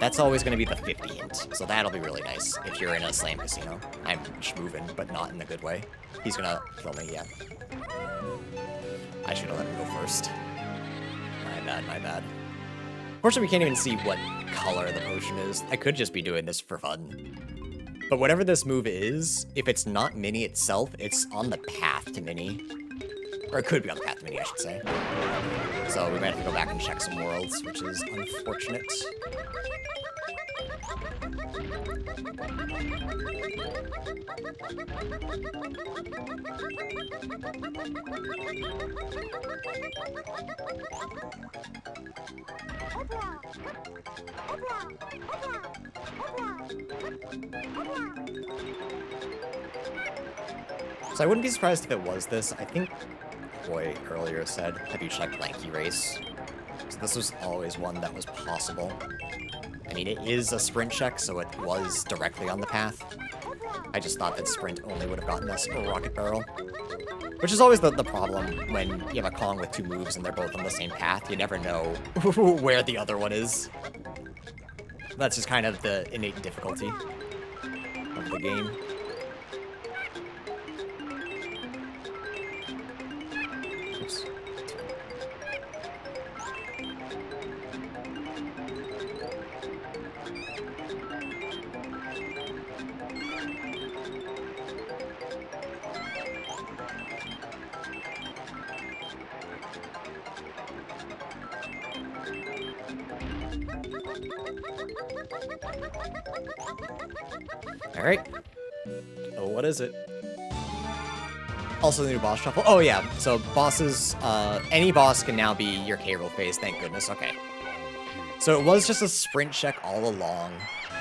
That's always going to be the 50 hint, so that'll be really nice if you're in a slam casino. I'm schmoovin', but not in a good way. He's gonna kill me, yeah. I should have let him go first. My bad. Fortunately, we can't even see what color the potion is. I could just be doing this for fun. But whatever this move is, if it's not Mini itself, it's on the path to Mini. Or it could be on the path to Mini, I should say. So we might have to go back and check some worlds, which is unfortunate. So I wouldn't be surprised if it was this. I think Boy earlier said, have you checked Lanky Race? So this was always one that was possible. I mean, it is a sprint check, so it was directly on the path. I just thought that sprint only would have gotten us a Rocket Barrel. Which is always the problem when you have a Kong with 2 moves and they're both on the same path. You never know where the other one is. That's just kind of the innate difficulty of the game. Alright. Oh, what is it? Also the new boss shuffle. Oh yeah, so bosses, any boss can now be your K-roll phase, thank goodness, okay. So it was just a sprint check all along.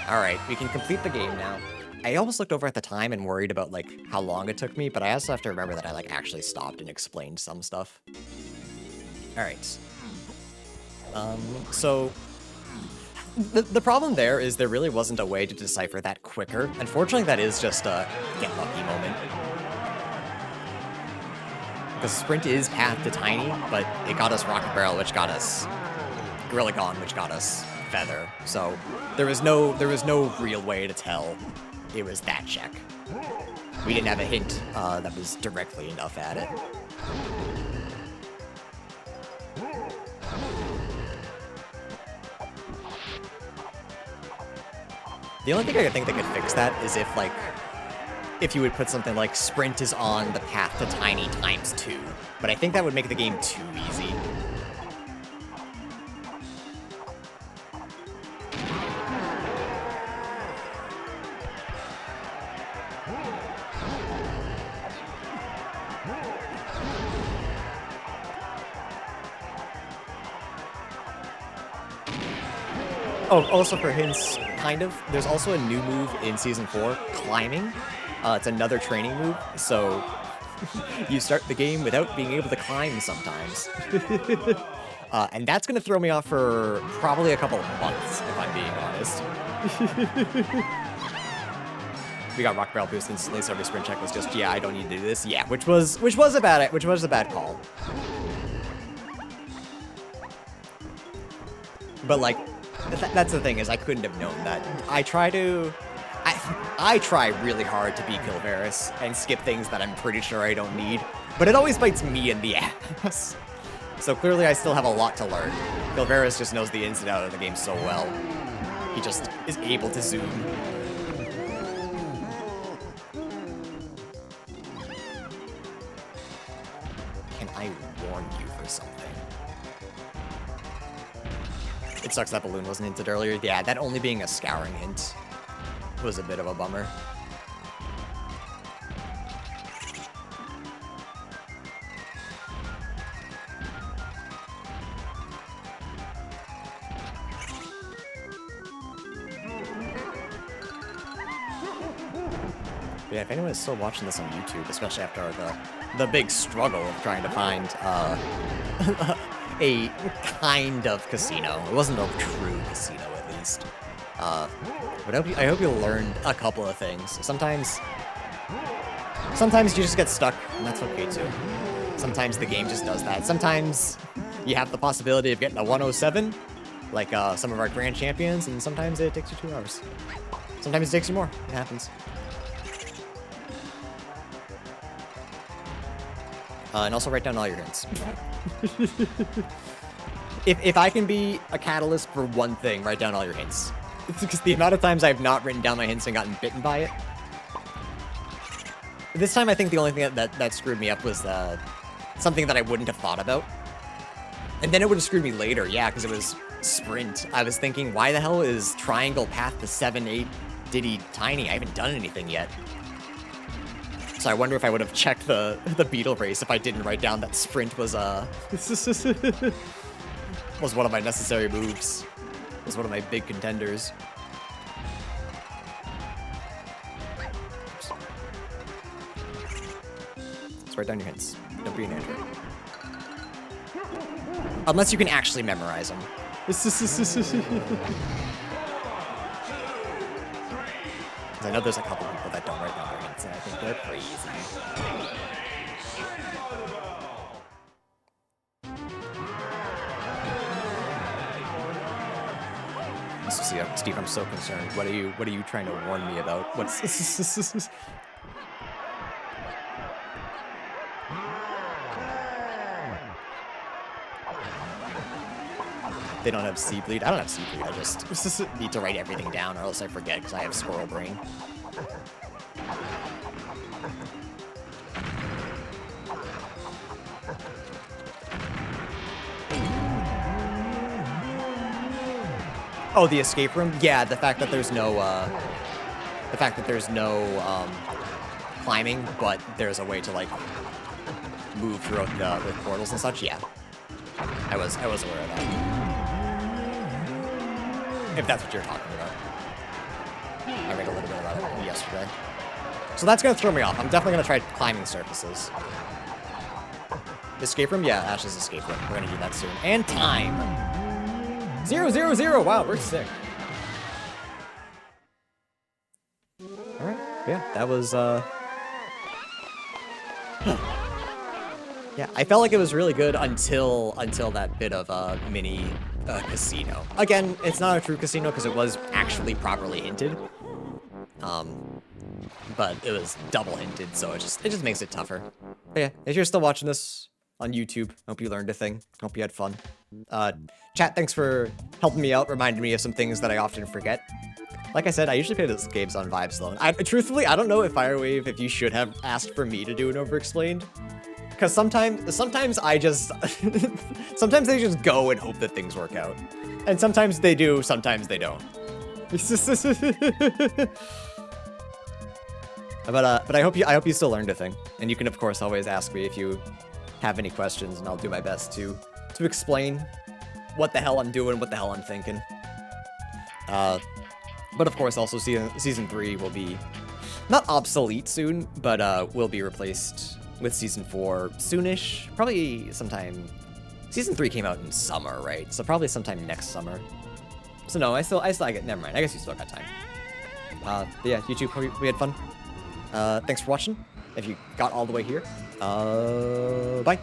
Alright, we can complete the game now. I almost looked over at the time and worried about, like, how long it took me, but I also have to remember that I, like, actually stopped and explained some stuff. Alright. So... The problem there is there really wasn't a way to decipher that quicker. Unfortunately, that is just a get lucky moment. The sprint is path to Tiny, but it got us Rocket Barrel, which got us Gorilla Gone, which got us Feather. So there was no real way to tell it was that check. We didn't have a hint that was directly enough at it. The only thing I think that could fix that is if, like, if you would put something like sprint is on the path to Tiny ×2. But I think that would make the game too easy. Oh, also for hints, kind of, there's also a new move in Season 4, Climbing. It's another training move, so you start the game without being able to climb sometimes. And that's going to throw me off for probably a couple of months, if I'm being honest. We got Rock Barrel boost instantly, so every sprint check was just, yeah, I don't need to do this. Yeah, which was a bad call. But like, that's the thing, is I couldn't have known that. I try really hard to beat Gilvaris and skip things that I'm pretty sure I don't need, but it always bites me in the ass. So clearly I still have a lot to learn. Gilvaris just knows the ins and outs of the game so well. He just is able to zoom. Can I warn you for something? It sucks that balloon wasn't hinted earlier. Yeah, that only being a scouring hint was a bit of a bummer. Yeah, if anyone is still watching this on YouTube, especially after the big struggle of trying to find a kind of casino. It wasn't a true casino, at least. But I hope you learned a couple of things. Sometimes you just get stuck, and that's okay too. Sometimes the game just does that. Sometimes you have the possibility of getting a 107, like some of our grand champions, and sometimes it takes you 2 hours. Sometimes it takes you more. It happens. And also write down all your hints. If I can be a catalyst for one thing, write down all your hints. It's because the amount of times I've not written down my hints and gotten bitten by it. This time I think the only thing that screwed me up was something that I wouldn't have thought about. And then it would have screwed me later, yeah, because it was sprint. I was thinking, why the hell is triangle path to 7, 8 Diddy Tiny? I haven't done anything yet. So I wonder if I would have checked the beetle race if I didn't write down that sprint was was one of my necessary moves. Was one of my big contenders. Oops. Let's write down your hints. Don't be an android. Unless you can actually memorize them. Because I know there's a couple people that don't write down their hints, and I think they're crazy. Steve, I'm so concerned. What are you trying to warn me about? What's they don't have sea bleed. I don't have sea bleed. I just need to write everything down, or else I forget because I have squirrel brain. Oh, the escape room? Yeah, the fact that there's no, climbing, but there's a way to, like, move throughout the portals and such, yeah. I was aware of that. If that's what you're talking about. I read a little bit about it yesterday. So that's gonna throw me off. I'm definitely gonna try climbing surfaces. Escape room? Yeah, Ash's escape room. We're gonna do that soon. And time! 0, 0, 0! Wow, we're sick. Alright, yeah, that was, yeah, I felt like it was really good until that bit of mini casino. Again, it's not a true casino because it was actually properly hinted. But it was double hinted, so it just makes it tougher. But yeah, if you're still watching this on YouTube, hope you learned a thing. Hope you had fun. Chat, thanks for helping me out, reminding me of some things that I often forget. Like I said, I usually play those games on vibes alone. Truthfully, I don't know if Firewave, if you should have asked for me to do an overexplained. Because sometimes I just, sometimes they just go and hope that things work out. And sometimes they do, sometimes they don't. But I hope you still learned a thing. And you can, of course, always ask me if you have any questions, and I'll do my best to explain what the hell I'm doing, what the hell I'm thinking. But of course, also season 3 will be not obsolete soon, but will be replaced with season 4 soonish. Probably sometime. Season 3 came out in summer, right? So probably sometime next summer. So no, I still get. Never mind. I guess you still got time. But yeah, YouTube, hope we had fun. Thanks for watching. If you got all the way here, bye.